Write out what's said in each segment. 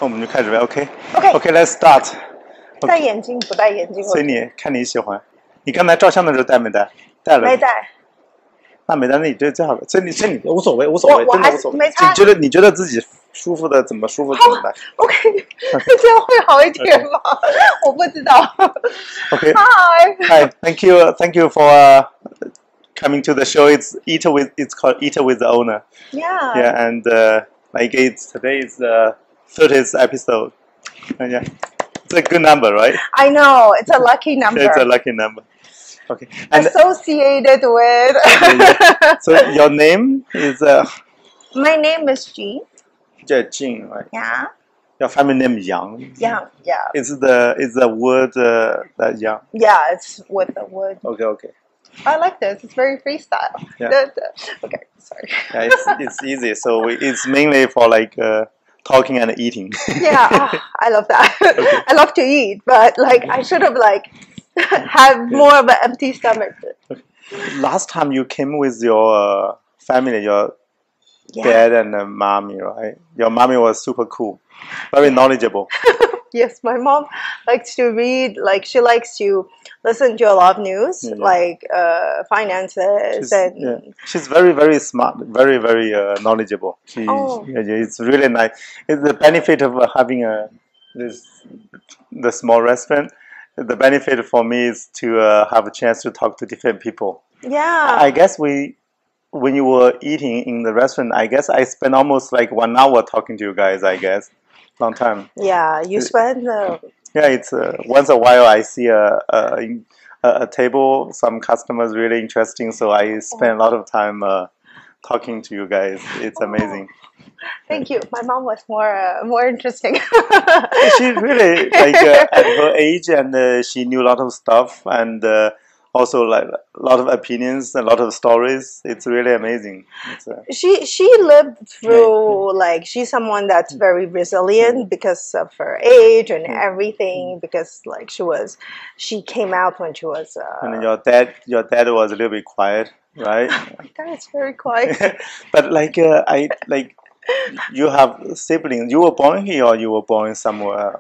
我们就开始呗 ，OK， OK OK， let's start。戴眼镜不戴眼镜？随你，看你喜欢。你刚才照相的时候戴没戴？戴了。没戴。那没戴，那你这最好了。这你无所谓，无所谓，真的无所谓。没擦。你觉得自己舒服的怎么舒服怎么戴。OK， 这样会好一点吗？我不知道。OK。Hi. Thank you for coming to the show. It's called Eat with the Owner. Yeah. Yeah, and today is the 30th episode. Yeah. It's a good number, right? I know. It's a lucky number. It's a lucky number. Okay. And associated with. Yeah. So your name is. My name is Jean. Jing, right? Yeah. Your family name Yang. Yang, yeah. Is the word that Yang? Yeah, it's with the word. Okay. I like this. It's very freestyle. Yeah. Okay, sorry. Yeah, it's easy. So it's mainly for talking and eating. Yeah, I love that. Okay. I love to eat, but I should have have more of an empty stomach. Okay. Last time you came with your family, your dad and mommy, right? Your mommy was super cool, very knowledgeable. Yes, my mom likes to read. She likes to listen to a lot of news, finances She's very, very smart, very, very knowledgeable. It's really nice. It's the benefit of having the small restaurant. The benefit for me is to have a chance to talk to different people. Yeah. I guess when you were eating in the restaurant, I guess I spent almost 1 hour talking to you guys, I guess. Long time. Yeah, you spend... Yeah, it's once a while I see a table, some customers really interesting, so I spend a lot of time talking to you guys. It's amazing. Thank you. My mom was more interesting. She really at her age, and she knew a lot of stuff, and also a lot of opinions, a lot of stories. It's really amazing. She lived through she's someone that's very resilient because of her age and everything. Because she came out when she was. And your dad was a little bit quiet, right? My dad's very quiet. But you have siblings. You were born here, or you were born somewhere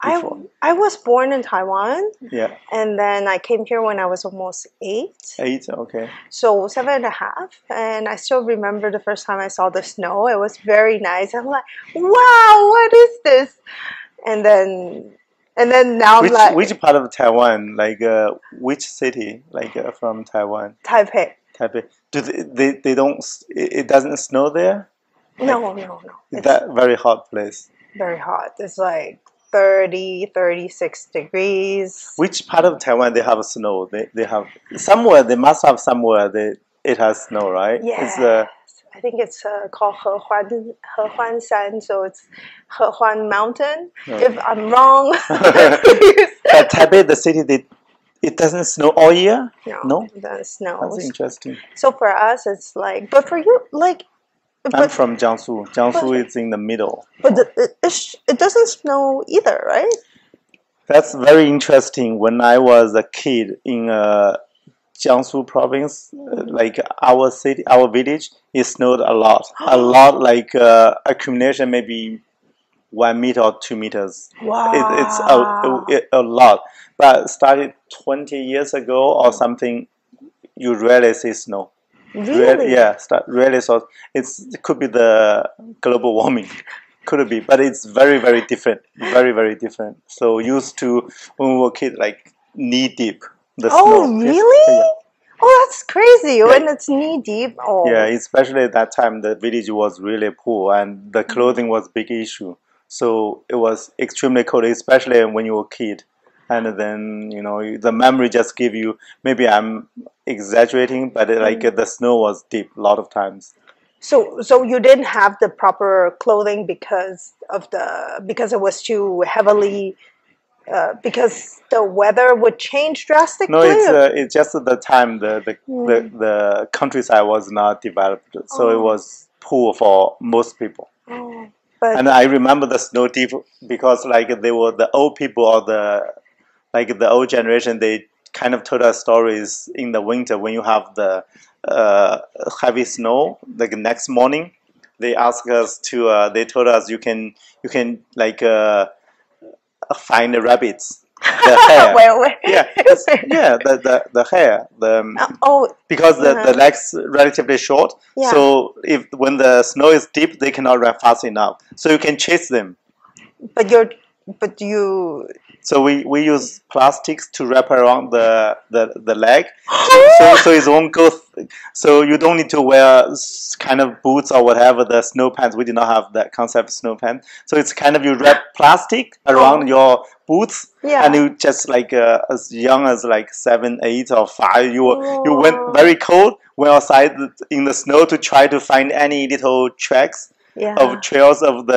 before? I was born in Taiwan. Yeah. And then I came here when I was almost 8. 8, okay. So 7.5. And I still remember the first time I saw the snow. It was very nice. I'm like, wow, what is this? And then now I'm which part of Taiwan? Which city? From Taiwan? Taipei. Do they don't? It doesn't snow there? No. It's that very hot place. Very hot. It's 30, 36 degrees. Which part of Taiwan they have snow? They have somewhere. They must have somewhere it has snow, right? Yes. I think it's called Hehuan San, so it's Hehuan Mountain. Oh. If I'm wrong. But Taipei, the city, it doesn't snow all year? No? It doesn't snow. That's interesting. So for us, it's but for you, I'm from Jiangsu. Jiangsu is in the middle. But it doesn't snow either, right? That's very interesting. When I was a kid in Jiangsu province, our city, our village, it snowed a lot. A lot, accumulation maybe 1 meter or 2 meters. Wow. It's a lot. But started 20 years ago or something, you rarely see snow. Really? Really. So it could be the global warming, could be, but it's very, very different. Very, very different. So used to when we were kids, knee deep. The snow. Oh, really? Yeah. Oh, that's crazy. When it's knee deep. Oh. Yeah, especially at that time, the village was really poor, and the clothing was a big issue. So it was extremely cold, especially when you were a kid. And then, the memory just give you, maybe I'm exaggerating, but the snow was deep a lot of times. So you didn't have the proper clothing because it was too heavily, because the weather would change drastically? No, it's just the time the countryside was not developed, so it was poor for most people. Oh, and I remember the snow deep because they were the old people or the old generation, they kind of told us stories in the winter when you have the heavy snow, next morning, they asked us to. They told us you can like find the rabbits, the hair. Where? Yeah, yeah, the hair, because the legs relatively short. Yeah. So if when the snow is deep, they cannot run fast enough. So you can chase them. But you. So we use plastics to wrap around the leg, so it won't go. So you don't need to wear kind of boots or whatever, the snow pants. We did not have that concept of snow pants. So it's kind of you wrap plastic around your boots, and you just like as young as like 7, 8, or 5, you went very cold, went outside in the snow to try to find any little tracks of trails of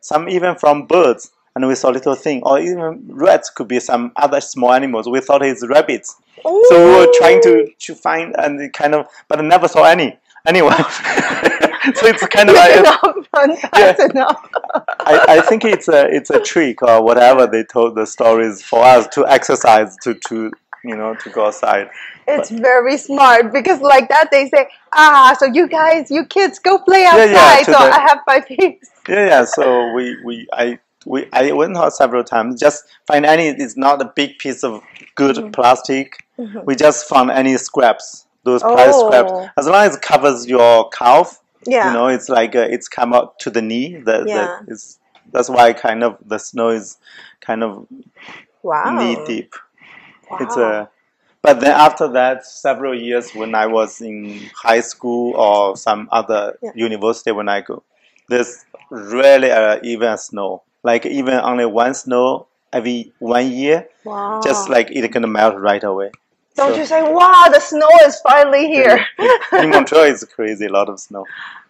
some even from birds. And we saw little thing, or even rats could be some other small animals. We thought it's rabbits. Ooh. So we were trying to find and kind of, but I never saw anyone. So it's kind of like enough. I think it's a trick or whatever they told the stories for us to exercise to go outside. It's very smart because like that they say, so you kids go play outside. So I have my piece. Yeah. So I went out several times. Just find it's not a big piece of good plastic. We just found any scraps, those plastic scraps. As long as it covers your calf, it's like it's come up to the knee. That's why kind of the snow is kind of knee deep. Wow. But then after that, several years when I was in high school or some other university when I go, there's rarely even snow. Like even only one snow every 1 year, just like it's gonna melt right away. Don't you say, wow, the snow is finally here. In Montreal, it's crazy, a lot of snow.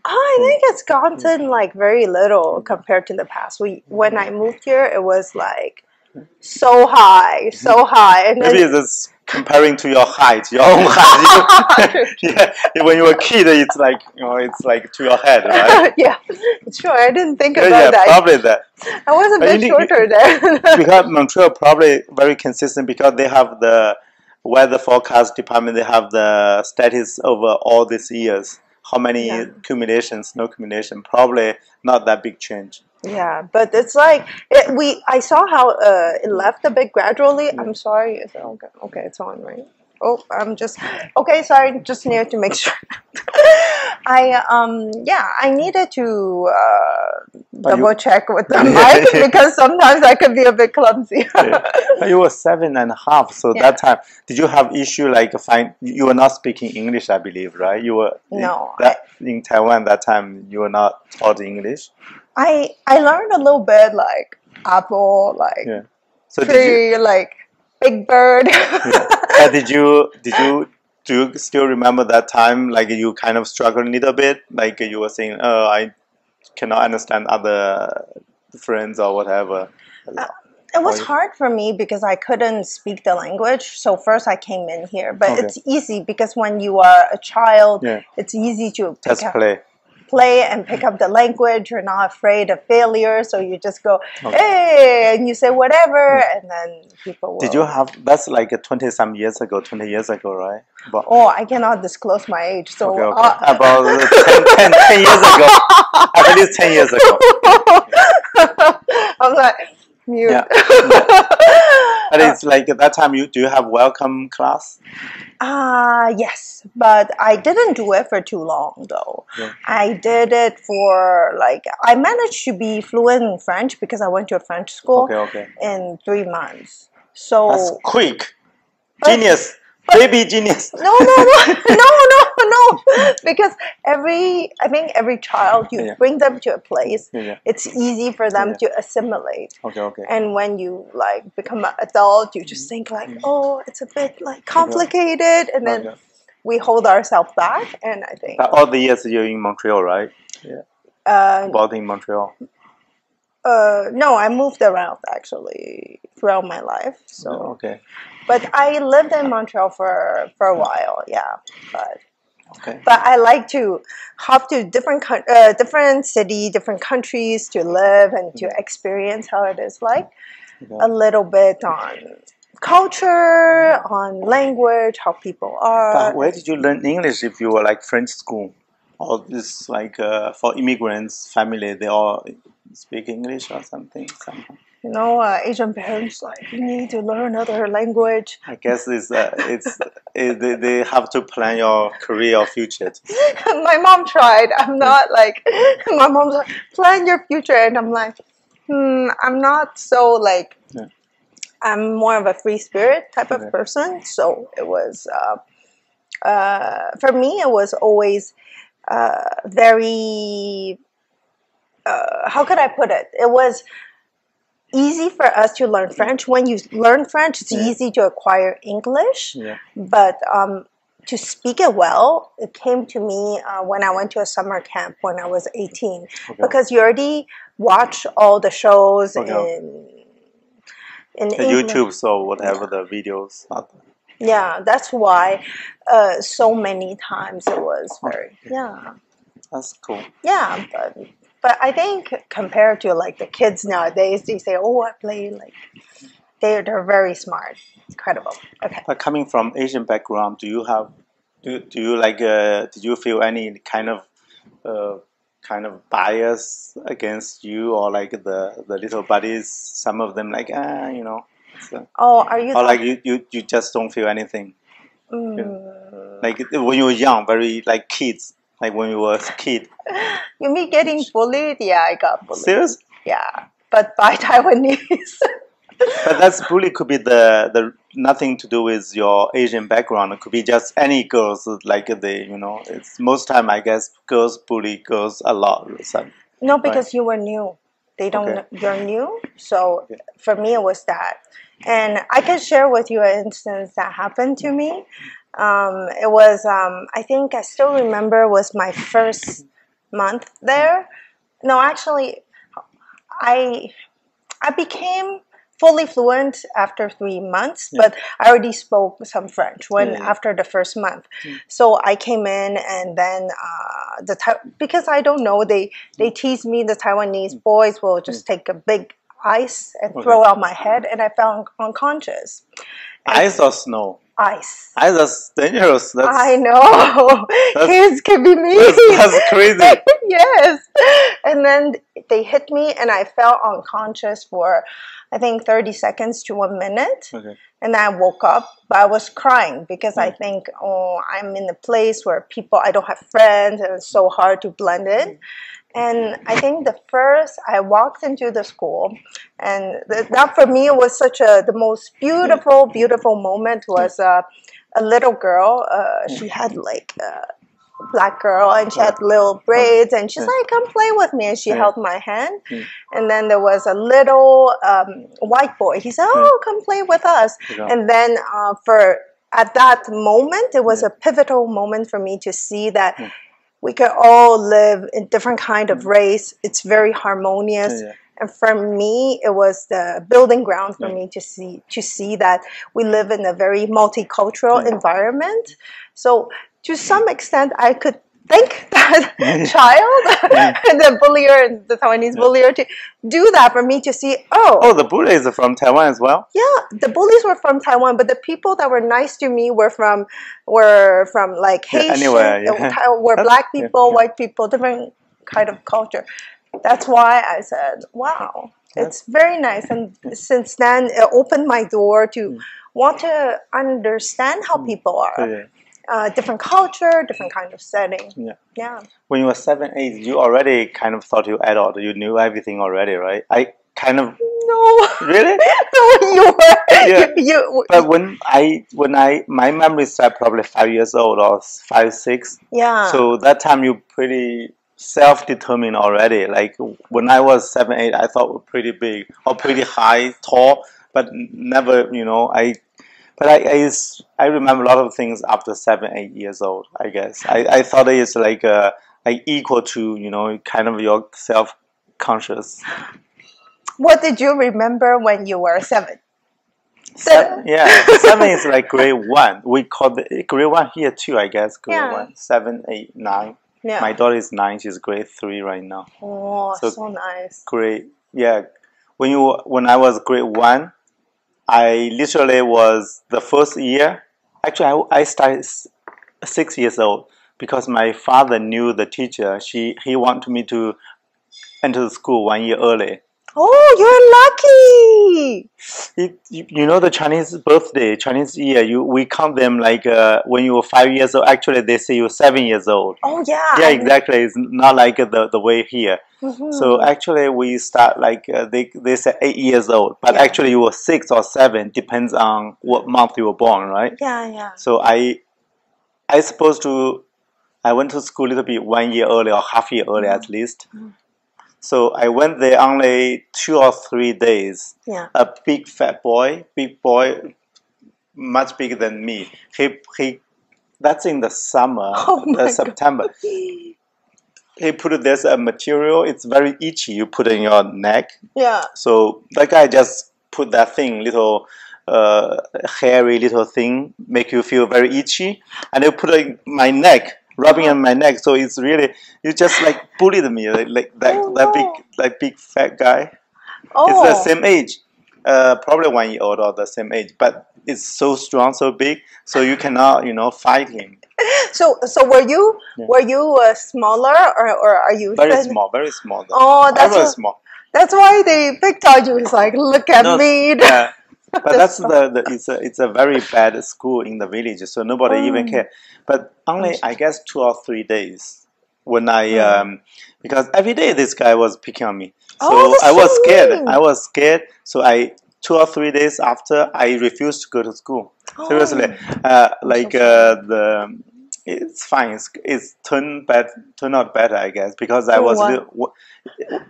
I think it's gotten like very little compared to the past. When I moved here, it was like so high. And maybe it's comparing to your height, your own height. When you were a kid, it's like it's like to your head, right? Yeah, sure. I didn't think about that. Probably that. I was a bit shorter there. Because Montreal probably very consistent because they have the weather forecast department. They have the status over all these years. How many accumulations, no accumulation? Probably not that big change. Yeah, but it's like I saw how it left a bit gradually. I'm sorry. Is it okay? Okay, it's on, right? Oh, I'm just okay. Sorry, just needed to make sure. I needed to double check with the mic because sometimes I could be a bit clumsy. You were 7.5, so that time did you have issue like you were not speaking English? I believe, right? You were in Taiwan that time. You were not taught English. I learned a little bit like apple, like so tree, like big bird. Did you do you still remember that time? Like you kind of struggled a little bit, like you were saying, "Oh, I cannot understand other friends or whatever." It was hard for me because I couldn't speak the language. So first I came in here, but it's easy because when you are a child, it's easy to play and pick up the language. You're not afraid of failure, so you just go, hey, and you say whatever, and then people will. Did you have, that's like 20 years ago, right? But, I cannot disclose my age, so. About 10 years ago, at least 10 years ago. I'm like, mute. But it's like at that time, do you have welcome class? Yes, but I didn't do it for too long though. I did it for I managed to be fluent in French because I went to a French school in 3 months. So that's quick. Genius. Baby genius. No. Because every child, you bring them to a place, it's easy for them to assimilate. And when you become an adult, you just think it's a bit complicated, and then we hold ourselves back. And I think all the years you're in Montreal, right? Both in Montreal. No, I moved around actually throughout my life. So but I lived in Montreal for a while, but I like to hop to different city, different countries to live and to experience how it is like. A little bit on culture, on language, how people are. But where did you learn English if you were French school? or this like for immigrants family, they all speak English or something somehow? You know, Asian parents like you need to learn another language. I guess they have to plan your career or future. My mom tried. I'm not like my mom's like plan your future, and I'm like, I'm not so like. Yeah. I'm more of a free spirit type of person, so it was for me. It was always very. How could I put it? It was easy for us to learn French. When you learn French, it's easy to acquire English. Yeah. But to speak it well, it came to me when I went to a summer camp when I was 18. Because you already watch all the shows in YouTube or whatever the videos are. Yeah, that's why so many times it was very, That's cool. Yeah, but I think compared to like the kids nowadays, they say, "Oh, I play like." They're very smart, incredible. Okay. But coming from Asian background, do you like did you feel any kind of bias against you, or like the little buddies? Some of them like you know. So, are you? Or like you just don't feel anything. Like when you were young, very like kids. Like when you were a kid. You mean getting bullied? Yeah, I got bullied. Serious? Yeah, but by Taiwanese. But that's bully could be the nothing to do with your Asian background. It could be just any girls like they, you know. It's most time I guess girls bully girls a lot. So, no, because you were new. They don't. You're new, so for me it was that. And I can share with you an instance that happened to me. It was, I think I still remember, was my first month there. No, actually, I became fully fluent after 3 months, but I already spoke some French after the first month. So I came in, and then because I don't know, they tease me. The Taiwanese boys will just take a big ice and throw out my head, and I fell unconscious. Ice or snow? Ice. Ice is dangerous. I know. Kids can be mean. That's crazy. Yes. And then they hit me, and I fell unconscious for, I think, 30 seconds to 1 minute. And then I woke up, but I was crying because I think, I'm in a place where I don't have friends, and it's so hard to blend in. And I think I walked into the school, and that for me was such the most beautiful, beautiful moment. Was a little girl. She had like a black girl, and she had little braids, and she's like, "Come play with me," and she held my hand. And then there was a little white boy. He said, "Oh, come play with us." And then at that moment, it was a pivotal moment for me to see that we could all live in different kind of race. It's very harmonious. And for me, it was the building ground for me to see that we live in a very multicultural environment. So to some extent, I could thank that child and the bullier and the Taiwanese bullier to do that for me to see, the bullies are from Taiwan as well? Yeah, the bullies were from Taiwan, but the people that were nice to me were from like Haitian, were black people, white people, different kind of culture. That's why I said, wow, it's very nice. And since then, it opened my door to want to understand how people are. Different culture, different kind of setting. Yeah. When you were 7, 8, you already kind of thought you were adult. You knew everything already, right? I kind of. No. Really? No, you were. Yeah. But my memory started probably 5 years old or 5, 6. Yeah. So that time you pretty self-determined already. Like when I was 7, 8, I thought we were pretty big or pretty high, tall, but never, you know, But I remember a lot of things after 7, 8 years old. I guess I thought it's like equal to, you know, kind of your self-conscious. What did you remember when you were 7? 7 is like grade 1. We call it grade 1 here too. I guess grade 1, 7, 8, 9. Yeah. My daughter is 9. She's grade 3 right now. Oh, so nice. Great. Yeah. When I was grade 1. I literally was the first year. Actually, I started 6 years old because my father knew the teacher. He wanted me to enter the school 1 year early. Oh, you're lucky! You know the Chinese birthday, Chinese year. We count them like when you were 5 years old. Actually, they say you're 7 years old. Oh yeah. Yeah, exactly. It's not like the way here. So actually, we start like they say 8 years old, but actually you were 6 or 7, depends on what month you were born, right? Yeah, yeah. So I supposed to. I went to school a little bit 1 year early or half year early at least. So I went there only 2 or 3 days. Yeah. A big fat boy, much bigger than me. He that's in the summer, September. He put this material. It's very itchy. You put it in your neck. Yeah. So that guy just put that thing, little hairy little thing, make you feel very itchy, and they put it in my neck. Rubbing on my neck, so it's really you just like bullied me like that big fat guy. Oh. It's the same age, probably 1 year old or the same age, but it's so strong, so big, so you cannot fight him. So were you smaller or are you very small? Very small. Oh, that's small. That's why they picked on you. It's like, look at me. Yeah. But that's it's a very bad school in the village, so nobody even care. But only I guess 2 or 3 days when I because every day this guy was picking on me, so I was scared. I was scared, so 2 or 3 days after I refused to go to school. Seriously, it's fine. It's turned out better, I guess, because I was.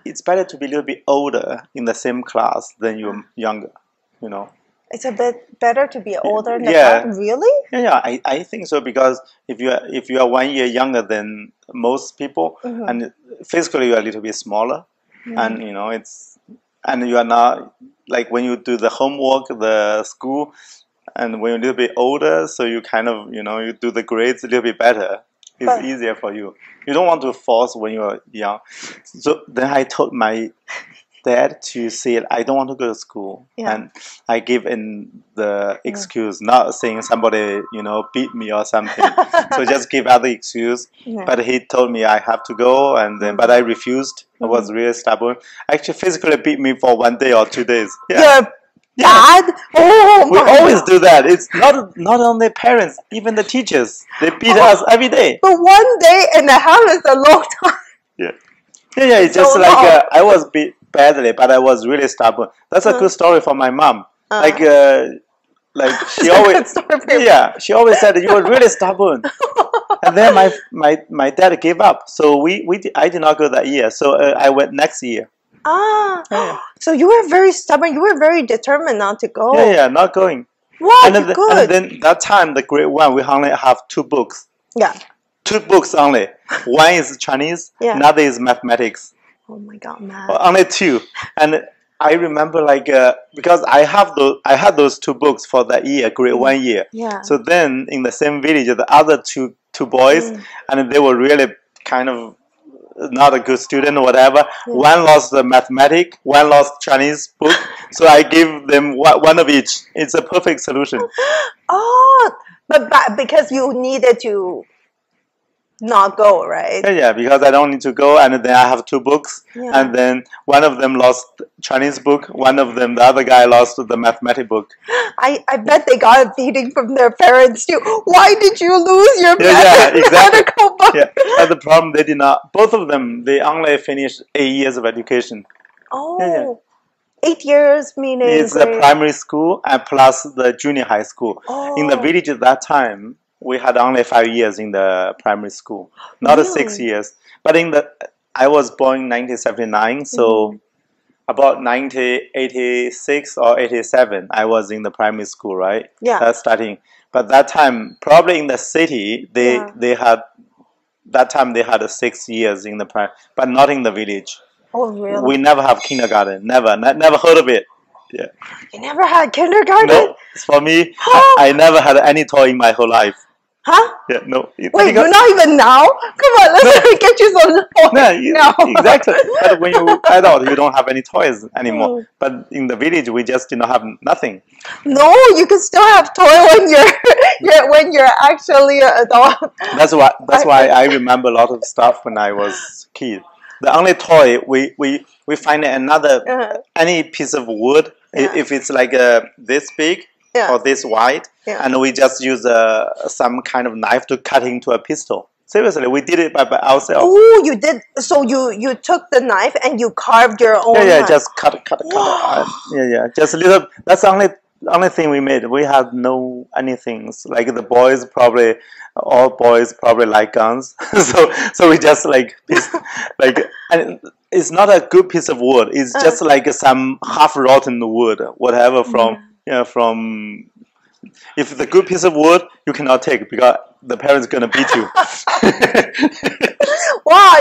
It's better to be a little bit older in the same class than you're younger. It's a bit better to be older than that. Really? Yeah, I think so, because if you are 1 year younger than most people, and physically you are a little bit smaller, and and you are not like when you do the homework, the school, and when you're a little bit older, so you kind of you do the grades a little bit better. It's easier for you. You don't want to force when you're young. So then I told my dad to say I don't want to go to school, and I give in the excuse, not saying somebody beat me or something. So just give other excuse. But he told me I have to go, and then but I refused. I was really stubborn. Actually, physically beat me for 1 day or 2 days. Yeah. Dad? Oh, we always do that. It's not only parents, even the teachers. They beat us every day. But 1 day and a half is a long time. Yeah. It's just like I was beat badly, but I was really stubborn. That's a good story for my mom. Like she always she always said you were really stubborn. And then my dad gave up. So I did not go that year. So I went next year. So you were very stubborn. You were very determined not to go. Yeah, not going. Wow, and then that time, the grade 1, we only have 2 books. Yeah. 2 books only. One is Chinese, another is mathematics. Oh my God, man. Only 2. And I remember because I had those 2 books for that year, grade 1 year. Yeah. So then in the same village, the other two boys, and they were really kind of not a good student or whatever. One lost the mathematics, one lost Chinese book. So I give them one of each. It's a perfect solution. Oh, but because you needed to not go, right? Yeah, because I don't need to go, and then I have 2 books, and then one of them lost Chinese book, the other guy lost the mathematics book. I bet they got a beating from their parents too. Why did you lose your mathematical book? Yeah, but the problem, they did not. Both of them, they only finished 8 years of education. Oh. 8 years meaning it's the primary school and plus the junior high school. In the village at that time, we had only 5 years in the primary school, not 6 years. But I was born in 1979, so about 1986 or 87, I was in the primary school, right? Yeah. Starting. But that time, probably in the city, they had 6 years in the primary, but not in the village. Oh, really? We never have kindergarten. Never heard of it. Yeah. You never had kindergarten? No, for me, I never had any toy in my whole life. Huh? Yeah, no. Wait, you're not even now? Come on, let's get you some toys. No, exactly. But when you adult, you don't have any toys anymore. But in the village, we just did not have nothing. No, you can still have toy when you're actually an adult. That's why I remember a lot of stuff when I was a kid. The only toy we find any piece of wood, if it's like this big or this wide, and we just use some kind of knife to cut into a pistol. Seriously, we did it by ourselves. Oh, you did. So you took the knife and you carved your own. Yeah, just cut. Yeah, just a little. That's the only thing we made. We had no anything. Like the boys probably, all boys probably like guns. so we just and it's not a good piece of wood. It's just like some half rotten wood, whatever from. If the good piece of wood you cannot take because the parents gonna beat you. Wow,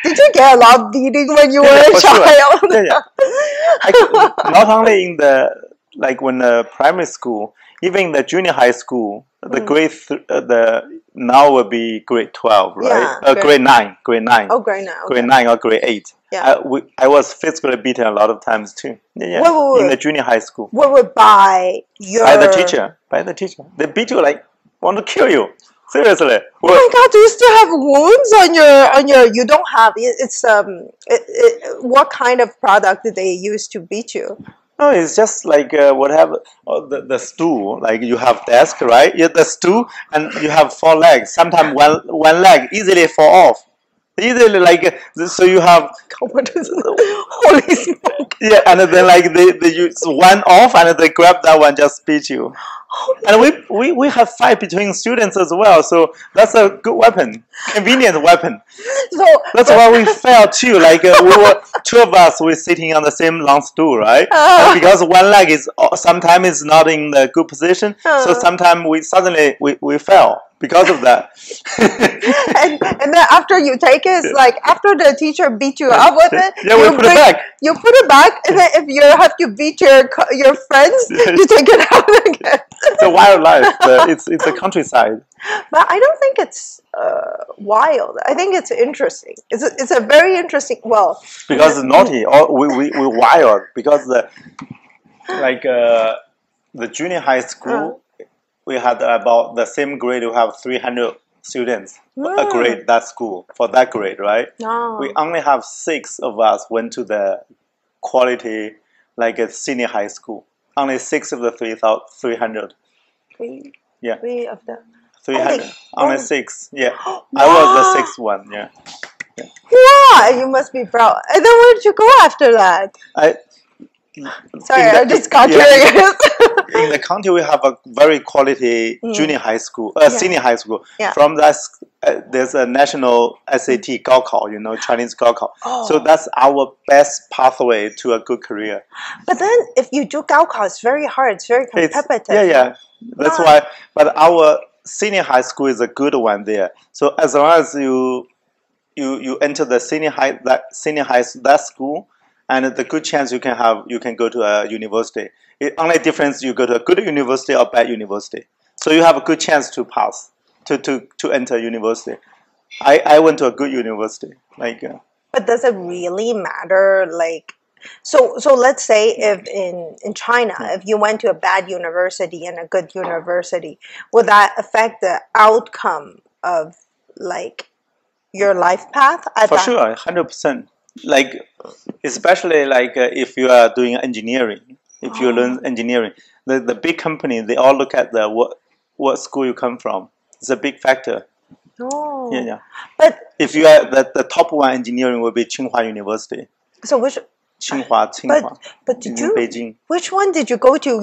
did you get a lot of beating when you were a child? Sure. Not only in when the primary school, even the junior high school, the now will be grade 12, right? Yeah, grade 9. Oh, grade 9. Okay. Grade 9 or grade 8. Yeah. I was physically beaten a lot of times too. Yeah. Wait. In the junior high school. What would by the teacher? By the teacher. They beat you want to kill you. Seriously. Oh my God! Do you still have wounds on your? You don't have. It's what kind of product did they use to beat you? No, it's just whatever. The stool, like you have desk, right? Yeah, the stool, and you have 4 legs. Sometimes one leg easily fall off. Easily, so you have. Holy smoke! Yeah, and then they use one off, and they grab that one, just beat you. And we have fight between students as well, so that's a good weapon, convenient weapon. So that's why we fell too. We were 2 of us were sitting on the same long stool, right? And because one leg is sometimes not in the good position, so sometimes we fell because of that. and then after you take it, it's like after the teacher beat you up with it, we put it back. You put it back, and then if you have to beat your friends, you take it out again. It's a wildlife. It's a countryside. But I don't think it's wild. I think it's interesting. It's a very interesting. Well, because it's naughty. Or we wild because the junior high school. We had about the same grade. We have 300 students a grade that school for that grade, right? Oh. We only have 6 of us went to the quality a senior high school. Only 6 of the 300. 3 of them. 300. Only 6. Yeah, wow. I was the 6th one. Yeah. Wow, you must be proud. And then where did you go after that? I just got curious. In the county, we have a very quality junior high school, senior high school. Yeah. From that, there's a national SAT 高考, Chinese 高考. So that's our best pathway to a good career. But then, if you do 高考, it's very hard. It's very competitive. Yeah. That's why. But our senior high school is a good one there. So as long as you enter the senior high that school. And the good chance you can go to a university. Only difference you go to a good university or bad university. So you have a good chance to pass to enter university. I went to a good university. But does it really matter? So let's say if in China, if you went to a bad university and a good university, would that affect the outcome of your life path? For sure, 100%. Especially if you are doing engineering, if you learn engineering, the big company, they all look at what school you come from. It's a big factor. Oh. Yeah. But if you are the top one engineering will be Tsinghua University. So which? Tsinghua. But did you? Beijing. Which one did you go to?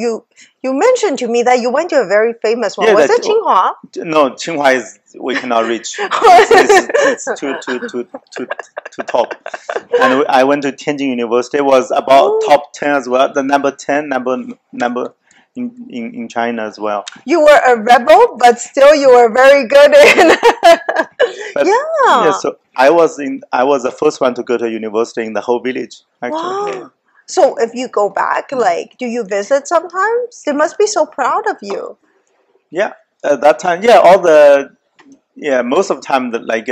You mentioned to me that you went to a very famous one. Was it Tsinghua? No, Tsinghua we cannot reach. It's too top. And I went to Tianjin University. It was about top 10 as well. The number 10 number in China as well. You were a rebel, but still you were very good in. Yeah. So I was the first one to go to university in the whole village. Actually. Wow. So if you go back, do you visit sometimes? They must be so proud of you. Yeah. At that time, most of the time, like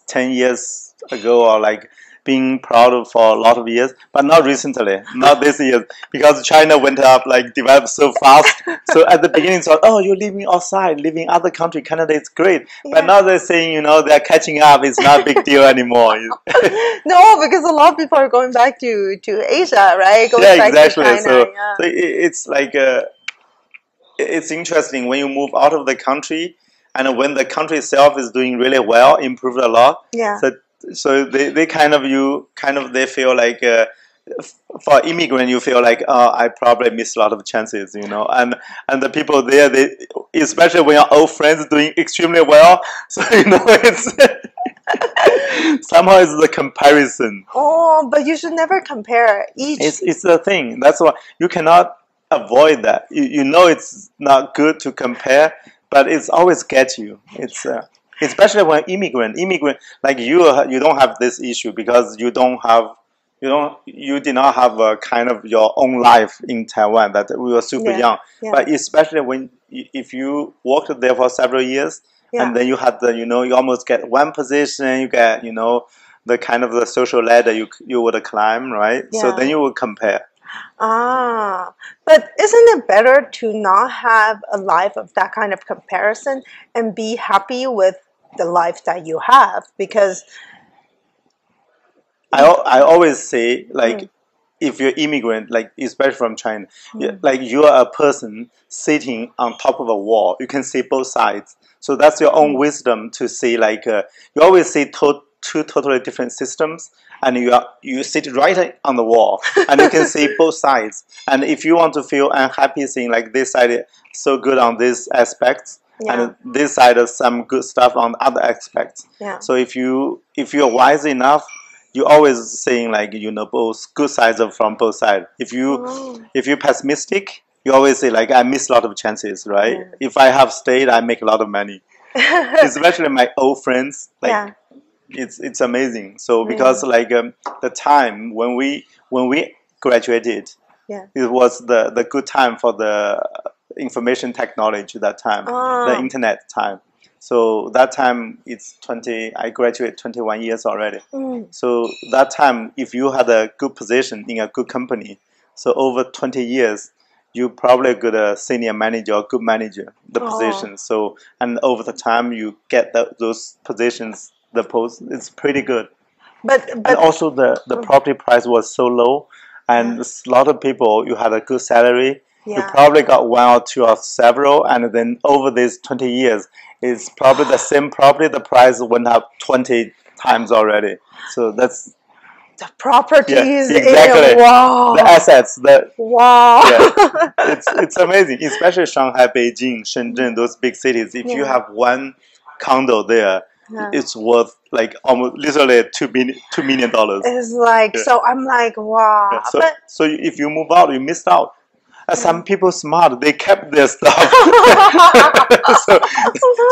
10 years ago, or like being proud for a lot of years, but not recently, not this year, because China went up, like developed so fast. So at the beginning, it's like, oh, you're living outside, living other country, Canada is great. But now they're saying, they're catching up. It's not a big deal anymore. No, because a lot of people are going back to Asia, right? Going yeah, back exactly. To China, so it's like it's interesting when you move out of the country, and when the country itself is doing really well, improved a lot. Yeah. So they they feel like for immigrant you feel like, oh, I probably missed a lot of chances, and the people there, they, especially when your old friends doing extremely well, so it's somehow it's the comparison. Oh, but you should never compare each. It's the thing. That's why you cannot avoid that. You know it's not good to compare, but it's always get you. It's especially when immigrant like you don't have this issue because you did not have a kind of your own life in Taiwan, that we were super young. But especially when if you worked there for several years, and then you had you almost get one position, you get the kind of the social ladder you would climb, right? So then you would compare. But isn't it better to not have a life of that kind of comparison and be happy with the life that you have? Because I always say, like, if you're immigrant, like especially from China, like you are a person sitting on top of a wall. You can see both sides. So that's your own wisdom to see. Like you always see two totally different systems, and you sit right on the wall, and you can see both sides. And if you want to feel unhappy, seeing like this side is so good on these aspects, and this side is some good stuff on other aspects. So if you're wise enough, you always saying like both good sides from both sides. If you're pessimistic, you always say like I missed a lot of chances, right? If I have stayed, I make a lot of money. Especially my old friends, like it's amazing. So because like the time when we graduated, it was the good time for the information technology. That time, the internet time. So that time it's I graduated 21 years already. So that time, if you had a good position in a good company, so over 20 years, you probably got a senior manager or good manager, the position. So, and over the time you get those positions, the post, it's pretty good. But and also the property price was so low, and a lot of people, you had a good salary. You probably got one or two or several, and then over these 20 years, it's probably the same property, the price went up 20 times already. So that's the properties. Exactly. Wow. The assets. Wow. It's amazing, especially Shanghai, Beijing, Shenzhen, those big cities. If you have one condo there, it's worth like almost literally $2 million. It's like so. I'm like, wow. So if you move out, you missed out. Some people smart, they kept their stuff.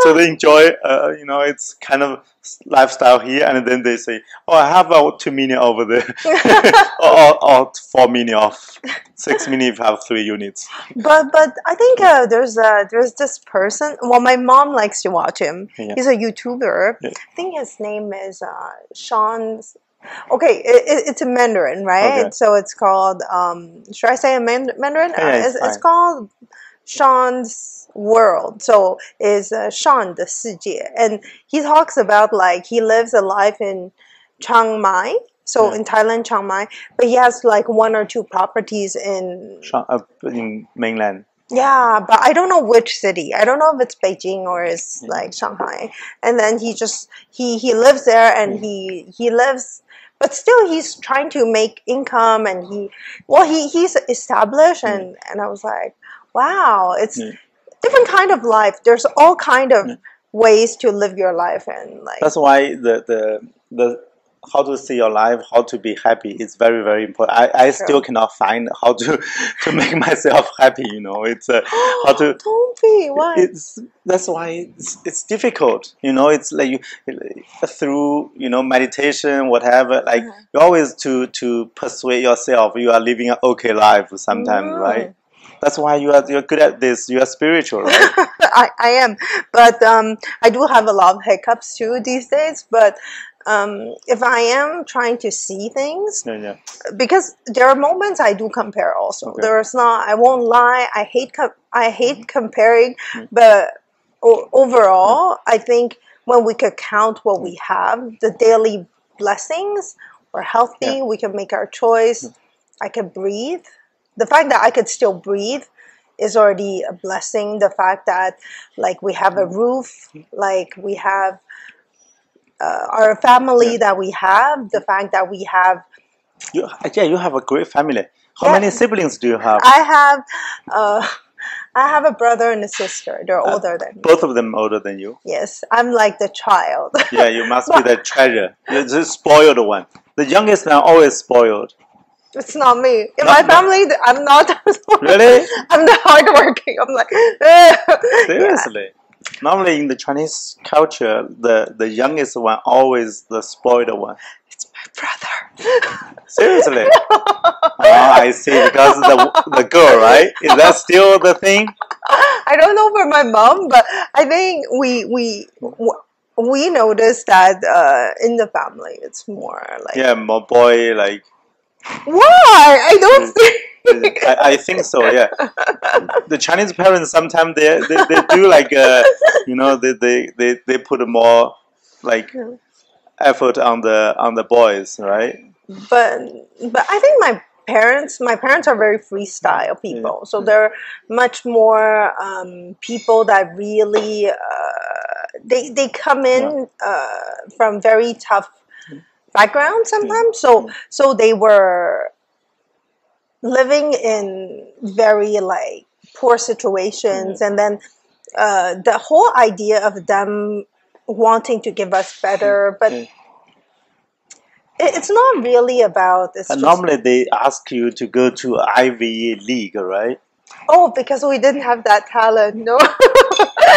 so they enjoy, it's kind of lifestyle here, and then they say, oh, I have about 2 million over there, or 4 million off, 6 million if you have 3 units. But I think there's this person. Well, my mom likes to watch him. He's a YouTuber. I think his name is Sean. Okay, it's a Mandarin, right? Okay. So it's called, should I say a Mandarin? It's called Sean's World. So it's Sean 的世界. And he talks about like he lives a life in Chiang Mai. So in Thailand, Chiang Mai. But he has like 1 or 2 properties in mainland. Yeah, but I don't know which city. I don't know if it's Beijing or it's like Shanghai. And then he lives there, and he lives, but still he's trying to make income, and he's established, and I was like, wow, it's different kind of life. There's all kind of ways to live your life, and like that's why the how to see your life, how to be happy is very, very important. I still cannot find how to make myself happy. It's how to. Don't be. Why? That's why it's difficult. It's like you through meditation, whatever. Like you always to persuade yourself you are living an okay life sometimes, right? That's why you're good at this. You are spiritual, right? I am, but I do have a lot of hiccups too these days. But if I am trying to see things, because there are moments I do compare. Also, there's not. I won't lie. I hate comparing, but overall, I think when we could count what we have, the daily blessings, we're healthy. We can make our choice. I can breathe. The fact that I could still breathe is already a blessing. The fact that like we have a roof, like we have our family that we have, the fact that we have... You have a great family. How many siblings do you have? I have a brother and a sister. They're older than me. Both of them older than you? Yes, I'm like the child. Yeah, you must be the treasure. You're the spoiled one. The youngest one always spoiled. It's not me. In my family, I'm not. Really? I'm the hardworking. I'm like... Seriously? Normally in the Chinese culture, the youngest one always the spoiled one. It's my brother. Seriously? I see. Because the girl, right? Is that still the thing? I don't know for my mom, but I think we noticed that in the family it's more like more boy like. Why? I don't think. I think so. Yeah, the Chinese parents sometimes they do like they put more like effort on the boys, right? But I think my parents are very freestyle people, so they're much more people that really they come in from very tough background sometimes, so they were living in very like poor situations, and then the whole idea of them wanting to give us better, but it's not really about this. Normally they ask you to go to Ivy League, right? Oh, because we didn't have that talent. No.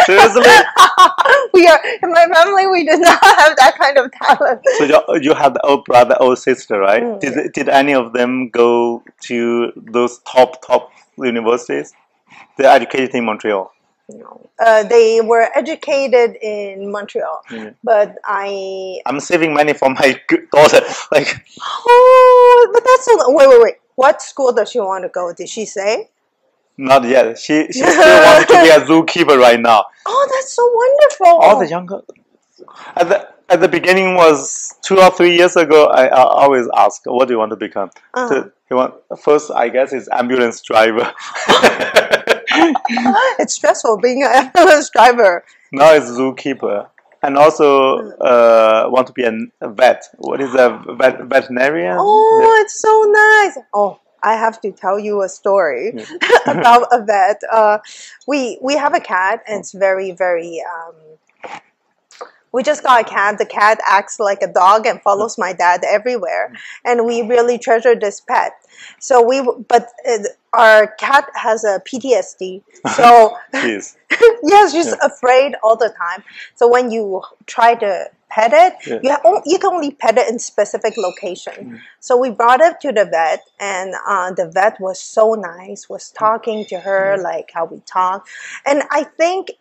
Seriously? We are in my family. We did not have that kind of talent. So you have the old brother, old sister, right? Did any of them go to those top universities? They're educated in Montreal. No, they were educated in Montreal, but I'm saving money for my daughter. Like, oh, but that's so. Wait. What school does she want to go? Did she say? Not yet. She still wants to be a zookeeper right now. Oh, that's so wonderful. All the younger at the beginning was 2 or 3 years ago. I always ask, what do you want to become? First, I guess, is ambulance driver. It's stressful being an ambulance driver. Now it's zookeeper, and also want to be a vet. What is a veterinarian? Oh, it's so nice. Oh, I have to tell you a story about a vet. We have a cat, and it's very, very. We just got a cat. The cat acts like a dog and follows my dad everywhere, and we really treasure this pet. So our cat has a PTSD. So yes, she's afraid all the time. So when you try to pet it, you can only pet it in specific location. So we brought it to the vet, and the vet was so nice, was talking to her like how we talk. And I think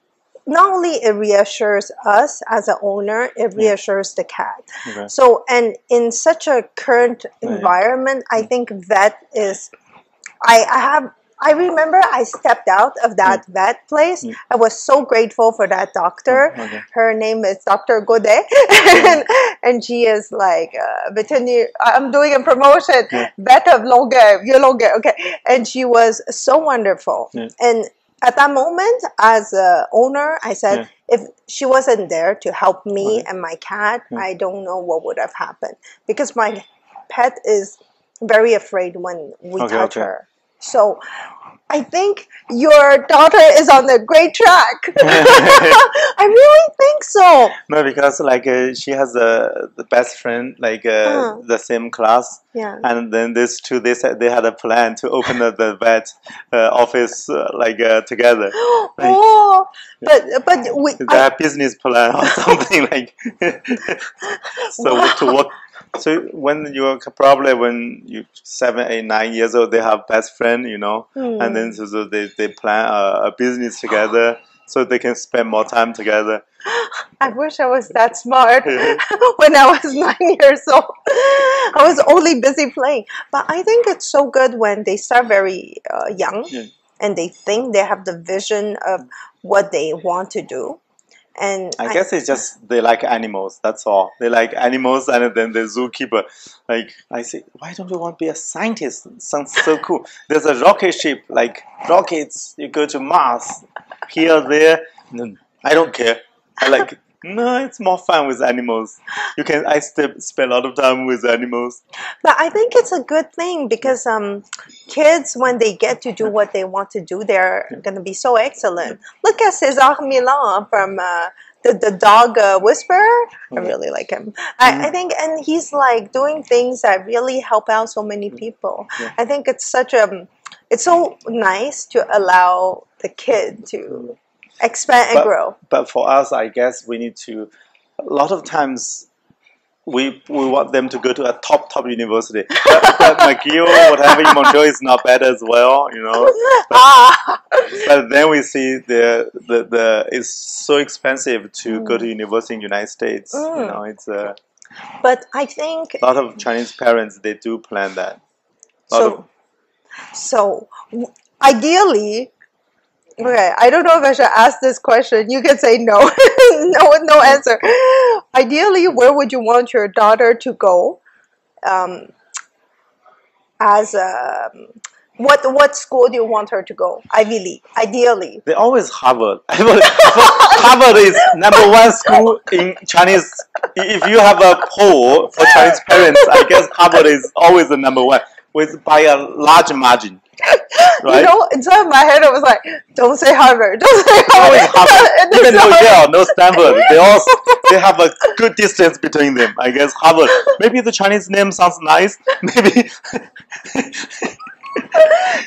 not only it reassures us as an owner, it reassures the cat. So, and in such a current environment, I think vet is, I remember I stepped out of that vet place. I was so grateful for that doctor. Her name is Dr. Godet. and she is like, I'm doing a promotion, vet of Longueuil, okay. And she was so wonderful. And at that moment, as an owner, I said, if she wasn't there to help me and my cat, I don't know what would have happened. Because my pet is very afraid when we touch her. So I think your daughter is on a great track. I really think so. No, because like she has the best friend, like the same class. Yeah. And then these two, they said they had a plan to open the vet office together. Oh, but they have business plan or something like. So to So when you're probably when you 7, 8, 9 years old, they have best friend, you know, and then so they plan a business together so they can spend more time together. I wish I was that smart when I was 9 years old. I was only busy playing. But I think it's so good when they start very young and they think they have the vision of what they want to do. And I guess it's just they like animals. That's all. They like animals, and then the zookeeper. Like I say, why don't you want to be a scientist? It sounds so cool. There's a rocket ship, like rockets. You go to Mars, here, there. I don't care. I like it. No, it's more fun with animals. I spend a lot of time with animals. But I think it's a good thing because kids, when they get to do what they want to do, they're going to be so excellent. Look at César Milan from the dog whisperer. I really like him. I think, and he's like doing things that really help out so many people. I think it's it's so nice to allow the kid to expand and grow. But for us, I guess we need to. A lot of times, we want them to go to a top university. But McGill, whatever in Montreal is not bad as well, you know. But then we see it's so expensive to go to university in the United States. You know, it's But I think a lot of Chinese parents, they do plan that. So ideally. Okay, I don't know if I should ask this question. You can say no. no answer. Ideally, where would you want your daughter to go? What school do you want her to go? Ivy League, ideally. They always Harvard. Harvard is #1 school in Chinese. If you have a poll for Chinese parents, I guess Harvard is always the #1 by a large margin. Right? You know, inside my head, I was like, "Don't say Harvard. Don't say Harvard." Even no Yale, no Stanford. They have a good distance between them. I guess Harvard. Maybe the Chinese name sounds nice. Maybe.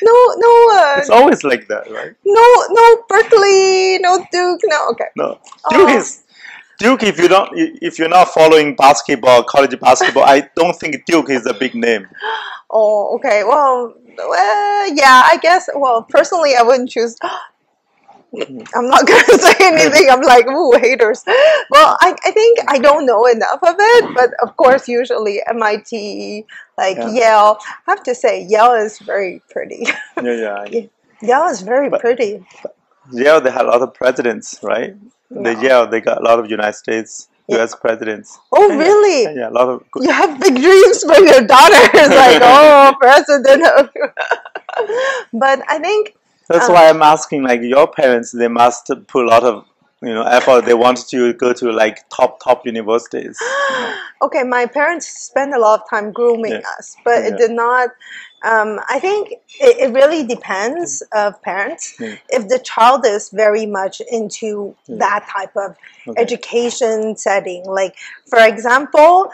No. It's always like that, right? No, Berkeley, no Duke, no. Okay. No, Duke. If you're not following basketball, college basketball, I don't think Duke is a big name. Oh, okay. Well, yeah, I guess. Well, personally, I wouldn't choose. I'm not going to say anything. I'm like, ooh, haters. Well, I think I don't know enough of it, but of course, usually MIT, Yale. I have to say, Yale is very pretty. Yale is very pretty. Yale, they had a lot of presidents, right? Yale, they got a lot of United States. U.S. presidents. Oh, really? Yeah, a lot of. You have big dreams for your daughter. It's like, oh, president. But I think that's why I'm asking. Like your parents, they must put a lot of effort. They want to go to like top universities. Okay, my parents spent a lot of time grooming us, but it did not. I think it really depends of parents. If the child is very much into that type of education setting, like for example,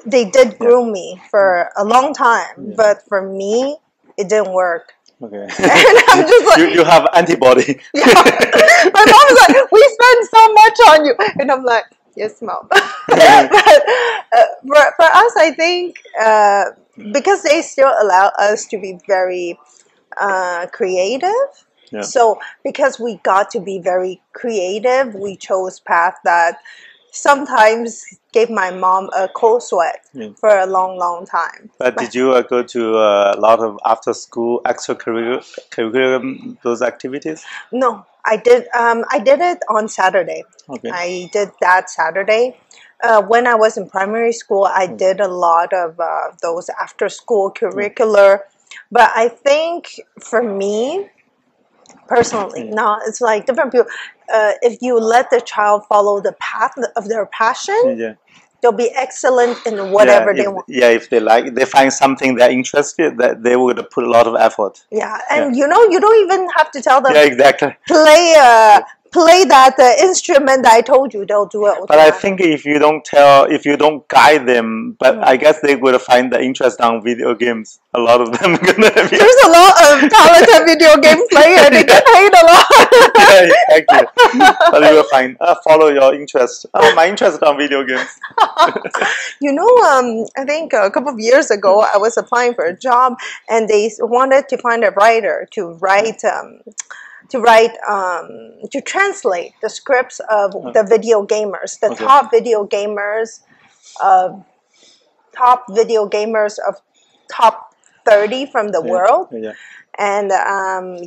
they did groom me for a long time, but for me, it didn't work. Okay. And I'm just like, you have antibody. Yeah. My mom was like, we spend so much on you, and I'm like, yes, mom. But for us, I think. Because they still allow us to be very creative. So because we got to be very creative, we chose path that sometimes gave my mom a cold sweat for a long time. But did you go to a lot of after school extracurriculum those activities? No, I did. I did it on Saturday. Okay. I did that Saturday. When I was in primary school, I did a lot of those after-school curricular. But I think for me, personally, now it's like different people. If you let the child follow the path of their passion, they'll be excellent in whatever they want. Yeah, if they find something they're interested, that they would put a lot of effort. Yeah, and you don't even have to tell them. Yeah, exactly. Play that instrument that I told you, they'll do it. But I think if you don't guide them, but I guess they would find the interest on video games. A lot of them gonna be. There's a lot of talented video game players. They get paid a lot. Exactly. But you will find follow your interest. Oh, my interest on video games. You know, I think a couple of years ago, I was applying for a job, and they wanted to find a writer to write. To translate the scripts of the video gamers, the top video gamers, top 30 from the world. And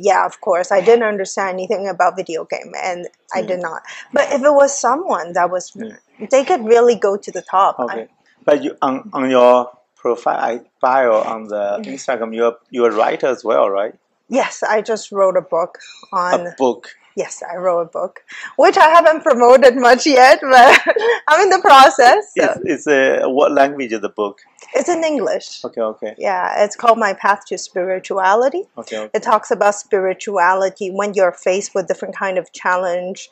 yeah, of course, I didn't understand anything about video game, and I did not. But if it was someone that was, they could really go to the top. But you on your profile bio on the Instagram, you're a writer as well, right? Yes, I just wrote a book on... A book? Yes, I wrote a book, which I haven't promoted much yet, but I'm in the process. So. What language is the book? It's in English. Okay. Yeah, it's called My Path to Spirituality. Okay. It talks about spirituality when you're faced with different kind of challenge,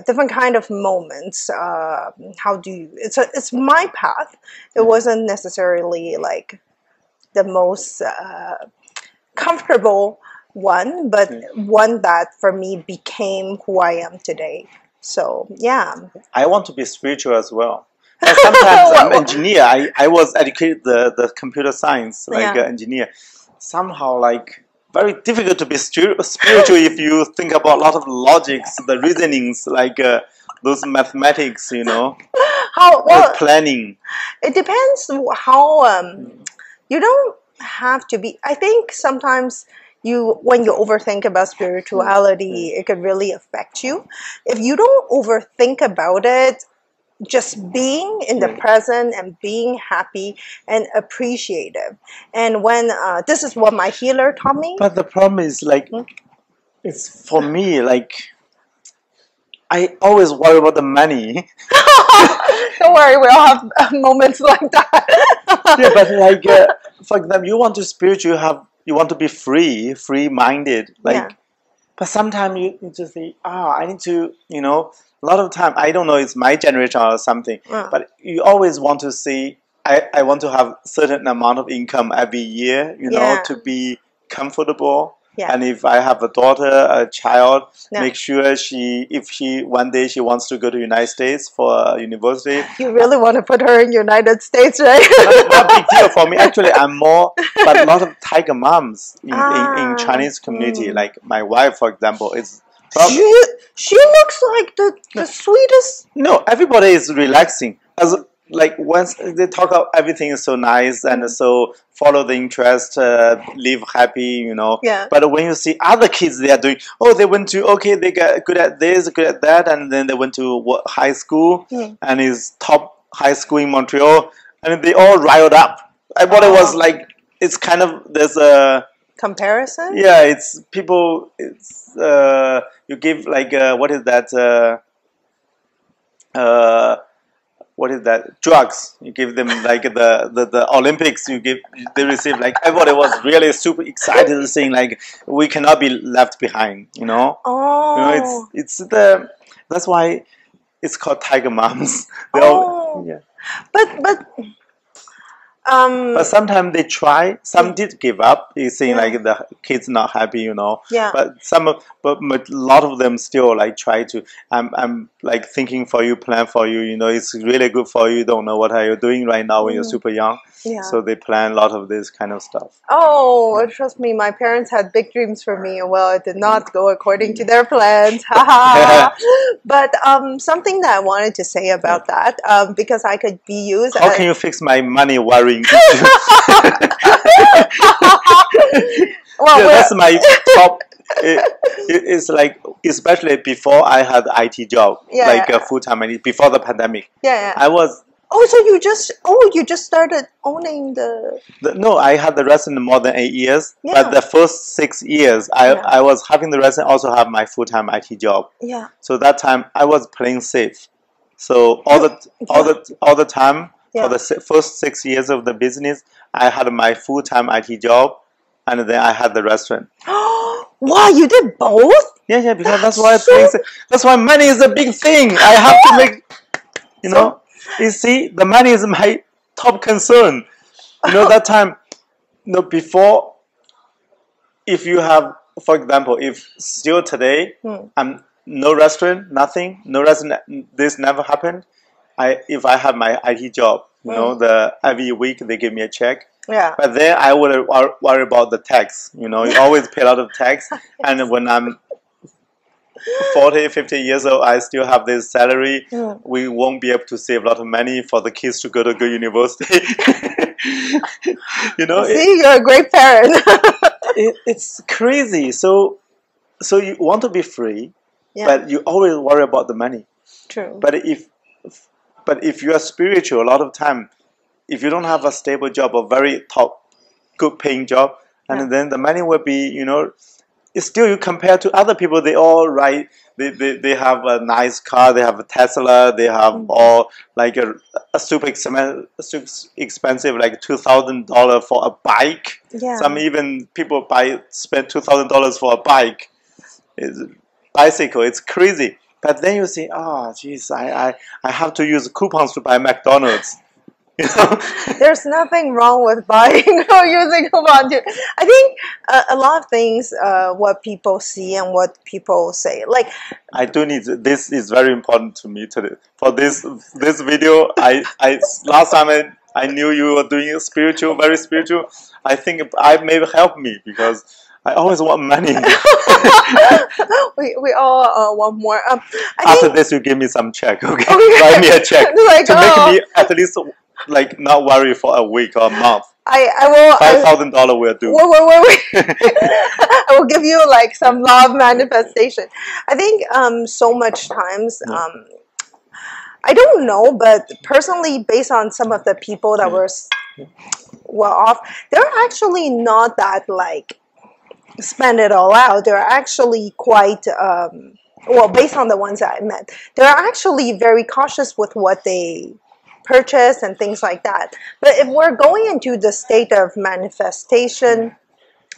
different kind of moments. How do you... It's my path. It wasn't necessarily like the most... comfortable one, but one that for me became who I am today. So yeah, I want to be spiritual as well. But sometimes I'm an engineer. I was educated the computer science engineer. Somehow like very difficult to be spiritual if you think about a lot of logics, the reasonings, like those mathematics, you know, the planning. It depends how you don't have to be. I think sometimes when you overthink about spirituality, it could really affect you. If you don't overthink about it, just being in the present and being happy and appreciative. And when this is what my healer taught me. But the problem is like, it's for me like, I always worry about the money. Don't worry, we all have moments like that. Yeah, but like, for example, you want to spiritual, you want to be free-minded, like. But sometimes you just say, I need to, you know. A lot of time, I don't know, it's my generation or something. But you always want to see. I want to have certain amount of income every year, you know, to be comfortable. And if I have a daughter, a child, make sure if she one day she wants to go to United States for university. You really want to put her in United States, right? Not a big deal for me. Actually, I'm more, but a lot of tiger moms in Chinese community, like my wife, for example, is. She looks like the sweetest. No, everybody is relaxing. Like once they talk about everything is so nice and so follow the interest, live happy, you know. But when you see other kids, they are doing, they went to, they got good at this, good at that, and then they went to high school, and is top high school in Montreal, and they all riled up. I thought it was like, it's kind of, there's a comparison. Yeah, it's people. It's you give like what is that? What is that? Drugs. You give them like the Olympics. They receive like everybody was really super excited, saying like we cannot be left behind. You know. You know, that's why it's called tiger moms. But sometimes they try. Some did give up. It's saying like the kids not happy, you know. But a lot of them still like try to. I'm like thinking for you, plan for you. You know, it's really good for you. You don't know what are you doing right now when you're super young. So they plan a lot of this kind of stuff. Trust me, my parents had big dreams for me. Well, it did not go according to their plans. But something that I wanted to say about that, because I could be used. How can you fix my money worrying? That's my top. It's like, especially before I had the IT job, a full-time IT, before the pandemic. I was. So you just started owning No, I had the restaurant more than 8 years. But the first 6 years, I was having the restaurant, also have my full-time IT job. So that time I was playing safe. So all the time. For the first 6 years of the business, I had my full-time IT job, and then I had the restaurant. Wow, you did both? Yeah, because that's why money is a big thing. I have to make, you know. You see, the money is my top concern. You know, that time, before, if you have for example, if still today, I'm no restaurant, nothing, no restaurant, this never happened. If I have my IT job, you know, every week they give me a check. Yeah. But then I would worry about the tax. You know, you always pay a lot of tax. And when I'm 40, 50 years old, I still have this salary. We won't be able to save a lot of money for the kids to go to good university. You know, see, you're a great parent. It's crazy. So you want to be free, but you always worry about the money. True. But if you are spiritual, a lot of time, if you don't have a stable job, a very top, good paying job, and then the money will be, you know, it's still you compare to other people. They all they have a nice car, they have a Tesla, they have all like a super expensive like $2,000 for a bike. Yeah. Some even people spend $2,000 for a bike. Bicycle. It's crazy. But then you say, oh, geez, I have to use coupons to buy McDonald's. You know? There's nothing wrong with buying or using coupons. I think a lot of things, what people see and what people say. Like, I do need this is very important to me today. For this video, I last time I knew you were doing spiritual, very spiritual. I think I maybe help me because I always want money. we all want more. After this, you give me some check, okay? Write me a check like, to make me at least like not worry for a week or a month. I will. $5,000 will do. Wait. I will give you like some law of manifestation. I think so much times. I don't know, but personally, based on some of the people that were well off, they're actually not that like spend it all out. They're actually quite well, based on the ones that I met, they're actually very cautious with what they purchase and things like that. But if we're going into the state of manifestation,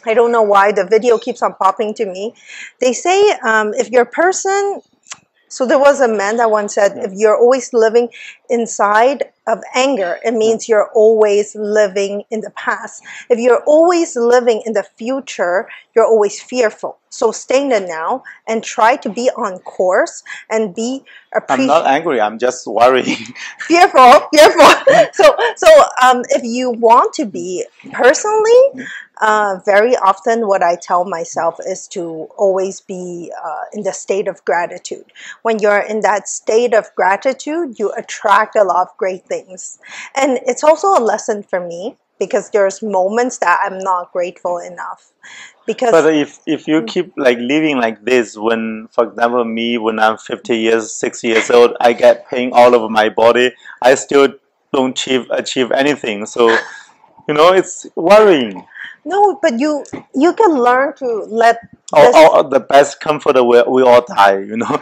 I don't know why the video keeps on popping to me. They say if your person, so there was a man that once said, if you're always living inside of anger, it means you're always living in the past. If you're always living in the future, you're always fearful. So stay in the now and try to be on course and be I'm not angry, I'm just worrying. Fearful. So if you want to be personally, very often what I tell myself is to always be in the state of gratitude. When you're in that state of gratitude, you attract a lot of great things. And it's also a lesson for me because there's moments that I'm not grateful enough. Because but if you keep like living like this, when, for example, me, when I'm 60 years old, I get pain all over my body, I still don't achieve anything. So, you know, it's worrying. No, but you can learn to let the best comforter we all die, you know.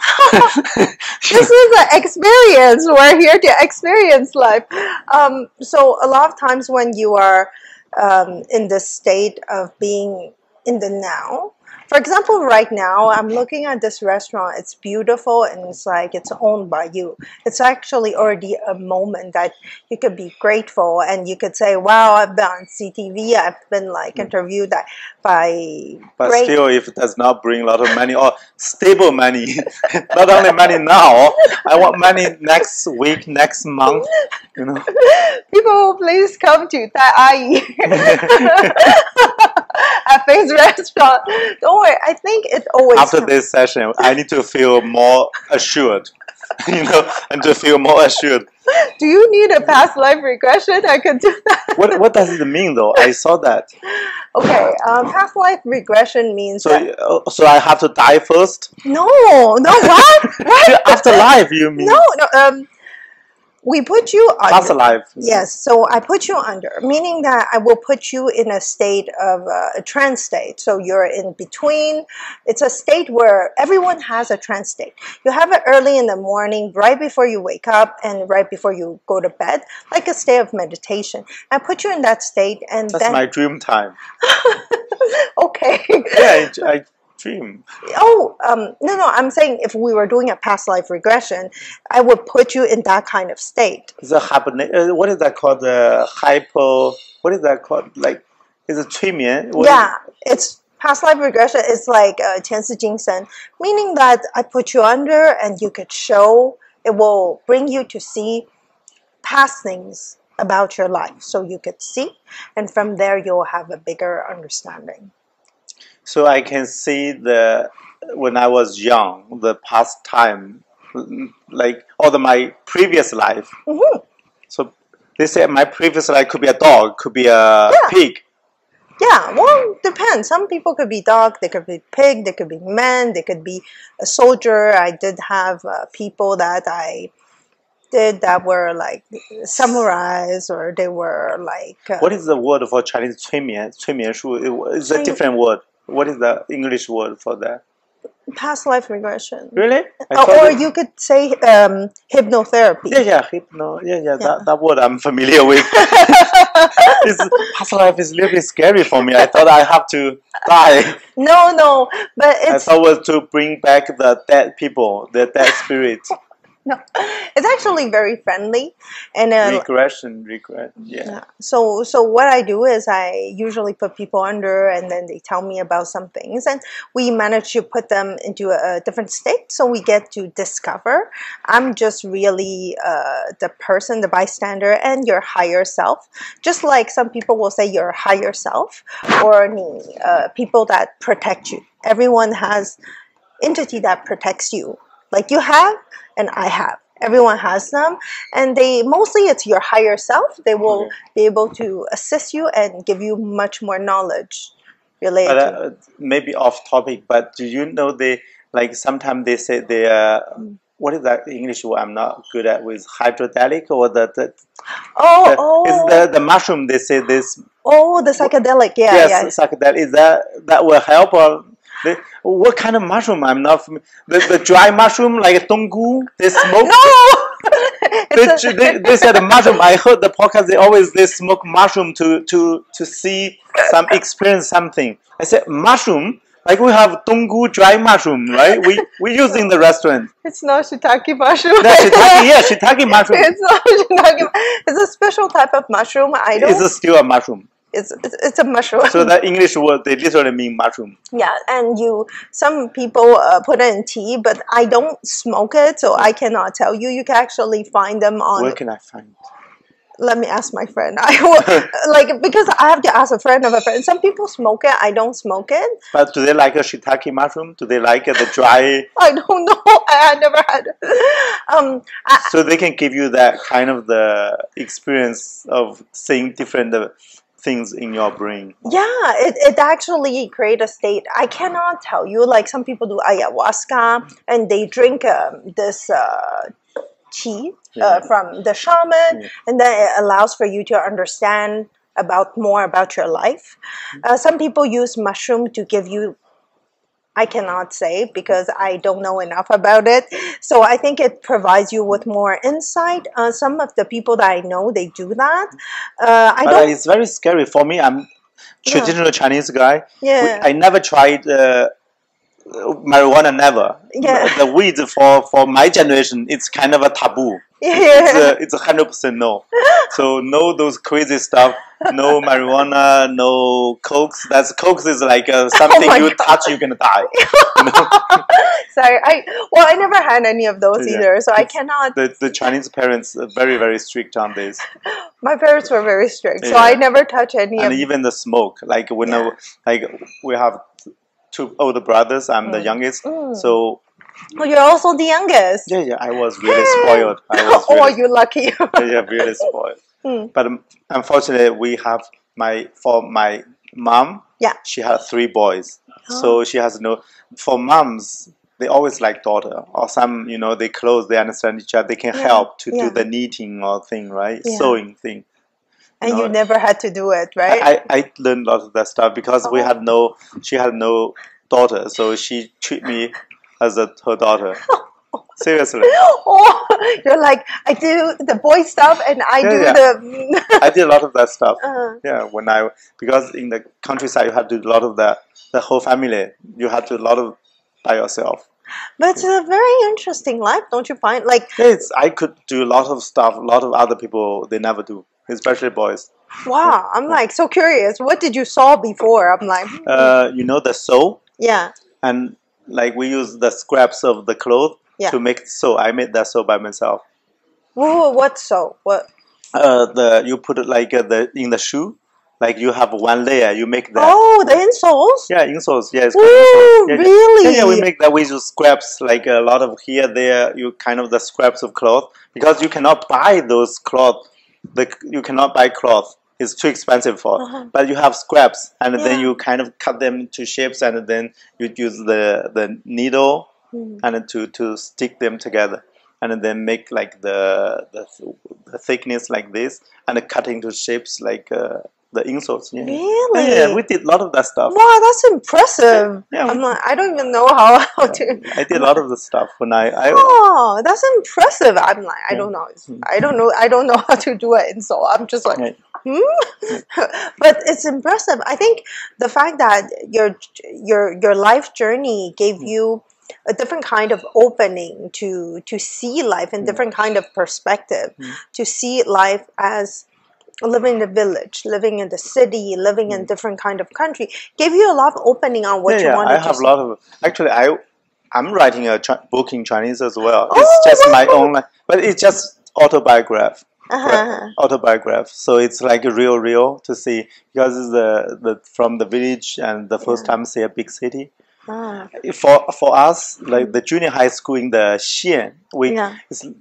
This is an experience. We're here to experience life. So a lot of times when you are in the state of being in the now, for example, right now I'm looking at this restaurant. It's beautiful and it's like it's owned by you. It's actually already a moment that you could be grateful and you could say, wow, I've been on CTV, I've been like interviewed by but still, if it does not bring a lot of money or stable money, not only money now, I want money next week, next month, you know. People, please come to Tai at Faith's restaurant. Don't worry, I think it always after this session I need to feel more assured. You know, and to feel more assured. Do you need a past life regression? I could do that. What does it mean though? I saw that. Okay, past life regression means so I have to die first? No, what? After life, you mean? No, we put you under. Past life. Yes, so I put you under, meaning that I will put you in a state of a trance state. So you're in between. It's a state where everyone has a trance state. You have it early in the morning, right before you wake up and right before you go to bed, like a state of meditation. I put you in that state, and that's my dream time. Okay. Yeah, I dream. Oh, no, I'm saying if we were doing a past life regression, I would put you in that kind of state. What is that called? What is that called? Like, is it 催眠? Yeah, it's Past life regression is like 前世今生, meaning that I put you under and you could show, it will bring you to see past things about your life, so you could see, and from there you'll have a bigger understanding. So I can see when I was young, the past time, like my previous life. Mm-hmm. So they say my previous life could be a dog, could be a pig. Yeah, well, depends. Some people could be dog, they could be pig, they could be man, they could be a soldier. I did have people that I did that were like samurais, or they were like... what is the word for Chinese 催眠? 催眠术 is a different word. What is the English word for that? Past life regression. Really? Or you could say hypnotherapy. That word I'm familiar with. Past life is a little bit scary for me. I thought I have to die. No, but I thought it was to bring back the dead people, the dead spirits. No, it's actually very friendly, and regression. Yeah. So what I do is I usually put people under, and then they tell me about some things, and we manage to put them into a different state, so we get to discover. I'm just really the person, the bystander, and your higher self. Just like some people will say your higher self, or people that protect you. Everyone has entity that protects you, like you have. And I have. Everyone has them, and mostly it's your higher self. They will be able to assist you and give you much more knowledge related. But maybe off topic, but do you know sometimes they say they what is that English word I'm not good at with hydrodelic, or is the mushroom they say this? Oh, the psychedelic, yes, psychedelic. Is that will help, or? What kind of mushroom? I'm not familiar. The dry mushroom, like donggu, they smoke. No, they said the mushroom. I heard the podcast. They smoke mushroom to see experience something. I said mushroom. Like we have donggu dry mushroom, right? We use in the restaurant. It's not shiitake mushroom. Shiitake mushroom. It's not shiitake. It's a special type of mushroom. It's still a mushroom. It's a mushroom. So the English word, they literally mean mushroom. Yeah, and some people put it in tea, but I don't smoke it, so I cannot tell you. You can actually find them on... Where can I find it? Let me ask my friend. Because I have to ask a friend of a friend. Some people smoke it. I don't smoke it. But do they like a shiitake mushroom? Do they like the dry? I don't know. I never had it. So they can give you that kind of the experience of seeing different things in your brain. Yeah, it actually creates a state. I cannot tell you. Like some people do ayahuasca, and they drink this tea from the shaman, and then it allows for you to understand more about your life. Some people use mushroom to give you... I cannot say because I don't know enough about it. So I think it provides you with more insight. Some of the people that I know, they do that. It's very scary for me. I'm traditional Chinese guy. Yeah. I never tried marijuana. Never. Yeah. The weed for my generation, it's kind of a taboo. Yeah. It's 100% no. So no those crazy stuff. No marijuana, no cokes. Cokes is like something you touch, you're gonna die. You know? Sorry, I never had any of those either, so I cannot. The Chinese parents are very, very strict on this. My parents were very strict, so I never touch any. And even the smoke, like we have two older brothers. I'm the youngest, so. Oh, you're also the youngest. Yeah, I was really spoiled. You're lucky. Really spoiled. But unfortunately, we have for my mom. Yeah. She had 3 boys, so she has no. For moms, they always like daughter, or some they close, they understand each other, they can help to do the knitting or thing, right? Sewing thing. And you never had to do it, right? I learned a lot of that stuff because she had no daughter, so she treated me as her daughter. Seriously. Oh, you're like, I do the boy stuff and I do the... I did a lot of that stuff. Yeah, because in the countryside you have to do a lot of the whole family. You have to do a lot of by yourself. But it's a very interesting life, don't you find? Like, I could do a lot of stuff, a lot of other people, they never do, especially boys. Wow, I'm like so curious. What did you saw before? I'm like, you know the sew? Yeah. And like we use the scraps of the cloth to make sew. I made that sew by myself. Whoa, what sew? What? You put it like in the shoe. Like you have one layer, you make that. Oh, the insoles? Yeah, insoles. Yeah, it's called insoles. Yeah, really? Yeah, we make that with scraps, like a lot of here, there, you kind of the scraps of cloth. Because you cannot buy those cloth. You cannot buy cloth. It's too expensive for. But you have scraps, and then you kind of cut them to shapes, and then you use the needle and to stick them together. And then make like the thickness like this, and cut into shapes like the insoles. Yeah. Really? Yeah, we did a lot of that stuff. Wow, that's impressive. Yeah, I'm like, I don't even know how to. I did a lot of the stuff when I oh, that's impressive. I'm like, I don't know. I don't know how to do an insole. I'm just like, But it's impressive. I think the fact that your life journey gave you a different kind of opening to see life in different kind of perspective, to see life as living in the village, living in the city, living in different kind of country, gave you a lot of opening on what you wanted to see. I have a lot of, actually I'm writing a book in Chinese as well. It's just my own, but it's just autobiography. Autobiography, so it's like real to see, because it's from the village and the first time see a big city. For us, like the junior high school in the Xian,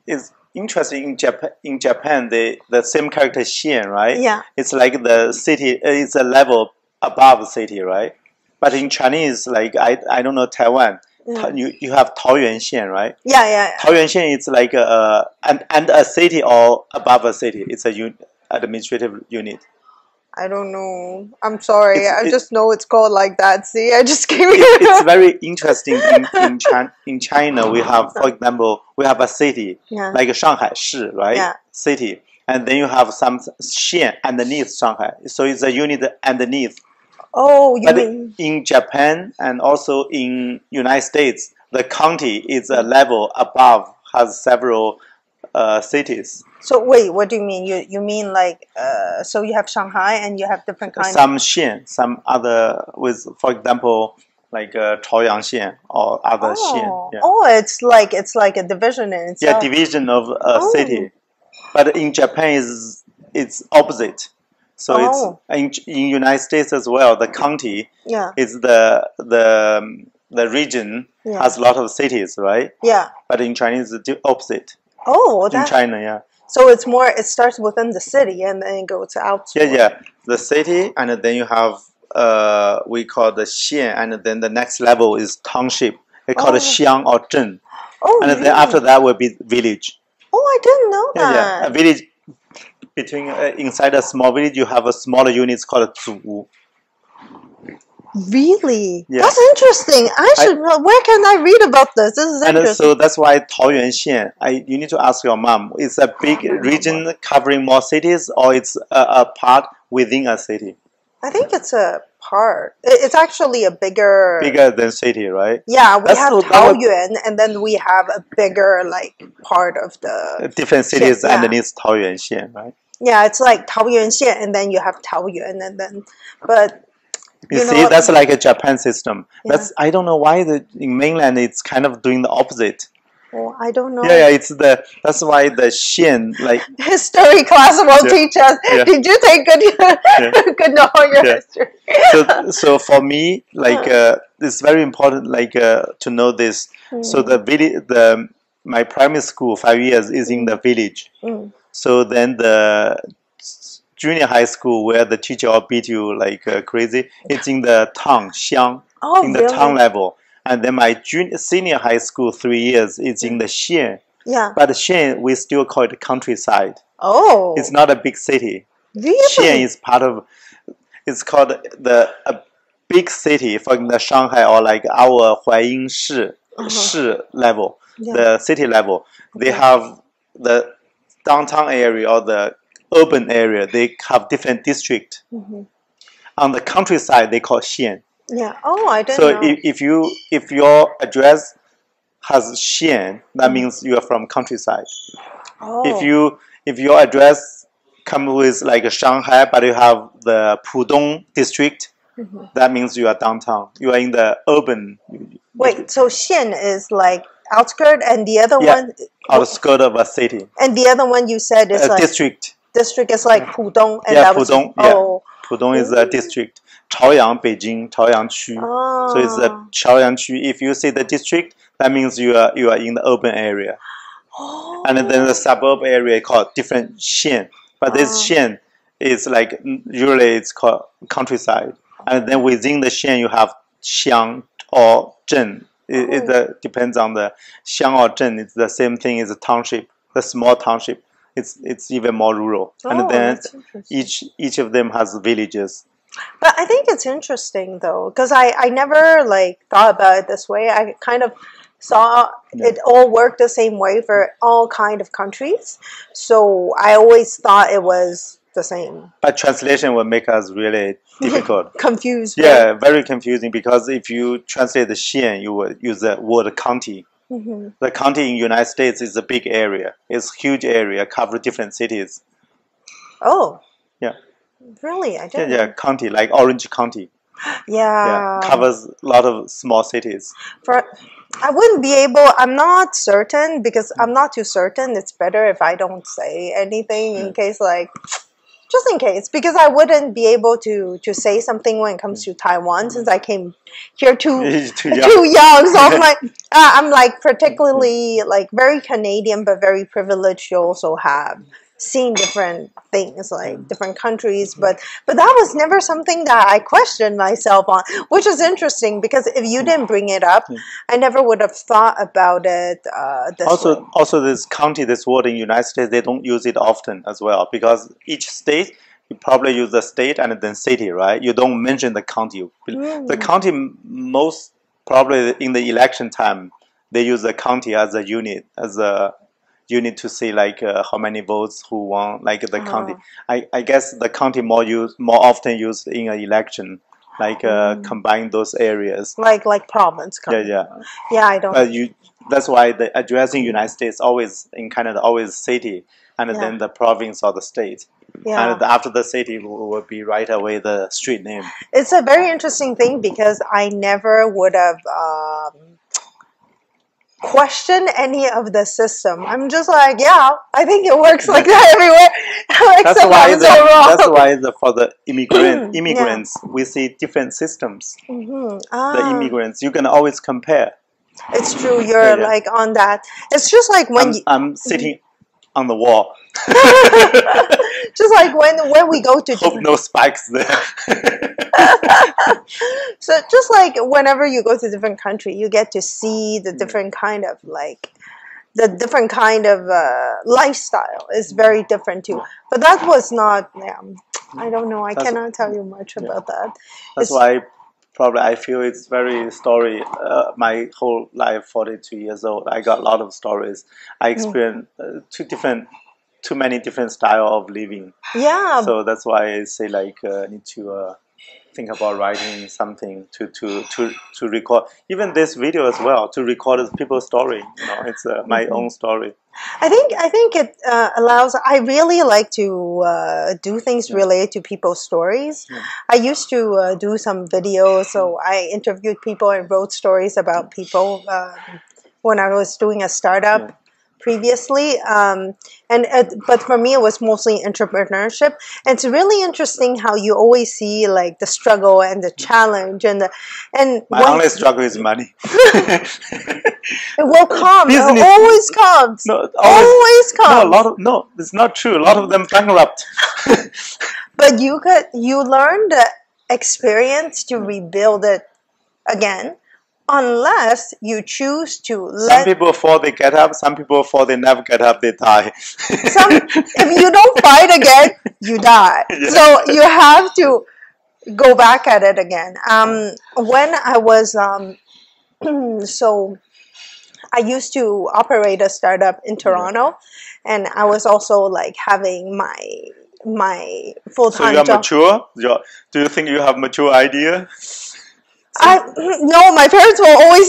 it's interesting in Japan. The same character Xian, right? Yeah, it's like the city. It's a level above the city, right? But in Chinese, like I don't know Taiwan. You have Taoyuan Xian, right? Yeah. Taoyuan Xian is like and a city or above a city. It's a administrative unit. I don't know. I'm sorry. I just know it's called like that. See, I just came here. It's very interesting. In China, we have, for example, we have a city like Shanghai Shi, right? Yeah. City, and then you have some Xian underneath Shanghai. So it's a unit underneath. Oh, you mean in Japan and also in United States, the county is a level above, has several cities. So wait, what do you mean? You mean like so you have Shanghai and you have different kinds. Some Xian, some other with, for example, like Chaoyang Xian or other Xian. Yeah. Oh, it's like a division in itself. Yeah, division of a city. But in Japan it's opposite. So it's in United States as well. The county is the region has a lot of cities, right? Yeah. But in Chinese, it's the opposite. Oh, in China, yeah. So it's more. It starts within the city and then it goes out. Yeah. The city, and then you have we call the xian, and then the next level is township. We call it xiang or zhen. Oh, and then after that will be village. Oh, I didn't know that. Yeah. A village. Between inside a small village, you have a smaller unit called zu. Really? Yeah. That's interesting. Where can I read about this? This is interesting. And so that's why Taoyuan Xian. You need to ask your mom. It's a big region covering more cities, or it's a part within a city. I think it's a part. It's actually a bigger than city, right? Yeah, we have Taoyuan, and then we have a bigger part of the different cities underneath Taoyuan Xian, right? Yeah, it's like Taoyuan Xian, and then you have Taoyuan, and then you see, that's like a Japan system. Yeah. I don't know why in mainland it's kind of doing the opposite. Oh, I don't know. Yeah, that's why the Xian history class will teach us. Yeah. Did you take good know your history? So for me, it's very important to know this. So my primary school 5 years is in the village. So then the junior high school where the teacher will beat you like crazy, it's in the town, xiang, in the town level. And then my senior high school 3 years is in the xian. Yeah. But xian, we still call it countryside. Oh. It's not a big city. Really? Xian is it's called a big city for the Shanghai or like our Huaiying Shi level, the city level. They have the downtown area or the urban area, they have different districts. On the countryside, they call xian. Yeah. Oh, I didn't know. So if your address has xian, that means you are from countryside. Oh. If your address come with like Shanghai, but you have the Pudong district. That means you are downtown. You are in the urban. Wait, so Xian is like outskirt, and the other one outskirt of a city. And the other one you said is like district. District is like Pudong, and Pudong. Pudong is a district. Chaoyang, Beijing, Chaoyang Qu. So it's the Chaoyang Qu. If you say the district, that means you are in the urban area. And then the suburb area called different Xian. But this Xian is like usually it's called countryside. And then within the Xian you have Xiang or Zhen. It depends on the Xiang or Zhen. It's the same thing as a township, the small township. It's even more rural. And then each of them has villages. But I think it's interesting though, because I never like thought about it this way. I kind of saw it all worked the same way for all kind of countries. So I always thought it was the same. But translation will make us really difficult. Confused. Yeah, very confusing, because if you translate the Xian, you will use the word county. The county in United States is a big area. It's a huge area, covers different cities. Oh. Yeah. Really? I didn't. Yeah, county, like Orange County. Yeah. Covers a lot of small cities. I wouldn't be able, I'm not certain, because I'm not too certain. It's better if I don't say anything in case like, just in case, because I wouldn't be able to say something when it comes to Taiwan, since I came here too young. So I'm like particularly like very Canadian, but very privileged to also have seen different things, like different countries, but that was never something that I questioned myself on, which is interesting, because if you didn't bring it up, I never would have thought about it also this county, this word in United States, they don't use it often as well, because each state, you probably use the state and then city, right? You don't mention the county. The county, most probably in the election time, they use the county as a unit, to say like how many votes who won, like the county. I guess the county more often used in an election, like combine those areas. Like province. Yeah. I don't. But that's why the addressing United States always in Canada always city, and then the province or the state. Yeah. And after the city will be right away the street name. It's a very interesting thing, because I never would have question any of the system. I'm just like, I think it works like that everywhere. That's why for the immigrants, we see different systems. The immigrants, you can always compare. It's true. You're like on that. It's just like when I'm sitting on the wall. Just like when we go to hope no spikes there. So just like whenever you go to different country, you get to see the different kind of lifestyle is very different too. But that was not. I don't know. I cannot tell you much about that. That's why probably I feel it's very story. My whole life, 42 years old, I got a lot of stories. I experienced too many different style of living. Yeah. So that's why I say like need to think about writing something to record even this video as well, to record people's story. It's my own story. I think it allows. I really like to do things related to people's stories. I used to do some videos, so I interviewed people and wrote stories about people when I was doing a startup previously. But for me, it was mostly entrepreneurship. And it's really interesting how you always see like the struggle and the challenge and my only struggle is money. It will come. It always comes. No, always comes. No, it's not true. A lot of them bankrupt. But you learn the experience to rebuild it again. Unless you choose to some people before they get up, some people before they never get up, they die. If you don't fight again, you die. Yeah. So you have to go back at it again. When I was so I used to operate a startup in Toronto, and I was also like having my full-time job. So you're mature? Do you think you have mature idea? No, my parents will always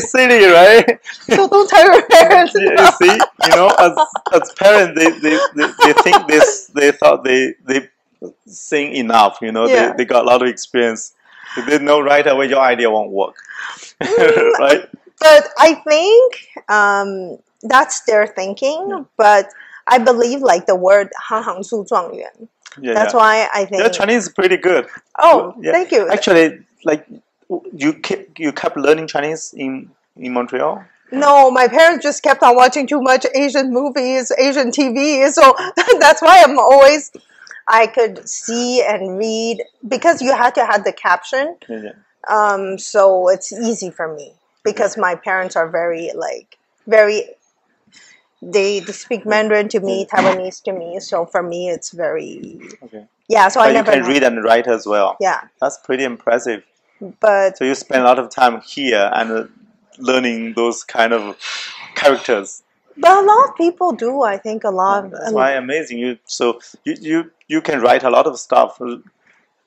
silly, right? So don't tell your parents. You see, as parents, they think this. They thought they sing enough. They got a lot of experience. If they know right away, your idea won't work, right? But I think that's their thinking. Yeah. But I believe like the word 行行出状元. That's why I think your Chinese is pretty good. Oh, thank you. Actually, like you kept learning Chinese in Montreal. No, my parents just kept on watching too much Asian movies, Asian TV. So that's why I could see and read because you had to have the caption. So it's easy for me because my parents are very they speak Mandarin to me, Taiwanese to me. So for me, it's very yeah. So but you can read and write as well. Yeah, that's pretty impressive. But so you spend a lot of time here and learning those kind of characters. But a lot of people do. I think a lot. That's why amazing. You can write a lot of stuff.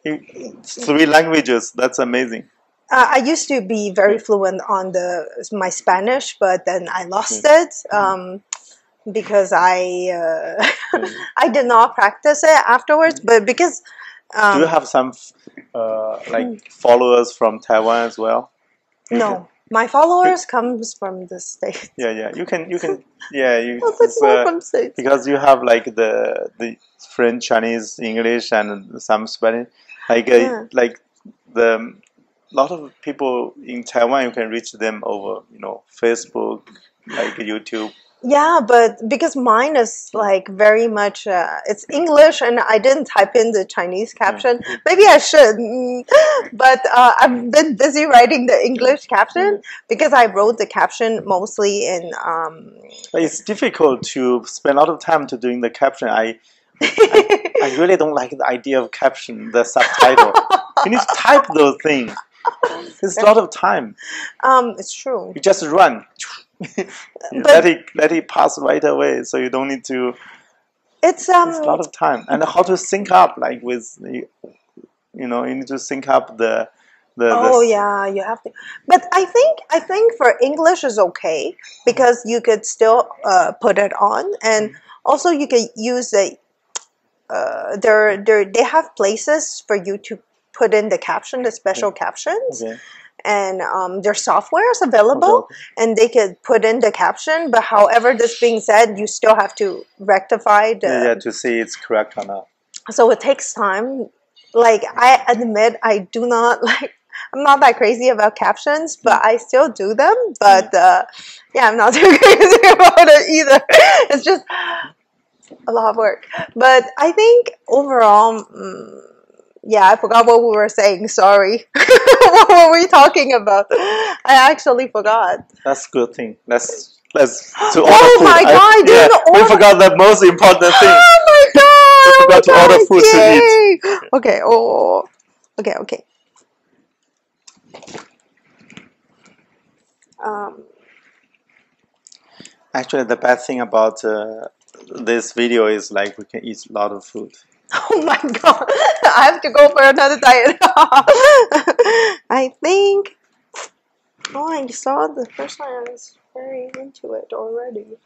3 languages. That's amazing. I used to be very fluent on my Spanish, but then I lost it because I did not practice it afterwards. But because do you have some like followers from Taiwan as well? No. My followers comes from the States. Yeah. You can from States. Because you have like the French, Chinese, English, and some Spanish. Like the lot of people in Taiwan, you can reach them over Facebook, like YouTube. Yeah, but because mine is like very much it's English and I didn't type in the Chinese caption. Maybe I should, but I've been busy writing the English caption because I wrote the caption mostly in it's difficult to spend a lot of time to doing the caption. I really don't like the idea of caption, the subtitle. You need to type those things. It's a lot of time. It's true. You just run. let it pass right away, so you don't need to. It's a lot of time, and how to sync up, like with you need to sync up the. Yeah, you have to. But I think for English is okay because you could still put it on, and also you could use they have places for you to put in the caption, the special captions. And their software is available and they could put in the caption, but however, this being said, you still have to rectify to see it's correct or not. So it takes time. Like I admit I do not I'm not that crazy about captions, but I still do them. But I'm not too crazy about it either. It's just a lot of work. But I think overall I forgot what we were saying. Sorry. What were we talking about? I actually forgot. That's a good thing. Let's to order food. Oh my god! We forgot the most important thing. Oh my god! We forgot to order food to eat. Okay. Okay. Actually, the bad thing about this video is like we can eat a lot of food. Oh my god, I have to go for another diet. I think, I saw the first one, I was very into it already.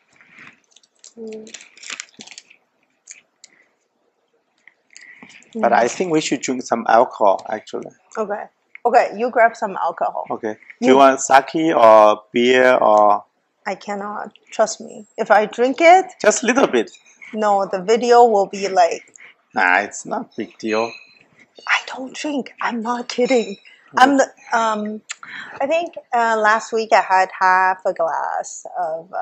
But I think we should drink some alcohol, actually. Okay, you grab some alcohol. Okay. Do you want sake or beer or? I cannot, trust me. If I drink it. Just a little bit. No, the video will be like. Nah, it's not a big deal. I don't drink. I'm not kidding. I think last week I had half a glass of.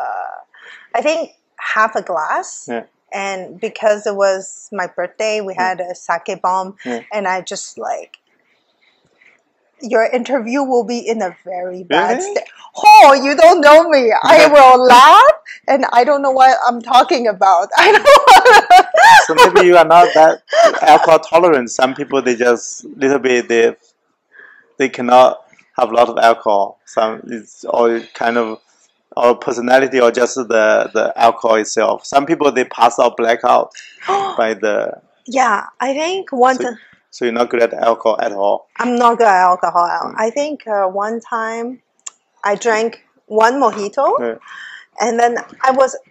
I think half a glass. Yeah. And because it was my birthday, we had a sake bomb, and I just your interview will be in a very bad state. Oh, you don't know me. I will laugh, and I don't know what I'm talking about. I don't. So maybe you are not that alcohol tolerant. Some people, they just little bit, they cannot have a lot of alcohol. Some it's all kind of or personality or just the alcohol itself. Some people, they pass out blackout by the. Yeah, I think So you're not good at alcohol at all? I'm not good at alcohol. I think one time I drank one mojito, and then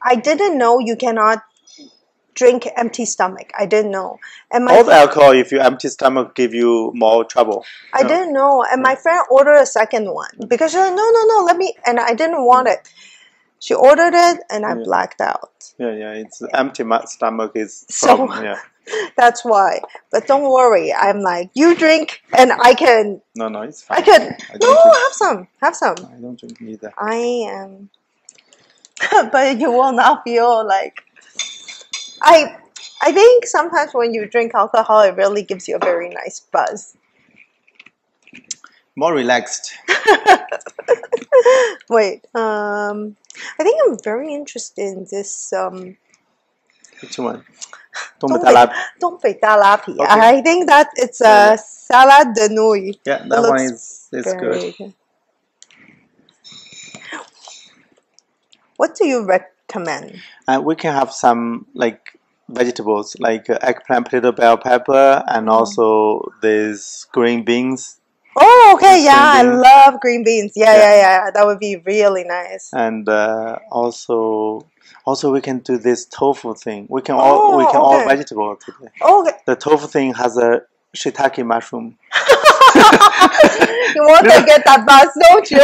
I didn't know you cannot drink empty stomach. I didn't know. And all the alcohol, if you empty stomach, give you more trouble. I didn't know. And my friend ordered a second one because she said, no, let me. And I didn't want it. She ordered it, and I blacked out. Yeah. It's empty stomach is problem. So that's why. But don't worry. I'm like, you drink, and I can. No, it's fine. I can. Have some. Have some. I don't drink either. I am. But you will not feel like. I think sometimes when you drink alcohol, it really gives you a very nice buzz. More relaxed. Wait, I think I'm very interested in this. Which one? 东北大拉皮. I think that it's a salad de nouilles. Yeah, that one is good. What do you recommend? We can have some like vegetables, like eggplant, potato, bell pepper, and also these green beans. Oh, okay, I love green beans. Yeah, that would be really nice. And also we can do this tofu thing. We can all vegetable today. Okay. The tofu thing has a shiitake mushroom. You want to get that buzz, don't you?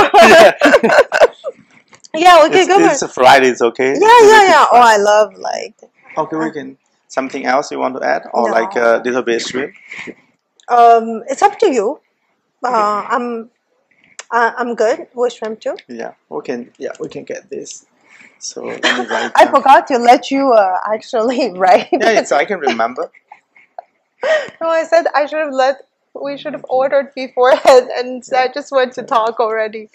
Yeah, okay, go ahead. It's fried, it's okay. Yeah. Oh, I love like. Okay, we can. Something else you want to add, or like a little bit shrimp? It's up to you. I'm good with shrimp too. Yeah, we can get this. So let me write I forgot to let you actually write. Yeah, so I can remember. No, I said we should have ordered beforehand, and I just went to talk already.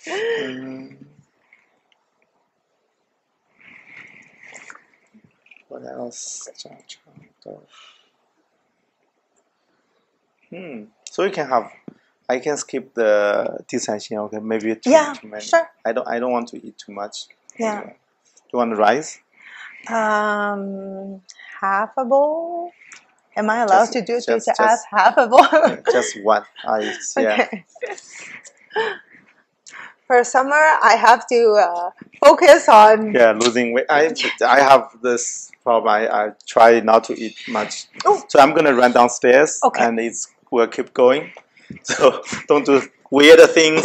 What else? So you can have. I can skip the 地三鲜, okay? Maybe too many. Sure. I don't want to eat too much. Yeah. Do you want rice? Half a bowl. Am I allowed to ask half a bowl? Just one ice. Yeah. Okay. For summer, I have to focus on losing weight. I have this problem. I try not to eat much. Oh. So I'm gonna run downstairs, and we'll keep going. So don't do weird things.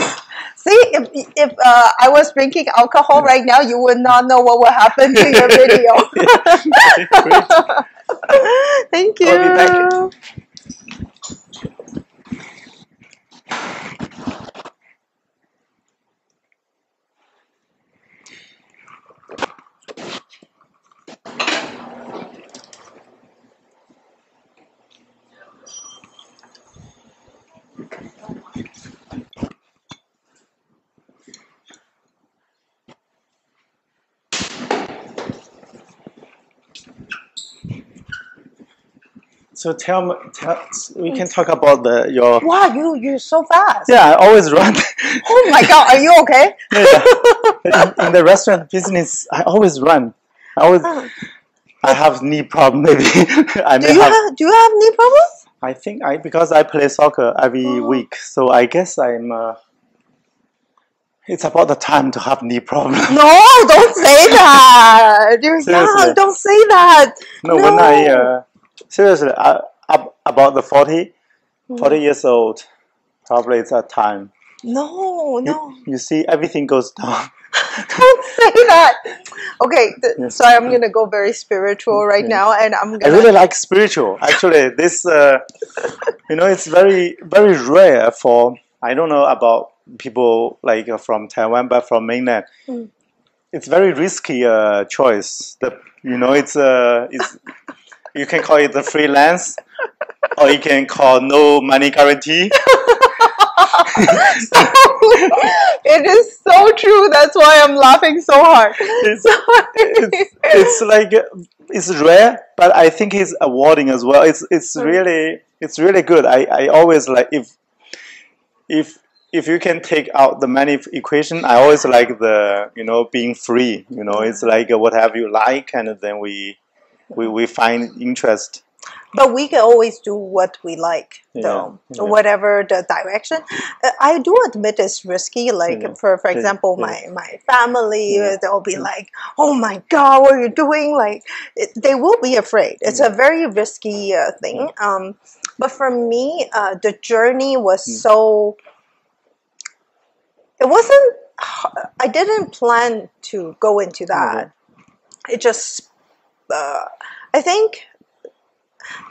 See, if I was drinking alcohol right now, you would not know what would happen to your video. Thank you. I'll be back. So we can talk about your. Wow, you're so fast. Yeah, I always run. Oh my God, are you okay? In the restaurant business, I always run. I have knee problem. Maybe do you have knee problems? I think because I play soccer every week, so I guess I'm. It's about the time to have knee problem. No, don't say that. You're young. Don't say that. No, when I seriously about the 40 years old, probably it's a time. No. You see, everything goes down. Don't say that. Okay, so I'm gonna go very spiritual right now, and I really like spiritual. Actually, this it's very very rare for. I don't know about people like from Taiwan, but from mainland, it's very risky choice. It's you can call it the freelance, or you can call no money guarantee. It is so true. That's why I'm laughing so hard. It's rare, but I think it's awarding as well. It's really good. I always like if you can take out the money equation. I always like the being free. It's like whatever you like, and then we find interest. But we can always do what we like, though, whatever the direction. I do admit it's risky. Like for example, my family, they'll be like, "Oh my God, what are you doing?" Like they will be afraid. It's a very risky thing. But for me, the journey was so. It wasn't. I didn't plan to go into that. It just. I think.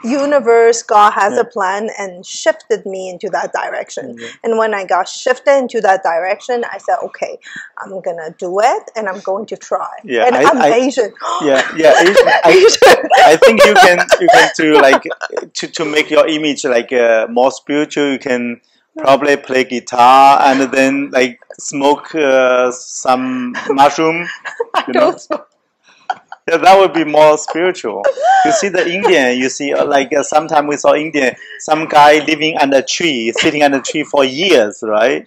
Universe, God has a plan and shifted me into that direction. And when I got shifted into that direction, I said, okay, I'm gonna do it and I'm going to try. And I'm Asian. Asian. I think you can do like to make your image like more spiritual. You can probably play guitar and then like smoke some mushroom. You know? Yeah, that would be more spiritual. You see the Indian, you see like sometimes we saw Indian, some guy living under a tree, sitting under a tree for years, right?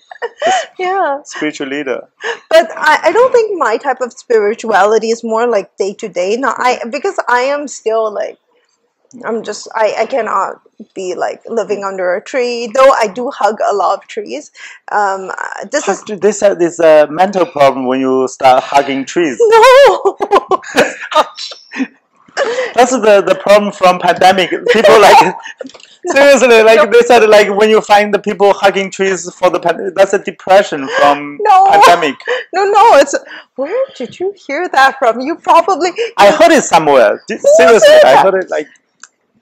Spiritual leader. But I don't think my type of spirituality is more like day to day. No, because I am still like, I cannot be like living under a tree, though I do hug a lot of trees. This is a mental problem when you start hugging trees. No! That's the problem from pandemic. People like, seriously, like they said, like when you find the people hugging trees for the pandemic, that's a depression from pandemic. No, it's, where did you hear that from? You probably... I heard it somewhere. Seriously, I heard it like...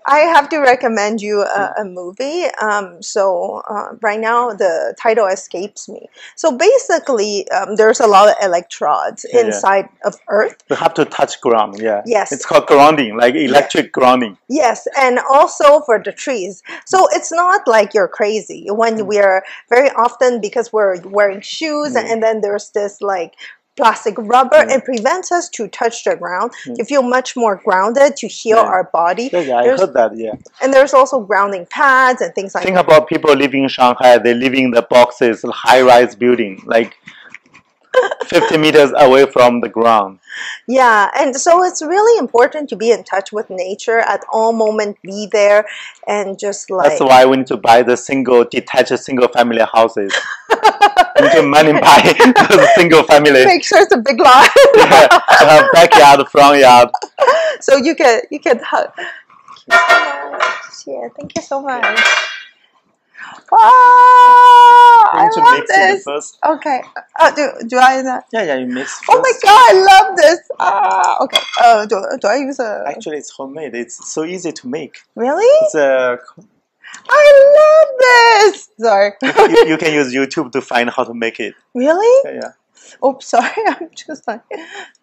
I have to recommend you a movie. Right now the title escapes me. So basically, there's a lot of electrodes inside of Earth. You have to touch ground. Yes. It's called grounding, like electric grounding. Yes, and also for the trees. So it's not like you're crazy when we're very often, because we're wearing shoes and then there's this like plastic rubber, it prevents us to touch the ground. You feel much more grounded to heal our body. I heard that, And there's also grounding pads and things like that. Think about people living in Shanghai, they live in the boxes, high-rise building, like 50 meters away from the ground. Yeah, and so it's really important to be in touch with nature at all moments, be there, and just like... That's why we need to buy the detached single-family houses. We need to money buy the single-family. Make sure it's a big lot. Backyard, front yard. So you can hug. Thank you so much. Wow, I love this. First. Okay. Do I? Yeah, you mix first. Oh my God, I love this. Okay. Do I use a? Actually, it's homemade. It's so easy to make. Really? It's a. I love this. Sorry. You can use YouTube to find how to make it. Really? Yeah. Oops, sorry. I'm just like,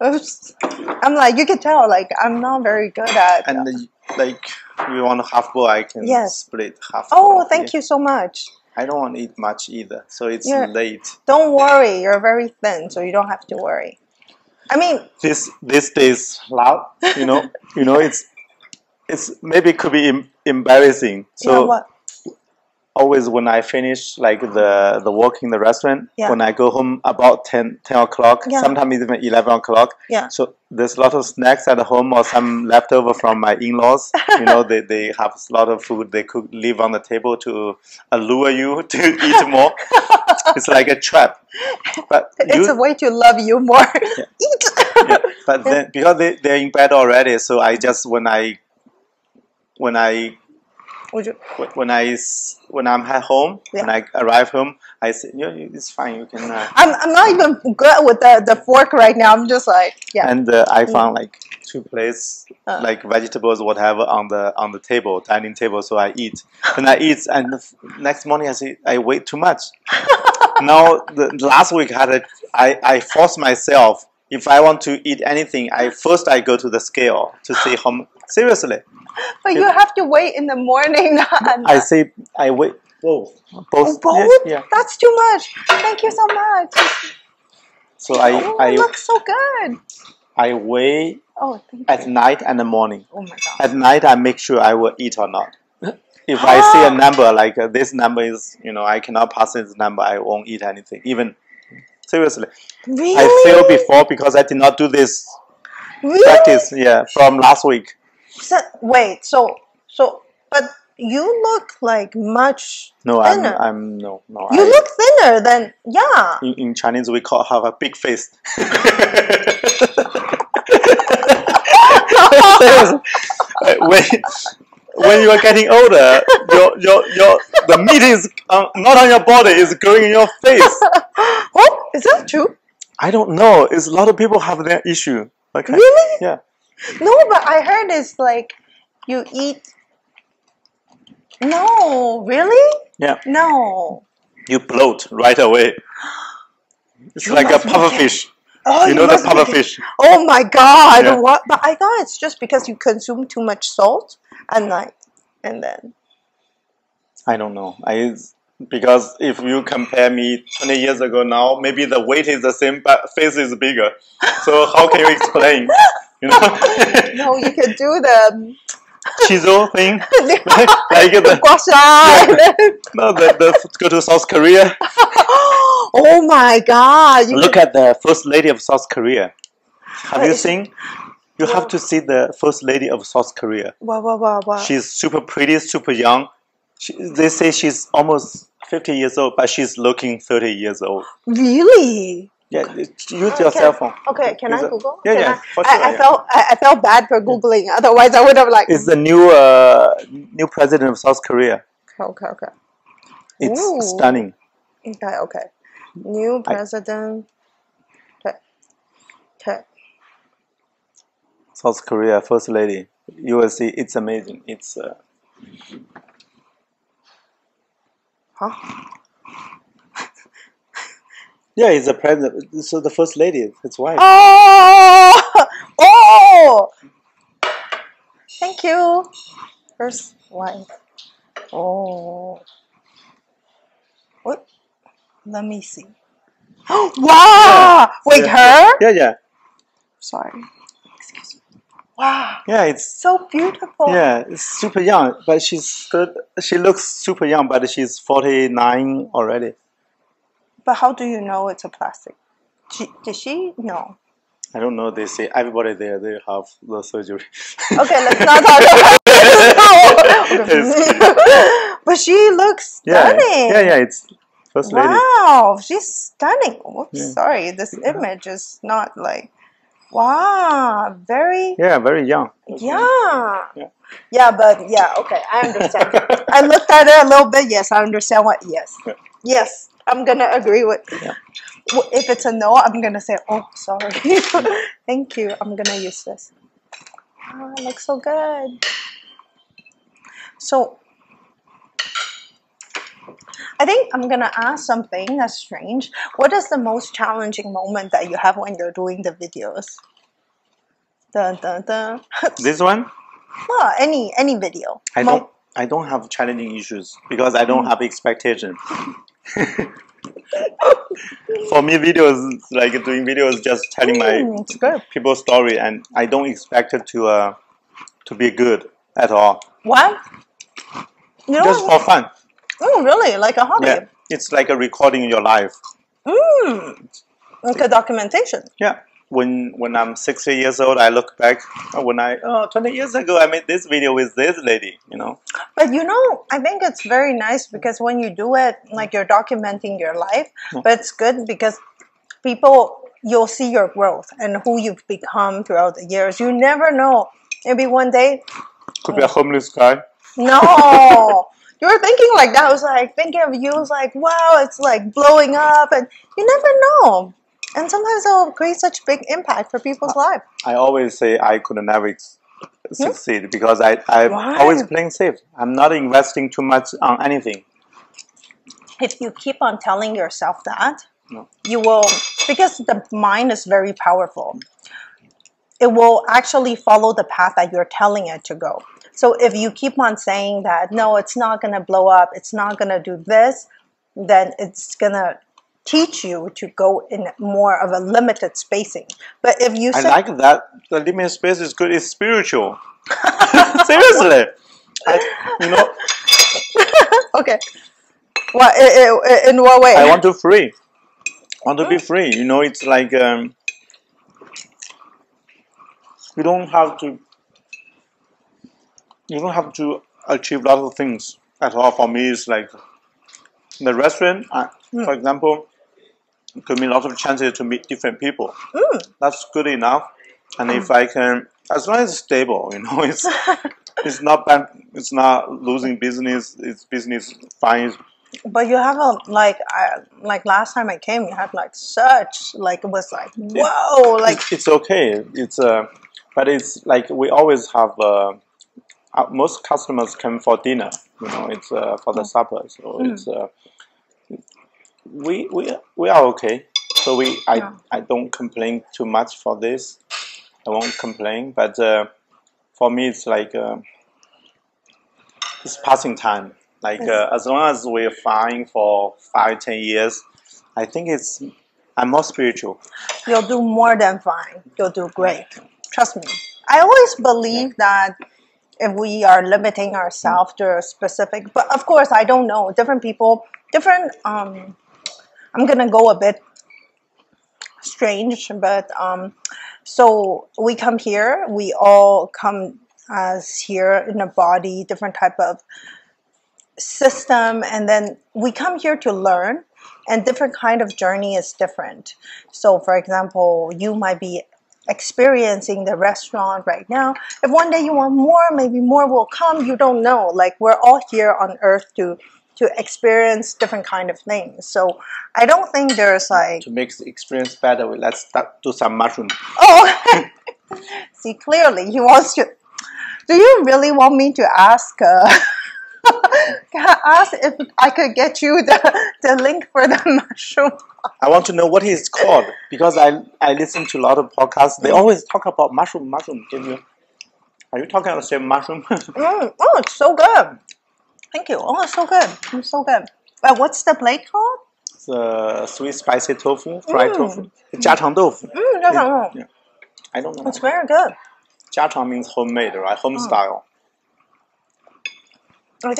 oops. I'm like, you can tell, like, I'm not very good at. And like, you want a half bowl, I can split half. Oh, thank you so much. I don't want to eat much either, so it's late. Don't worry, you're very thin, so you don't have to worry. I mean, this days loud, you know, it's maybe it could be embarrassing. So always when I finish like the work in the restaurant, when I go home about 10 o'clock, sometimes even 11 o'clock. So there's a lot of snacks at home or some leftover from my in-laws. You know, they have a lot of food they could leave on the table to allure you to eat more. It's like a trap. But it's a way to love you more. Eat. But then because they're in bed already, so I just when I'm at home, when I arrive home, I say, it's fine. You can. I'm not even good with the fork right now. I'm just like, And I found like 2 plates, like vegetables, whatever, on the table, dining table. So I eat. When I eat, and the next morning I say I weigh too much. Now last week I forced myself. If I want to eat anything, first I go to the scale to see how much. Seriously. But you have to wait in the morning. I say I wait both. Both? Yeah. That's too much. Thank you so much. So it looks so good. I weigh at night and the morning. Oh my God. At night I make sure I will eat or not. If I see a number like this number is, I cannot pass this number, I won't eat anything. Even seriously. Really? I failed before because I did not do this practice. Yeah, from last week. So, wait, so So, but you look like much thinner. I'm no. You look thinner than, yeah. In Chinese, we have a big face. when you are getting older, the meat is not on your body, it's growing in your face. Oh, is that true? I don't know. It's a lot of people have that issue. Okay. Really? Yeah. No, but I heard it's like you eat. No, really? Yeah. No. You bloat right away. It's like a pufferfish. Oh, you know the pufferfish. Oh my God! Yeah. What? But I thought it's just because you consume too much salt at night, and then. I don't know. Because if you compare me 20 years ago now, maybe the weight is the same, but face is bigger. So how can you explain? You know? No, you can do the chisel thing, like the no, go to South Korea. Oh my God! Look at the first lady of South Korea. Have you seen? You have to see the first lady of South Korea. Wow. She's super pretty, super young. They say she's almost 50 years old, but she's looking 30 years old. Really? Yeah, use your cell phone. Okay, can I Google? Yeah, for sure. I felt bad for Googling. Otherwise, I would have like. It's the new president of South Korea. Okay. It's stunning. Okay. New president. South Korea first lady. You will see. It's amazing. It's. Huh? Yeah, it's the president. So the first lady, his wife. Oh! Thank you. First wife. Oh. What? Let me see. Wow! Yeah. Wait, her? Yeah. Sorry. Excuse me. Wow. Yeah, it's so beautiful. Yeah, it's super young, but she looks super young, but she's 49 already. But how do you know it's a plastic? Did she? No. I don't know. They say everybody there, they have the surgery. Okay, let's not talk about it. But she looks stunning. Yeah, it's first lady. Wow, she's stunning. Oops, sorry, this image is not like. Wow, very. Yeah, very young. Yeah. Okay, I understand. I looked at it a little bit. Yes, I understand what. Yes, I'm gonna agree with. Yeah. If it's a no, I'm gonna say, oh, sorry. Thank you. I'm gonna use this. Oh, it looks so good. So, I think I'm gonna ask something that's strange. What is the most challenging moment that you have when you're doing the videos? Dun, dun, dun. This one? Well, any video. I don't have challenging issues because I don't have expectation. For me, videos like doing videos, just telling my people's story, and I don't expect it to be good at all. What? Just for fun. Oh, really? Like a hobby? Yeah, it's like a recording your life. Like a documentation. Yeah. When I'm 60 years old, I look back. 20 years ago, I made this video with this lady, you know. But I think it's very nice because when you do it, like you're documenting your life, but it's good because you'll see your growth and who you've become throughout the years. You never know. Maybe one day. Could be a homeless guy. No. You were thinking like that. I was like thinking of you. I was like, wow, it's like blowing up, and you never know. And sometimes it will create such big impact for people's lives. I always say I could never succeed because I'm always playing safe. I'm not investing too much on anything. If you keep on telling yourself that, you will, because the mind is very powerful. It will actually follow the path that you're telling it to go. So if you keep on saying that, no, it's not going to blow up, it's not going to do this, then it's going to teach you to go in more of a limited spacing. But if you I like that. The limited space is good. It's spiritual. Seriously. Okay. What, in what way? I want to free. I want to be free. You know, it's like you don't have to. you don't have to achieve a lot of things at all. For me, it's like the restaurant, for example, give me lots of chances to meet different people. That's good enough. And if I can, as long as it's stable, you know, it's not bad. It's not losing business. It's business fine. But you have a like last time I came, you had like such like it was like whoa, like it's okay. It's but it's like we always have. Most customers come for dinner. You know, it's for the supper. So it's we are okay. So I don't complain too much for this. I won't complain. But for me, it's like it's passing time. Like as long as we're fine for 5-10 years, I think I'm more spiritual. You'll do more than fine. You'll do great. Trust me. I always believe that if we are limiting ourselves to a specific, but of course I don't know. Different people, different. I'm gonna go a bit strange, but so we come here. We all come as here in a body, different type of system, and then we come here to learn, and different kind of journey is different. So for example, you might be experiencing the restaurant right now. If one day you want more, maybe more will come. You don't know. Like we're all here on earth to experience different kind of things. So I don't think there's like, to make the experience better, let's do some mushroom. Oh, see, clearly he wants to. Do you really want me to ask ask if I could get you the link for the mushroom? I want to know what it's called, because I listen to a lot of podcasts. They always talk about mushroom. Are you talking about the same mushroom? Oh, it's so good. Thank you. Oh, it's so good. It's so good. What's the plate called? It's sweet spicy tofu, fried tofu. 家常豆腐. 家常豆腐. Yeah. I don't know. It's very good. 家常 means homemade, right? Home style. I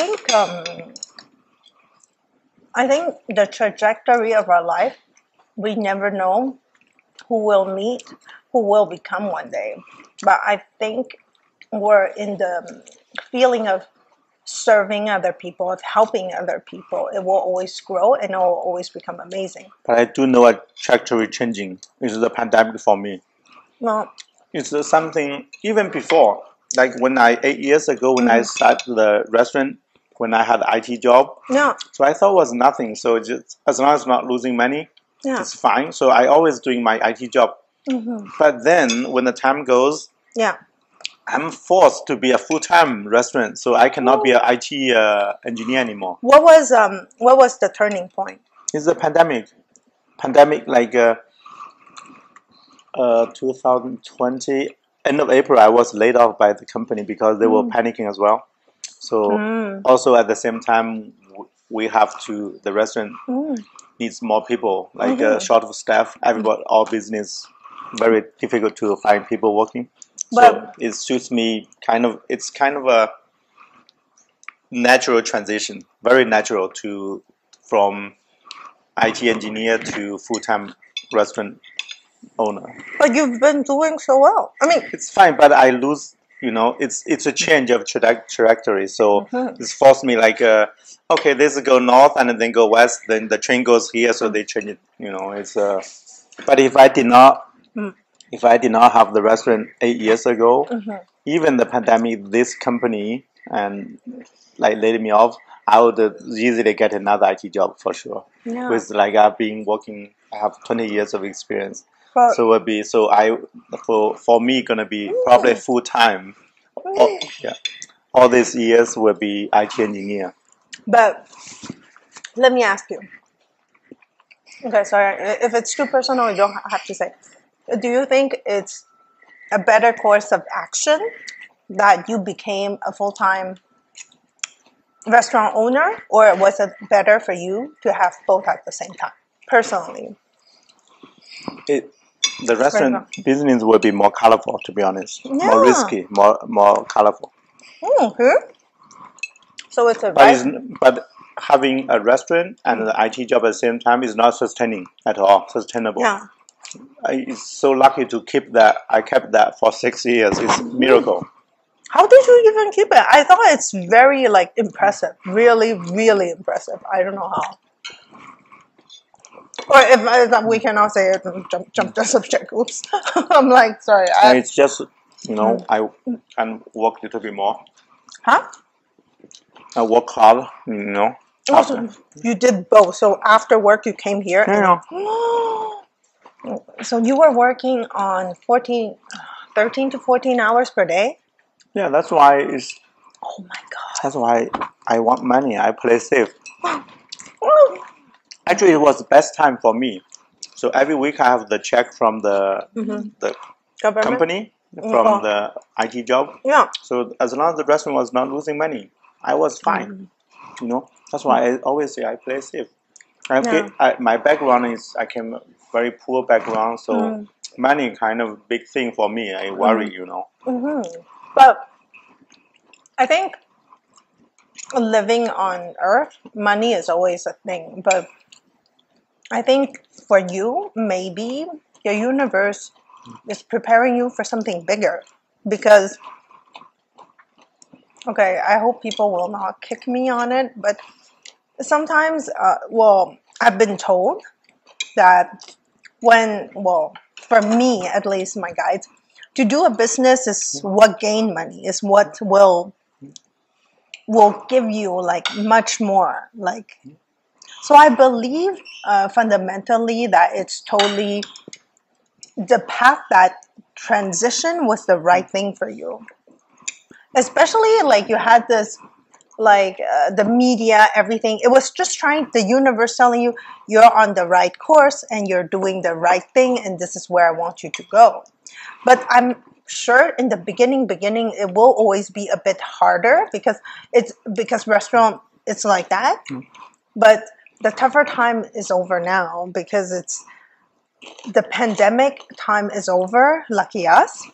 think the trajectory of our life, we never know who we'll meet, who will become one day. But I think we're in the feeling of serving other people, of helping other people. It will always grow and it will always become amazing. But I do know a trajectory changing. It's the pandemic for me. No. It's something even before. Like 8 years ago when I started the restaurant, when I had an IT job. Yeah. So I thought it was nothing. So just as long as I'm not losing money, it's fine. So I always doing my IT job. But then when the time goes, I'm forced to be a full-time restaurant. So I cannot be an IT engineer anymore. What was the turning point? It's the pandemic. Pandemic like 2020. End of April, I was laid off by the company because they were panicking as well. So also at the same time, the restaurant needs more people, like short of staff. Everybody, all business, very difficult to find people working. So it suits me it's kind of a natural transition, very natural from IT engineer to full-time restaurant owner. But you've been doing so well. I mean, it's fine, but I lose. You know, it's a change of trajectory. So it's forced me like, okay, this go north and then go west. Then the train goes here, so they change it. You know, it's. But if I did not have the restaurant 8 years ago, even the pandemic, this company and like laid me off, I would easily get another IT job for sure. Yeah. With like I've been working, I have 20 years of experience. But, so it would be for me gonna be probably full time. All these years will be IT engineer. But let me ask you. Okay, sorry. If it's too personal, you don't have to say. Do you think it's a better course of action that you became a full-time restaurant owner, or was it better for you to have both at the same time? Personally, the restaurant business will be more colorful, to be honest. Yeah. More risky, more colorful. So it's but having a restaurant and the IT job at the same time is not sustainable. Yeah. I'm so lucky to keep that. I kept that for 6 years. It's a miracle. How did you even keep it? I thought it's very like impressive, really, really impressive. I don't know how. Or if we cannot say it, jump the subject. Oops. I'm like, sorry. It's just, you know, I can work a little bit more. Huh? I work hard, you know. Oh, so you did both. So after work, you came here. Yeah. So you were working on 13 to 14 hours per day? Yeah, that's why it's... Oh my God. That's why I want money. I play safe. Actually, it was the best time for me. So every week I have the check from the company, from the IT job. Yeah. So as long as the restaurant was not losing money, I was fine. You know, that's why I always say I play safe. My background is, I came very poor background, so money kind of big thing for me. I worry, you know. But I think living on Earth, money is always a thing. But I think for you, maybe your universe is preparing you for something bigger. Because, okay, I hope people will not kick me on it, but sometimes, well, I've been told that for me, at least my guides, to do a business is what gain money, is what will give you like much more. Like, so I believe fundamentally that it's totally the path, that transition was the right thing for you. Especially like you had this, like the media, everything. It was just the universe telling you you're on the right course and you're doing the right thing, and this is where I want you to go. But I'm sure in the beginning, it will always be a bit harder because restaurant, it's like that. But the tougher time is over now because the pandemic time is over, lucky us.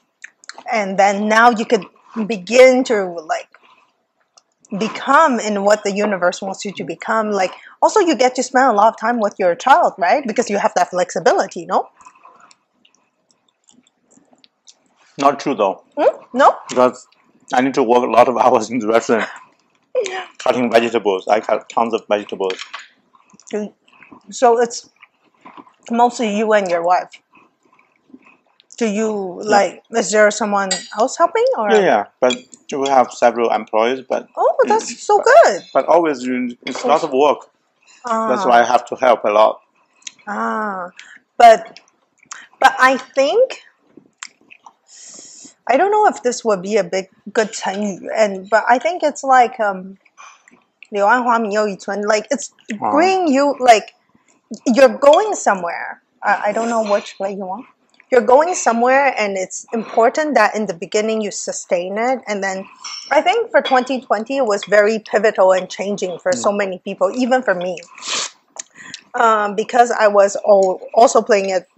And then now you could begin to like become in what the universe wants you to become. Like, also you get to spend a lot of time with your child, right? Because you have that flexibility, no? Not true though. No? Because I need to work a lot of hours in the restaurant. Cutting vegetables. I cut tons of vegetables. So it's mostly you and your wife. Do you like? Is there someone else helping? Or yeah, but we have several employees. But that's so good. But always it's a lot of work. That's why I have to help a lot. But I think, I don't know if this would be a good 成语, but I think it's like 柳暗花明又一村. Like it's bringing you, like you're going somewhere. I don't know which way you want. You're going somewhere, and it's important that in the beginning you sustain it. And then I think for 2020 it was very pivotal and changing for so many people, even for me, because I was also playing it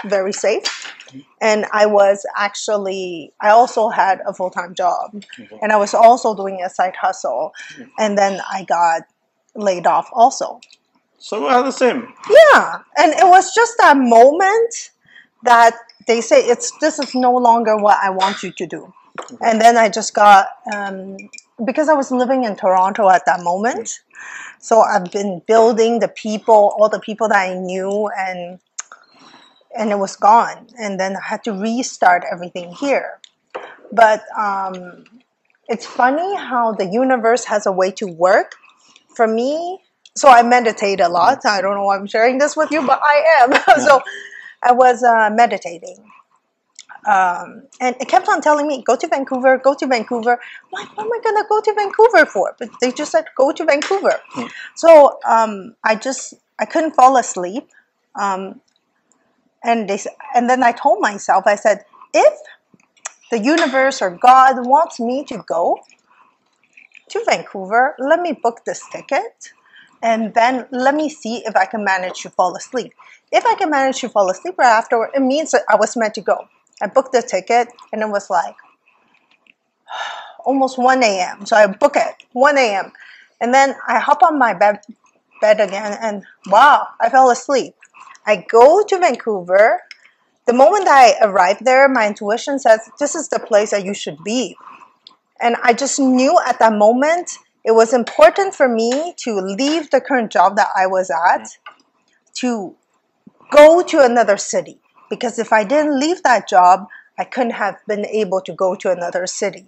very safe. And I also had a full-time job, and I was also doing a side hustle, and then I got laid off also. So we are the same. Yeah, and it was just that moment that they say this is no longer what I want you to do. And then I just got, because I was living in Toronto at that moment, so I've been building all the people that I knew, and it was gone. And then I had to restart everything here. But it's funny how the universe has a way to work. For me, so I meditate a lot. I don't know why I'm sharing this with you, but I am. So I was meditating. And it kept on telling me, go to Vancouver, go to Vancouver. I'm like, what am I going to go to Vancouver for? But they just said, go to Vancouver. So I couldn't fall asleep. And then I told myself, I said, if the universe or God wants me to go to Vancouver, let me book this ticket. And then let me see if I can manage to fall asleep. If I can manage to fall asleep right afterward, it means that I was meant to go. I booked the ticket, and it was like almost 1 a.m. So I book it, 1 a.m. And then I hop on my bed again, and wow, I fell asleep. I go to Vancouver. The moment I arrived there, my intuition says, this is the place that you should be. And I just knew at that moment it was important for me to leave the current job that I was at to go to another city. Because if I didn't leave that job, I couldn't have been able to go to another city.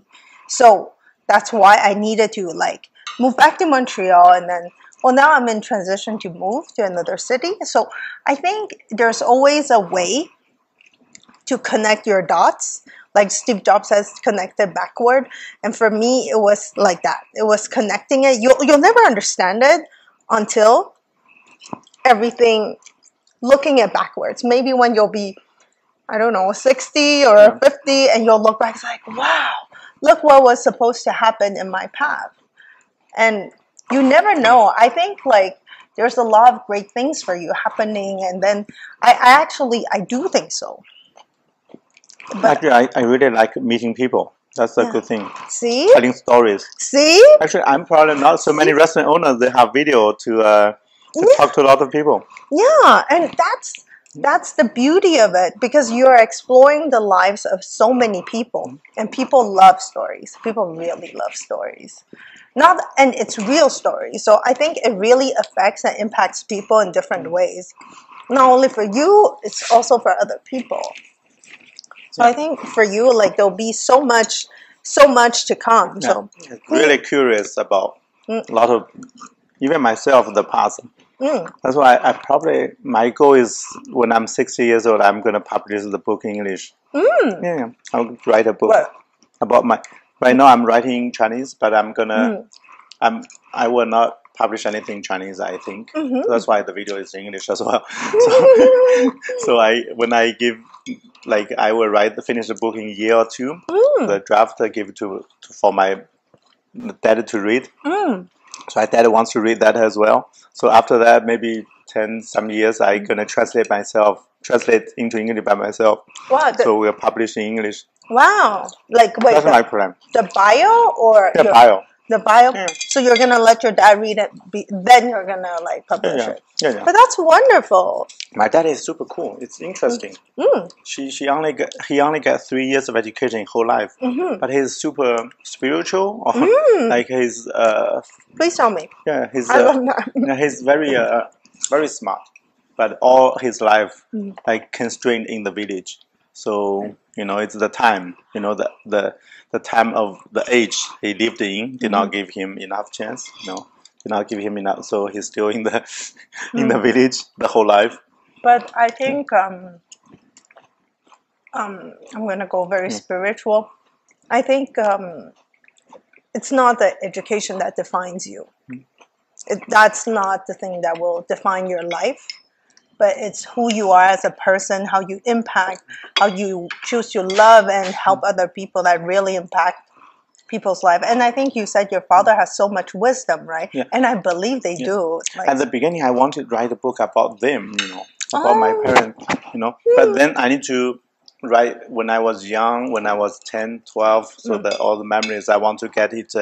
So that's why I needed to like move back to Montreal, and then, well, now I'm in transition to move to another city. So I think there's always a way to connect your dots. Like Steve Jobs says, connect it backward. And for me, it was like that. It was connecting it. You'll never understand it until everything, looking at backwards. Maybe when you'll be, I don't know, 60 or 50, and you'll look back, it's like, wow, look what was supposed to happen in my path. And you never know. I think like there's a lot of great things for you happening. And then I do think so. But actually, I really like meeting people. That's a good thing. See? Telling stories. See? Actually, I'm probably not so many restaurant owners. They have video to talk to a lot of people. Yeah, and that's the beauty of it, because you're exploring the lives of so many people, and people love stories. People really love stories. And it's real stories. So I think it really affects and impacts people in different ways. Not only for you, it's also for other people. So I think for you, like there'll be so much to come. Yeah. So really curious about a lot of, even myself, the past. That's why I probably, my goal is when I'm 60 years old, I'm going to publish the book in English. Yeah, I'll write a book about my, right now I'm writing Chinese, but I'm going to, I will not publish anything Chinese, I think. So that's why the video is in English as well. So when I give, like I will finish the book in a year or two. The draft I give it for my dad to read. So my dad wants to read that as well. So after that, maybe 10 some years, I'm gonna translate into English by myself. Wow. So we'll publish in English. Wow. Like wait, that's my plan. The bio or the bio? The bio. Yeah. So you're gonna let your dad read it, then you're gonna like publish it. Yeah. But that's wonderful. My dad is super cool. It's interesting. He only got 3 years of education in whole life, but he's super spiritual. Like he's please tell me. Yeah, he's he's very smart, but all his life like constrained in the village. So it's the time. The time of the age he lived in did not give him enough chance. Did not give him enough. So he's still in the the village the whole life. But I think I'm gonna go very spiritual. I think it's not the education that defines you. That's not the thing that will define your life. But it's who you are as a person, how you impact, how you choose to love and help other people that really impact people's life. And I think you said your father has so much wisdom, right? Yeah. And I believe they do. Like, at the beginning, I wanted to write a book about them, about my parents, But then I need to write when I was young, when I was 10, 12, so that all the memories, I want to get it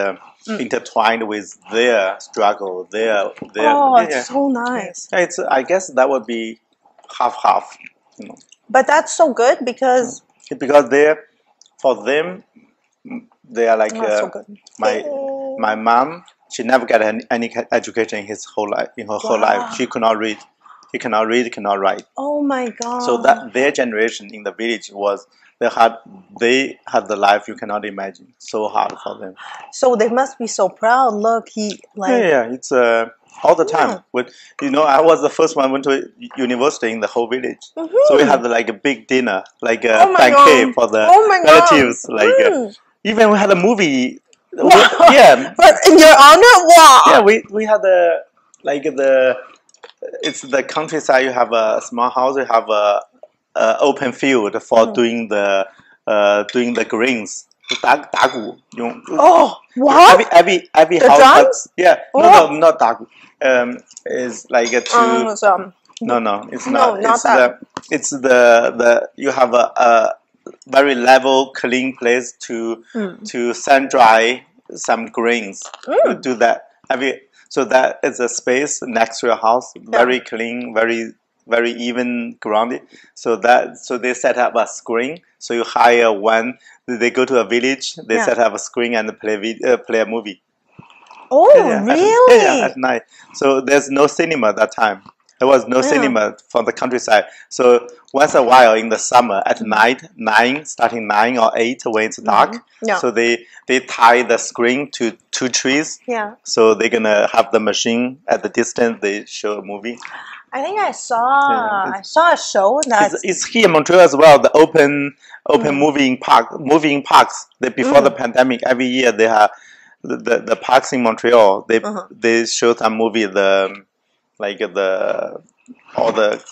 intertwined with their struggle, their it's so nice. I guess that would be half, But that's so good because for them, they are like so good. my mom. She never got any education in her whole life. She could not read. He cannot read, cannot write. Oh my God! So that their generation in the village they had the life you cannot imagine. So hard for them. So they must be so proud. Look, it's all the time. I was the first one went to university in the whole village. So we had like a big dinner, like a banquet for the relatives. Like even we had a movie. Wow. But in your honor, wow. Yeah, we had it's the countryside. You have a small house. You have a open field for doing the greens. Oh, what? Every the house. Drums? Yeah. No, not dagu. Is like a No, it's not. It's that. It's the you have a very level, clean place to sun dry some greens. You do that. So that is a space next to your house, very clean, very very even grounded. So they set up a screen. So you hire one. They go to a village. They set up a screen and play a movie. Oh, really? At night. So there's no cinema that time. There was no cinema from the countryside. So once a while in the summer at night, starting 9 or 8 when it's dark. So they tie the screen to 2 trees. Yeah. So they're gonna have the machine at the distance. They show a movie. I think I saw a show that it's here in Montreal as well. The open moving parks. Before the pandemic, every year they have the parks in Montreal. They show some movie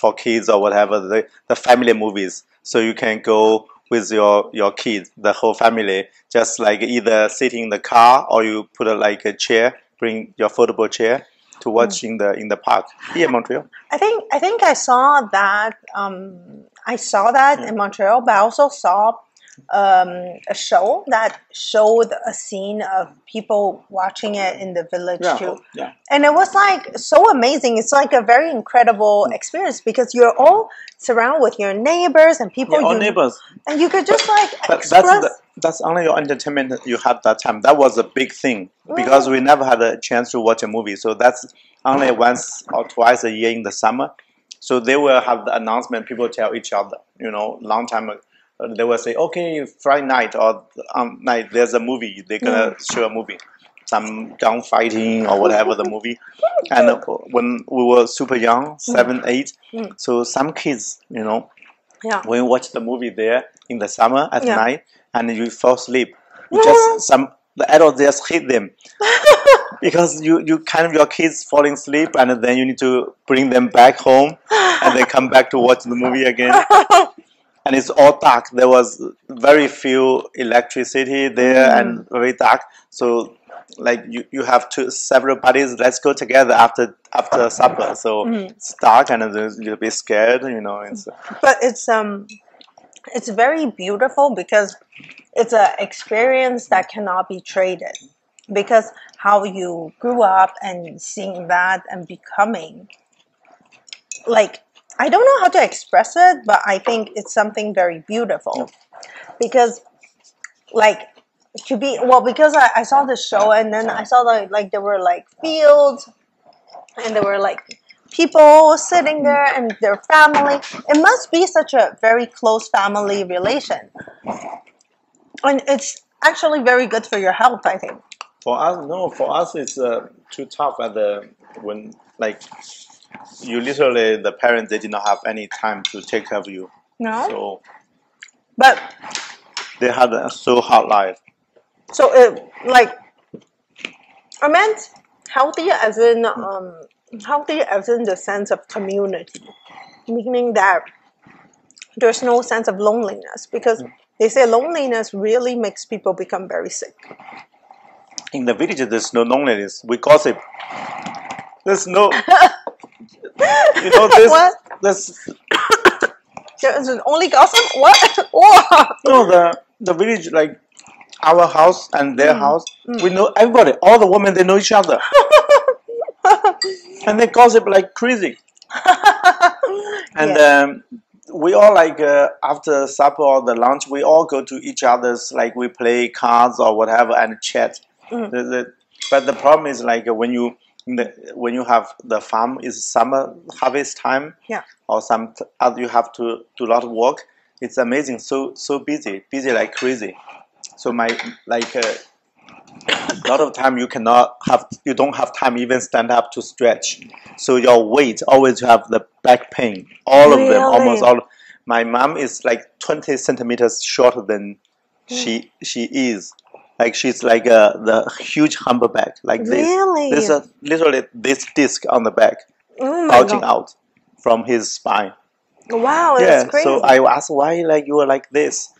for kids or whatever, the family movies. So you can go with your kids, the whole family, just like either sitting in the car or you put a chair, bring your foldable chair to watch in the park here in Montreal. I think I saw that in Montreal, but I also saw a show that showed a scene of people watching it in the village too. Yeah. And it was like so amazing. It's like a very incredible experience because you're all surrounded with your neighbors and people. All neighbors. And you could just express. That's only your entertainment you had that time. That was a big thing because we never had a chance to watch a movie. So that's only once or twice a year in the summer. So they will have the announcement. People tell each other, long time ago. They will say, okay, Friday night or night, there's a movie. They're going to show a movie. Some gunfighting or whatever the movie. And when we were super young, 7, 8, so some kids, when you watch the movie there in the summer at night and you fall asleep, the adults just hit them. Because your kids falling asleep and then you need to bring them back home and they come back to watch the movie again. And it's all dark. There was very few electricity there and very dark. So you have several parties. Let's go together after supper. So it's dark and you'll be scared. But it's very beautiful because it's an experience that cannot be traded. Because how you grew up and seeing that and becoming I don't know how to express it, but I think it's something very beautiful. Because because I saw the show and then I saw there were fields and there were people sitting there and their family. It must be such a very close family relation. And it's actually very good for your health, I think. For us it's too tough when you literally, the parents, they did not have any time to take care of you. No. So, but they had a so hard life. So I meant healthy as in the sense of community, meaning that there's no sense of loneliness because they say loneliness really makes people become very sick. In the village, there's no loneliness. We gossip. There's no. There's only gossip? What? No, the village, our house and their house, we know everybody. All the women, they know each other. And they gossip like crazy. And we all after supper or the lunch, we all go to each other's, we play cards or whatever and chat. But the problem is when you have the farm is summer harvest time, or you have to do a lot of work. It's amazing, so busy like crazy. So a lot of time you don't have time even stand up to stretch. So your weight always have the back pain. All of them, almost all. My mom is 20 centimeters shorter than she is. She's the huge humpback this. Really? There's literally this disc on the back, bulging out from his spine. Wow, that's crazy. So I asked why you were like this.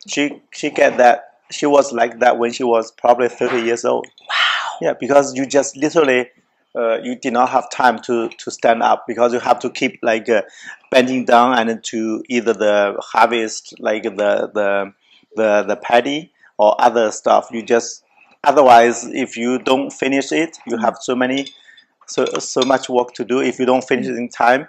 She get that. She was like that when she was probably 30 years old. Wow. Yeah, because you just literally you did not have time to stand up because you have to keep bending down and to either the harvest the paddy or other stuff. Otherwise if you don't finish it, you have so much work to do. If you don't finish it in time,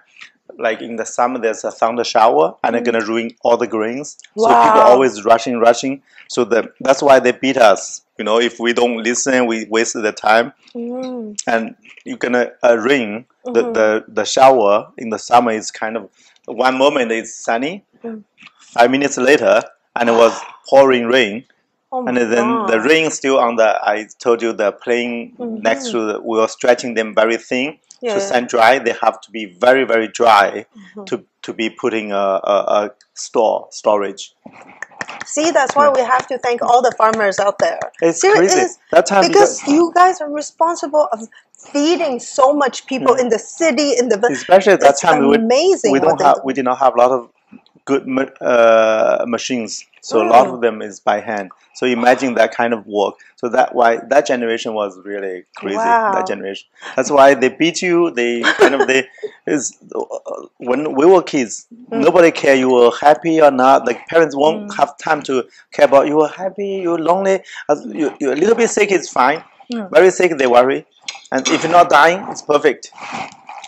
like in the summer there's a thunder shower and they're gonna ruin all the grains. So Wow. people always rushing. So that's why they beat us. You know, if we don't listen, we waste the time. And you're gonna rain. The shower in the summer is kind of, one moment it's sunny, 5 minutes later, and it was pouring rain. Oh and then the rain still on the, I told you, the plane next to we were stretching them very thin to sun dry. They have to be very, very dry to be putting a storage. See, that's why we have to thank all the farmers out there. It's crazy. That time because you guys are responsible of feeding so much people in the city, in the village. Especially at that time, amazing. We did not have a lot of good machines, so a lot of them is by hand. So imagine that kind of work. So that generation was really crazy. Wow. That generation. That's why they beat you. They when we were kids, nobody care you were happy or not. Like parents won't have time to care about you were happy, you're lonely, you're a little bit sick, it's fine. Very sick, they worry. And if you're not dying, it's perfect.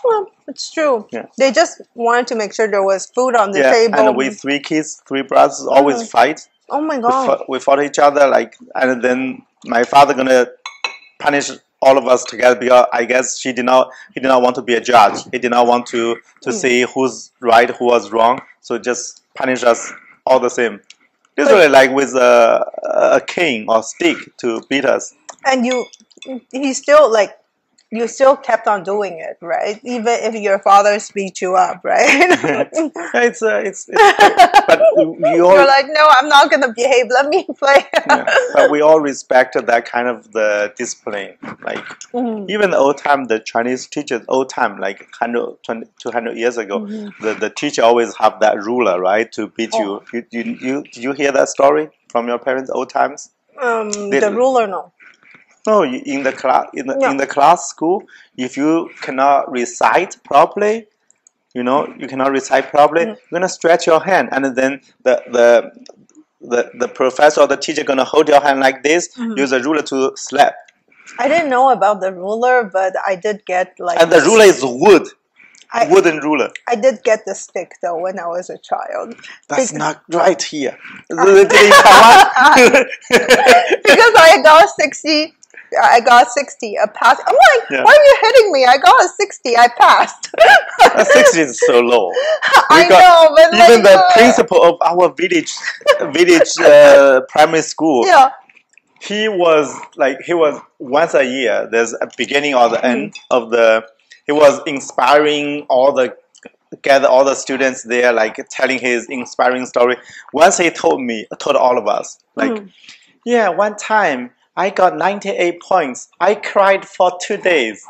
Well, it's true. Yeah. They just wanted to make sure there was food on the table. And we 3 kids, 3 brothers, always fight. Oh my God. We fought each other, and then my father gonna punish all of us together because I guess he did not want to be a judge. He did not want to say who's right, who was wrong. So just punish us all the same. Literally like with a cane or stick to beat us. And you still kept on doing it, right? Even if your father beat you up, right? But you're like, no, I'm not gonna behave. Let me play. But we all respected that kind of the discipline. Like even the old time, the Chinese teachers, old time, like 200 years ago, the teacher always have that ruler, right, to beat you. Did you hear that story from your parents' old times? The ruler, no. No, in the class school, if you cannot recite properly, you cannot recite properly, you're gonna stretch your hand, and then the professor or the teacher gonna hold your hand like this, use a ruler to slap. I didn't know about the ruler, but I did get like. And the ruler is wood. Wooden ruler. I did get the stick though when I was a child. That's not right here. Because I got 60. I got 60, a pass. I'm like, why are you hitting me? I got a 60, I passed. 60 is so low. I know, but even the principal of our village primary school. Yeah. He was once a year. There's a beginning or the end of he was inspiring gather all the students there, like telling his inspiring story. Once he told all of us, yeah, one time I got 98 points. I cried for 2 days.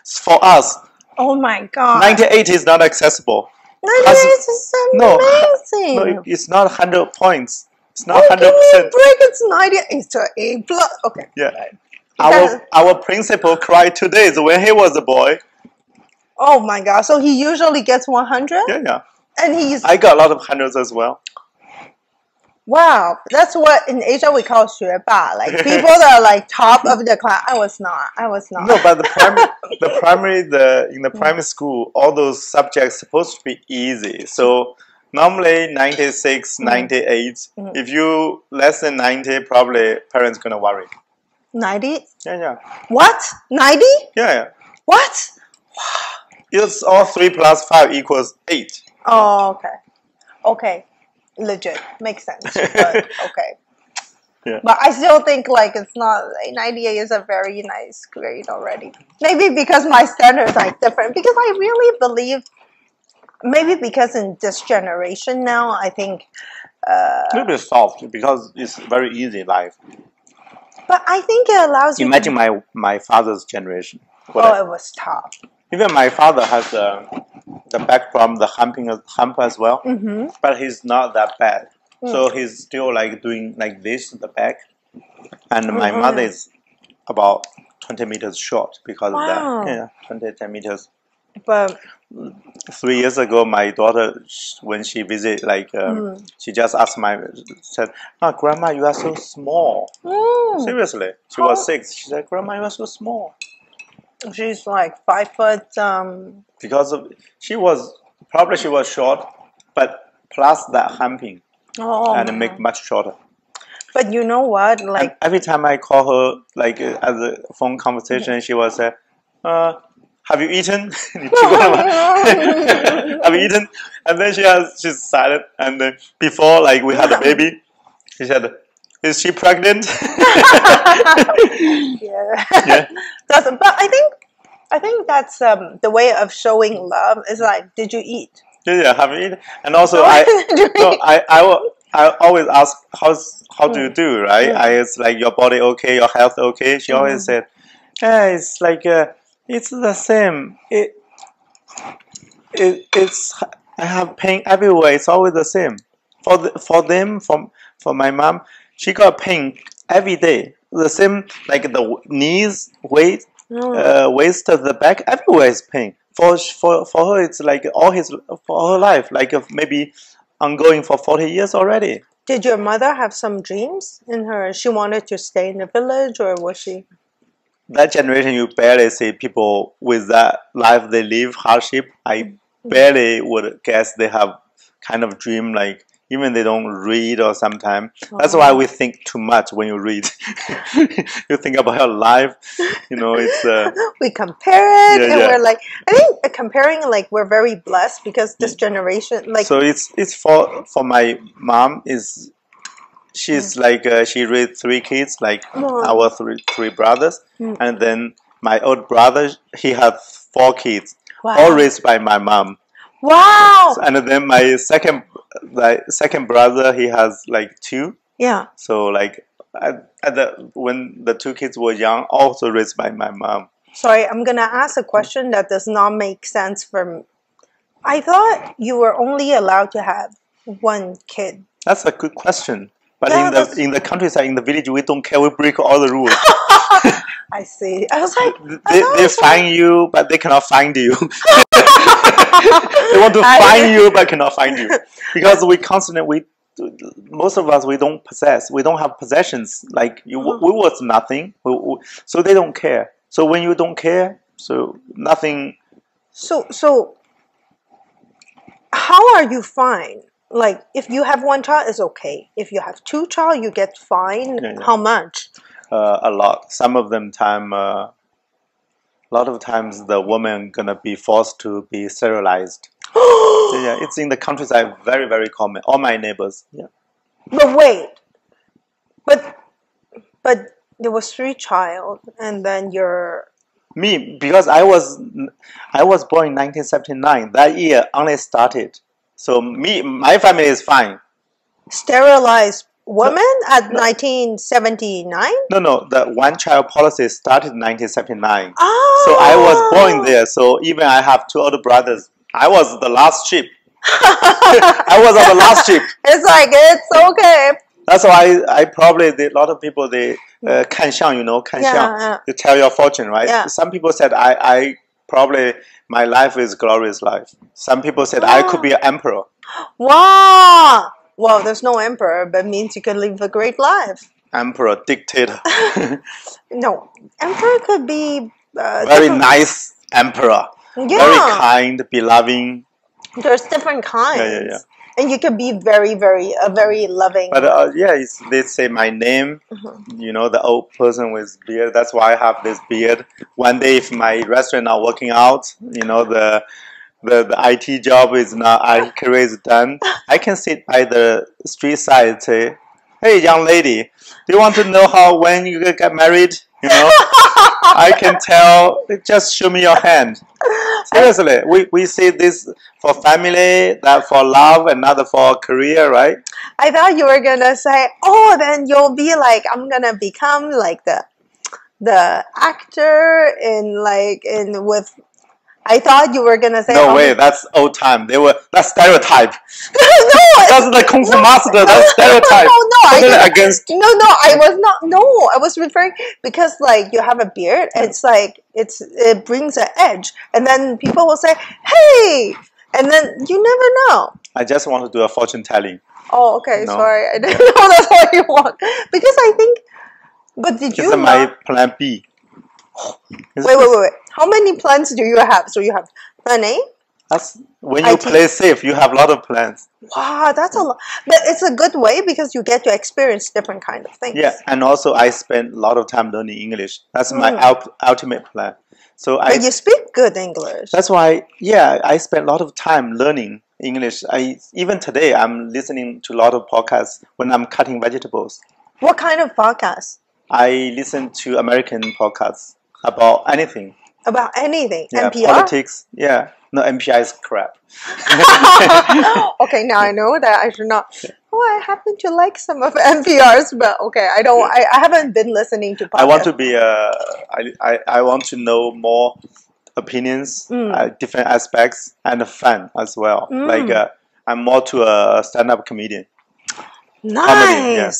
For us. Oh my God. 98 is not accessible. 98 is amazing. No, it's not 100 points. It's not 100%. Give me a break. It's 90. It's an A plus. Okay. Yeah. Our principal cried 2 days when he was a boy. Oh my God. So he usually gets 100? Yeah. And I got a lot of hundreds as well. Wow, that's what in Asia we call 学霸, like people that are like top of the class. I was not. No, but in the primary school, all those subjects supposed to be easy. So normally 96, 98. If you less than 90, probably parents gonna worry. 90? Yeah. What? 90? Yeah. What? It's all 3 plus 5 equals 8. Oh, okay. Legit. Makes sense. But, okay. Yeah. But I still think it's not, 98 is a very nice grade already. Maybe because my standards are different. Because I really believe, maybe because in this generation now, I think... a little bit soft because it's very easy life. But I think it allows you Imagine my father's generation. It was tough. Even my father has the back from the hump as well, but he's not that bad. So he's still doing like this in the back. And my mother is about 20 meters short because of that. Yeah, 20 meters. But 3 years ago, my daughter, when she visited, she just said, "Oh, Grandma, you are so small." Seriously, she was 6. She said, "Grandma, you are so small." She's like 5 foot. Because she was short, but plus that humping and make much shorter. But you know what? Like and every time I call her, like as a phone conversation, she was say, "Have you eaten? Have you eaten?" And then she's silent. And before, like we had a baby, she said, "Is she pregnant?" Yeah. But I think that's the way of showing love is like, did you eat? Yeah, have you eaten? And also I always ask how do you do, right? It's like your body okay, your health okay. She always said, "Yeah, it's like it's the same. It's I have pain everywhere. It's always the same. For my mom, she got pain every day. The same, like the knees, waist, the back, everywhere is pain. For her, it's like for her life, like maybe ongoing for 40 years already." Did your mother have some dreams in her? She wanted to stay in the village, or was she? That generation, you barely see people with that life they live, hardship. I barely would guess they have kind of dream, like even they don't read or sometimes. That's why we think too much when you read. You think about your life, it's... we compare it, and we're like, I think comparing, like, we're very blessed because this generation, like... So it's for my mom, she's like, she raised 3 kids, like our three brothers. And then my old brother, he had 4 kids, all raised by my mom. Wow! And then my second brother, he has like 2. Yeah. So like when the 2 kids were young, also raised by my mom. Sorry, I'm gonna ask a question that does not make sense for me. I thought you were only allowed to have 1 kid. That's a good question. But in the countryside, in the village, we don't care. We break all the rules. I see. I was like, they find you, but they cannot find you. They want to find you, but cannot find you, because most of us, we don't possess. We don't have possessions. Like we was nothing. So they don't care. So when you don't care, so nothing. So how are you fine? Like, if you have 1 child, it's okay. If you have 2 child, you get fined. Yeah. How much? A lot. Some of them a lot of times the woman gonna be forced to be sterilized. So, yeah, it's in the countryside, very, very common. All my neighbors. Yeah. But wait. But there was 3 child, and then you're... Me, because I was born in 1979. That year only started. So my family is fine. Sterilized women at 1979? No. The 1-child policy started in 1979. Oh. So I was born there. So even I have 2 older brothers. I was the last sheep. I was on the last sheep. It's like, it's okay. That's why I probably, a lot of people, they, 看相, you tell your fortune, right? Yeah. Some people said, I probably, my life is glorious life. Some people said I could be an emperor. Wow! Well, there's no emperor, but means you can live a great life. Emperor, dictator. No, emperor could be... very nice emperor. Yeah. Very kind, beloved. There's different kinds. Yeah. And you can be very, very loving. But they say my name, the old person with beard. That's why I have this beard. One day, if my restaurant not working out, the IT job is not, career is done, I can sit by the street side and say, "Hey, young lady, do you want to know when you get married? I can tell. Just show me your hand." Seriously, we say this for family, that for love, another for career, right? I thought you were gonna say, "Oh, then you'll be like, I'm gonna become like the actor with." I thought you were gonna say. No way, that's old time. That's stereotype. No, that's the Kung Fu master. That's stereotype. No, I was not. No, I was referring because like you have a beard. It's like it brings an edge, and then people will say, "Hey," and then you never know. I just want to do a fortune telling. Oh, okay. No. Sorry, I didn't know that's what you want. Because I think, but did you? It's my plan B. Wait. How many plans do you have? So you have plan A? That's when you play safe, you have a lot of plans. Wow, that's a lot. But it's a good way because you get to experience different kind of things. Yeah, and also I spend a lot of time learning English. That's my ultimate plan. So but you speak good English. That's why, yeah, I spend a lot of time learning English. Even today, I'm listening to a lot of podcasts when I'm cutting vegetables. What kind of podcasts? I listen to American podcasts about anything. About anything? Yeah, NPR? Politics. Yeah. No, NPR is crap. Okay, now I know that I should not. Oh, I happen to like some of NPR's, but okay, I don't. I haven't been listening to podcasts. I want to be. I want to know more opinions, different aspects, and fun as well. Like I'm more to a stand-up comedian. Nice. Comedy,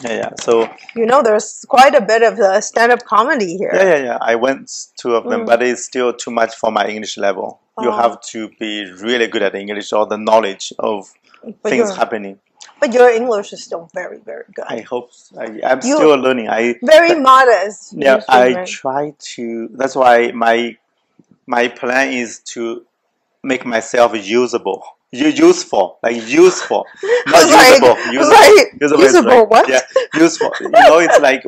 yeah. So there's quite a bit of stand-up comedy here. Yeah. I went 2 of them, but it's still too much for my English level. You have to be really good at English or the knowledge of things happening. But your English is still very, very good. I hope so. I'm still learning. Very modest. Yeah, I try to. That's why my plan is to make myself useful. Useful, not usable. Usable. What? Yeah, useful. It's like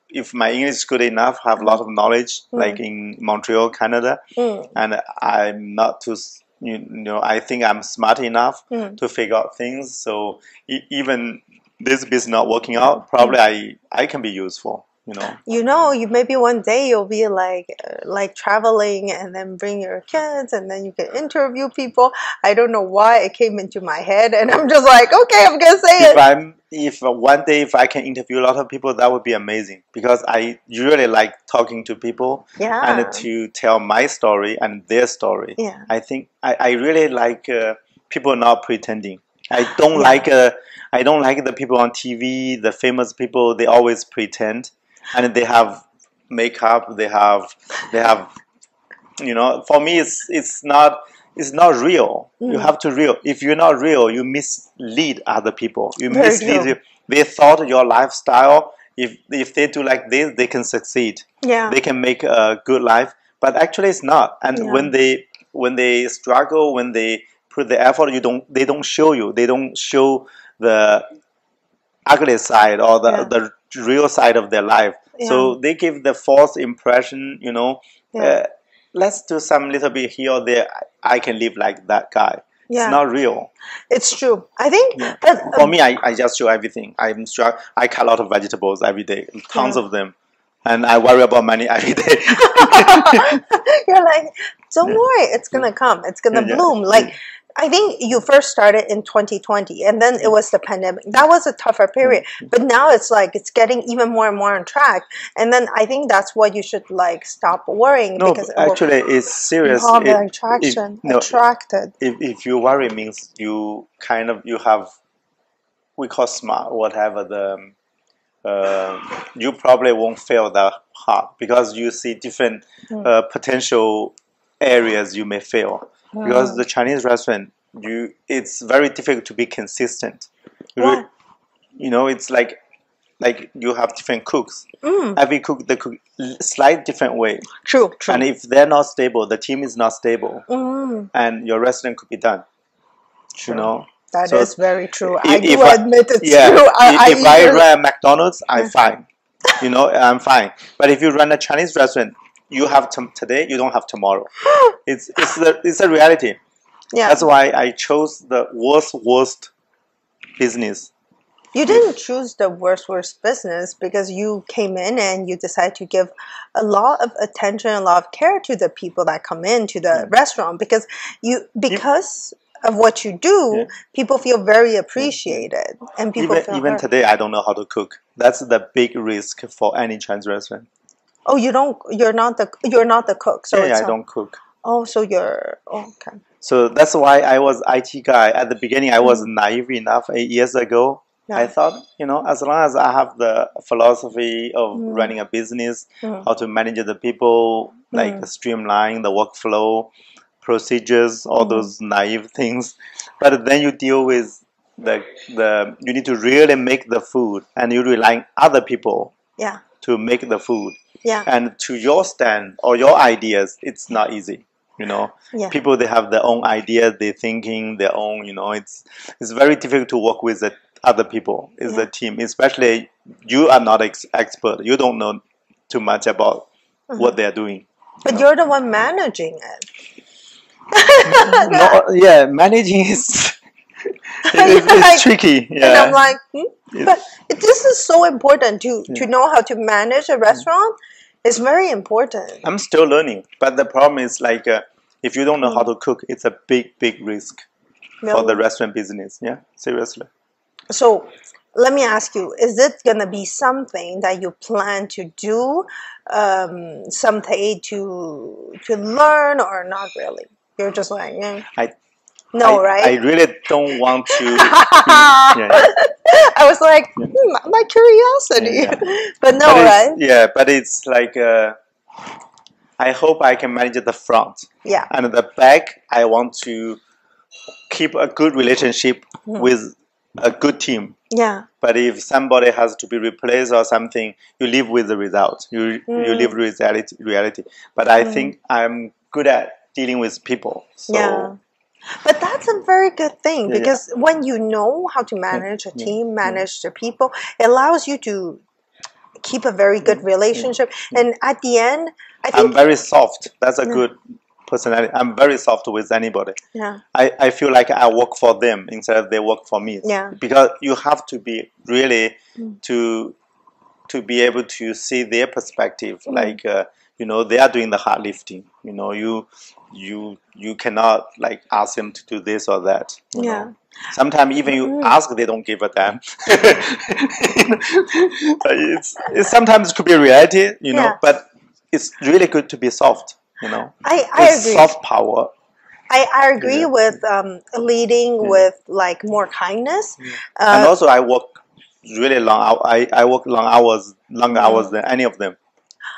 if my English is good enough, have a lot of knowledge, like in Montreal, Canada, and I'm not too. I think I'm smart enough to figure out things. So even this business not working out, probably I can be useful. You maybe one day you'll be like traveling and then bring your kids and then you can interview people. I don't know why it came into my head and I'm just like, okay, I'm gonna say it. If one day if I can interview a lot of people, that would be amazing because I really like talking to people and to tell my story and their story. Yeah. I think I really like people not pretending. I don't like the people on TV, the famous people. They always pretend. And they have makeup. They have. For me, it's not real. You have to real. If you're not real, you mislead other people. You mislead you. They thought your lifestyle. If they do like this, they can succeed. Yeah. They can make a good life. But actually, it's not. And when they struggle, when they put the effort, they don't show you. They don't show the ugly side or the real side of their life. So they give the false impression, let's do some little bit here or there. I can live like that guy. Yeah. It's not real. It's true. I think for me, I just show everything. I cut a lot of vegetables every day, tons of them. And I worry about money every day. You're like, don't worry, it's gonna come. It's gonna bloom. Like, I think you first started in 2020 and then it was the pandemic. That was a tougher period. But now it's like it's getting even more and more on track. And then I think that's what you should stop worrying. No, because actually it's serious. Attracted. If you worry means you have, we call smart, whatever you probably won't fail that hard because you see different potential areas you may fail. Because the Chinese restaurant, it's very difficult to be consistent. It's like you have different cooks. Every cook, they cook slight different way. True. And if they're not stable, the team is not stable, and your restaurant could be done. True. That is very true. I do admit it's true. If I run a McDonald's, I'm fine. I'm fine. But if you run a Chinese restaurant, you have today, you don't have tomorrow. It's a reality. Yeah. That's why I chose the worst business. You didn't choose the worst business because you came in and you decided to give a lot of attention, a lot of care to the people that come into the restaurant because of what you do, people feel very appreciated, and people even today I don't know how to cook. That's the big risk for any Chinese restaurant. Oh, you're not the cook. So I don't cook. Oh, so you're okay. So that's why I was IT guy at the beginning. I was naive enough 8 years ago. I thought, as long as I have the philosophy of running a business, how to manage the people, like streamline the workflow, procedures, all those naive things. But then you deal with you need to really make the food and you rely on other people. Yeah. to make the food. Yeah. And to your stand or your ideas, it's not easy. You know, people, they have their own ideas, they're thinking their own, you know, it's very difficult to work with the other people. It's a team, especially you are not expert. You don't know too much about what they're doing. But you're the one managing it. No, yeah, managing is it's tricky. Yeah. And I'm like, but this is so important to know how to manage a restaurant. It's very important. I'm still learning, but the problem is like if you don't know how to cook, it's a big risk for the restaurant business. Yeah, seriously. So let me ask you: is it gonna be something that you plan to do someday to learn, or not really? You're just like, right? I really don't want to. I was like, my curiosity, but no, right? Yeah, but it's like I hope I can manage the front. Yeah, and the back, I want to keep a good relationship with a good team. Yeah. But if somebody has to be replaced or something, you live with the result. You live with reality. But I think I'm good at dealing with people. So. Yeah. But that's a very good thing, because when you know how to manage a team, manage the people, it allows you to keep a very good relationship. And at the end, I think I'm very soft. That's a good personality. I'm very soft with anybody. Yeah. I feel like I work for them instead of they work for me. Yeah. Because you have to be really to be able to see their perspective. Like you know, they are doing the hard lifting. You know, you cannot like ask them to do this or that. You know? Sometimes even you ask, they don't give a damn. It's sometimes it could be a reality, you know, but it's really good to be soft, you know. I agree. Soft power. I agree with leading with like more kindness. And also I work really long. I work long hours than any of them.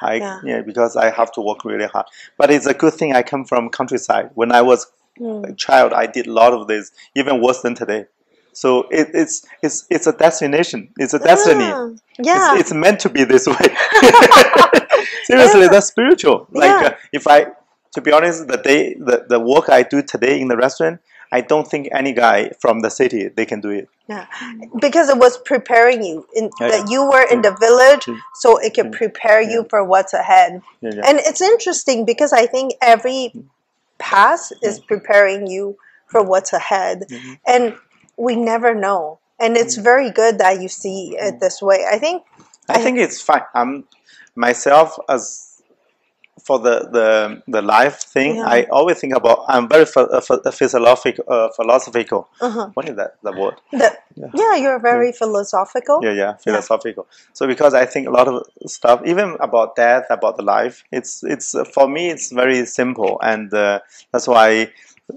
Because I have to work really hard. But it's a good thing I come from countryside. When I was a child, I did a lot of this, even worse than today. So it's a destination. It's a destiny. Yeah. It's meant to be this way. Seriously, that's spiritual. Like to be honest, the work I do today in the restaurant, I don't think any guy from the city, they can do it. Yeah, because it was preparing you. That you were in the village, so it could prepare you for what's ahead. And it's interesting because I think every pass is preparing you for what's ahead. And we never know. And it's very good that you see it this way. I think it's fine. I'm myself as... For the life thing, I always think about. I'm very philosophical. What is that? The word? You're very philosophical. Yeah, philosophical. So because I think a lot of stuff, even about death, about the life, it's for me it's very simple, and that's why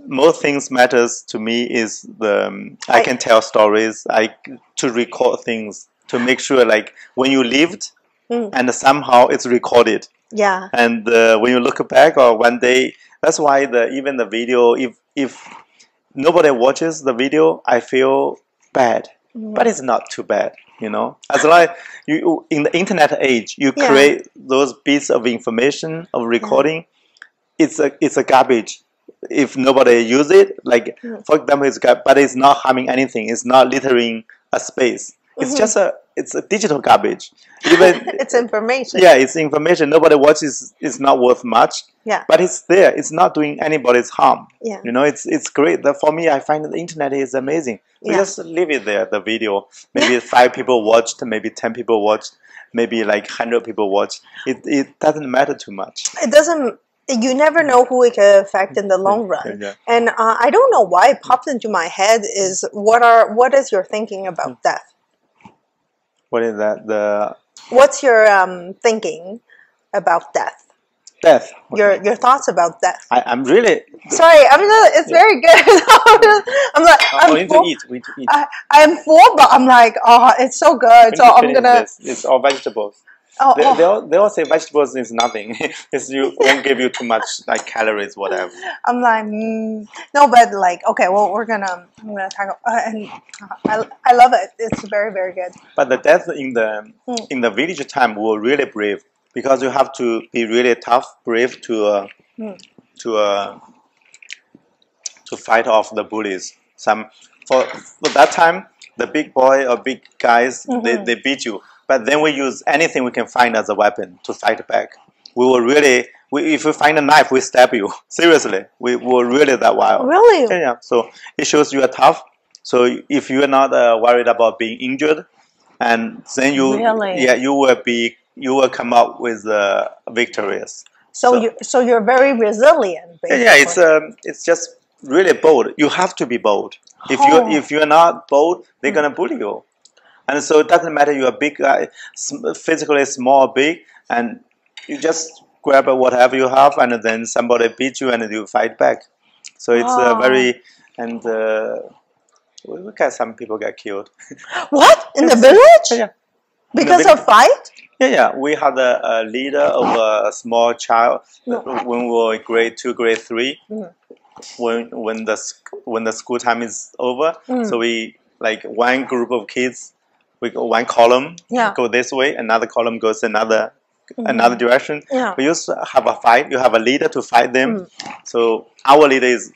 most things matters to me is I can tell stories, to record things, to make sure like when you lived, and somehow it's recorded. Yeah. And when you look back or one day, that's why even the video, if nobody watches the video, I feel bad. But it's not too bad, you know. As long as you in the internet age, you create those bits of information of recording, it's a garbage. If nobody use it, like for example, but it's not harming anything. It's not littering a space. It's just it's a digital garbage. Even it's information. Yeah, it's information. Nobody watches. It's not worth much. Yeah. But it's there. It's not doing anybody's harm. Yeah. You know, it's great. For me, I find the internet is amazing. So just leave it there. The video, maybe 5 people watched, maybe 10 people watched, maybe like 100 people watched. It doesn't matter too much. It doesn't. You never know who it could affect in the long run. And I don't know why it popped into my head is what is your thinking about death? What is that? What's your thinking about death? Death. Your thoughts about death. I'm really sorry. It's very good. I'm like we need to eat. We need to eat. I'm full, but I'm like, oh, it's so good. So I'm gonna. It's all vegetables. They all say vegetables is nothing. It's you won't give you too much like calories, whatever. I'm like, no, but like, okay, well, I'm gonna talk, and I love it. It's very, very good. But the death in the village time were really brave, because you have to be really tough, brave to fight off the bullies. For that time, the big boy or big guys, they beat you. But then we use anything we can find as a weapon to fight back. We were really, if we find a knife, we stab you. Seriously, we were really that wild. Really? Yeah. So it shows you are tough. So if you are not worried about being injured, and then you, you will come up with victorious. So you're very resilient. Basically. Yeah, it's just really bold. You have to be bold. If you're not bold, they're gonna bully you. And so it doesn't matter you're a big guy, physically small or big, and you just grab whatever you have, and then somebody beats you, and you fight back. So it's very, and look at some people get killed. What? In the village? Yeah. Because of fight? Yeah. We had a leader of a small child when we were in grade 2, grade 3. When the school time is over, so we like one group of kids. We go one column, go this way, another column goes another direction. Yeah. We used to have a fight. You have a leader to fight them. So our leader is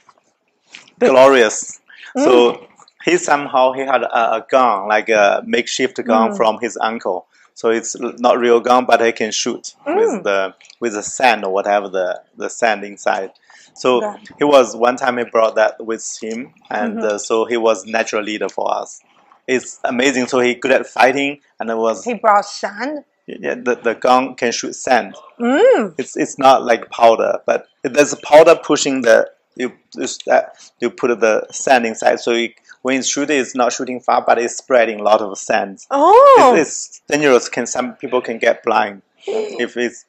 glorious. So he had a gun, like a makeshift gun from his uncle. So it's not real gun, but he can shoot with the sand or whatever the sand inside. So he was one time he brought that with him, and so he was natural leader for us. It's amazing. So he good at fighting, and he brought sand. Yeah, the gun can shoot sand. It's not like powder, but there's powder pushing you put the sand inside. So when it's shooting, it's not shooting far, but it's spreading a lot of sand. It's dangerous. Some people can get blind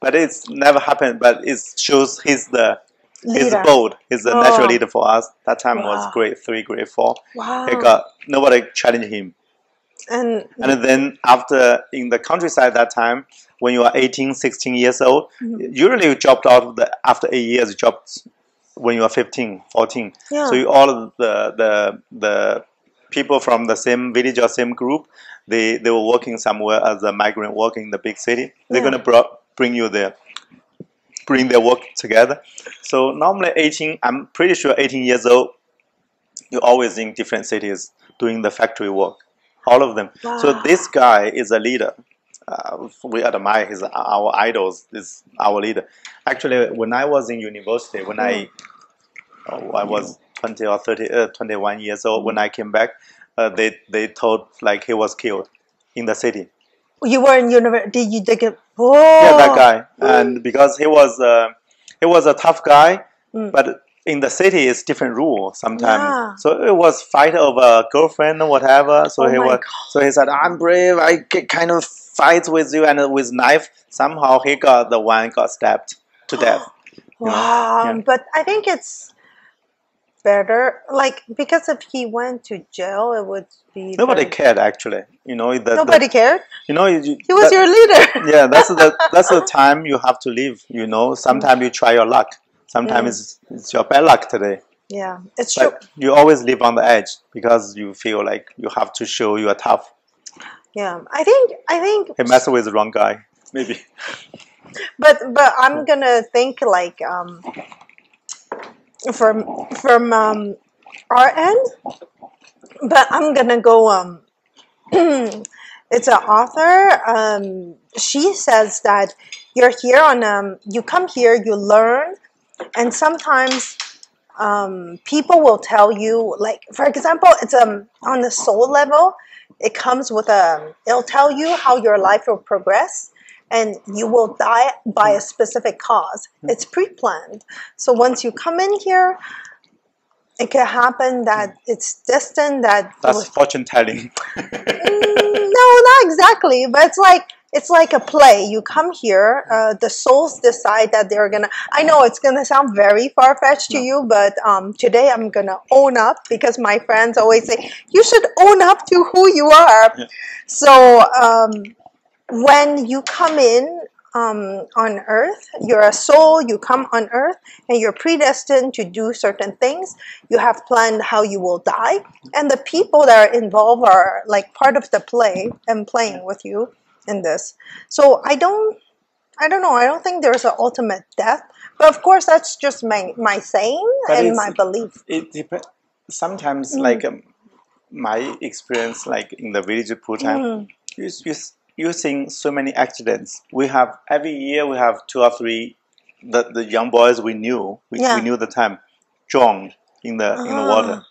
but it's never happened. But it shows he's bold. He's the natural leader for us. That time was grade 3, grade 4. Wow. Nobody challenged him. And then after in the countryside that time, when you are 18, 16 years old, usually you dropped out after 8 years. You dropped when you are 15, 14. Yeah. So all of the people from the same village or same group, they were working somewhere as a migrant working in the big city. They're gonna bring you there. Bring their work together. So normally I'm pretty sure 18 years old, you're always in different cities doing the factory work. All of them. Wow. So this guy is a leader. We admire our idols, is our leader. Actually, when I was in university, when I was 20 or 30, 21 years old, when I came back, they told like he was killed in the city. You were in university. Did you dig it? Yeah, that guy. And because he was a tough guy, but in the city it's different rule sometimes. Yeah. So it was fight over a girlfriend or whatever. So he said, "I'm brave. I kind of fight with you," and with knife. Somehow he got stabbed to death. Wow! Yeah. But I think it's better, like, because if he went to jail, it would be nobody cared actually. Nobody cared. He was your leader. Yeah, that's the time you have to live. Sometimes you try your luck. Sometimes it's your bad luck today. Yeah, it's true. You always live on the edge because you feel like you have to show you are tough. Yeah, I think he messed with the wrong guy, maybe. But I'm gonna think like from our end, but I'm gonna go. It's an author. She says that you're here on you come here, you learn, and sometimes people will tell you, like, for example, it's on the soul level. It comes with it'll tell you how your life will progress, and you will die by a specific cause. It's pre-planned. So once you come in here, it can happen that it's destined that... That's fortune telling. No, not exactly. But it's like a play. You come here, the souls decide that they're going to... I know it's going to sound very far-fetched to you, but today I'm going to own up, because my friends always say, you should own up to who you are. Yeah. So when you come in on earth, you're a soul, you come on earth, and you're predestined to do certain things. You have planned how you will die, and the people that are involved are like part of the play and playing with you in this. So I don't know, I don't think there's an ultimate death, but of course that's just my saying and my belief. It depends. Sometimes like my experience, like in the village pool time, you seeing so many accidents. We have every year we have 2 or 3 the young boys we knew we knew the time drowned in the water.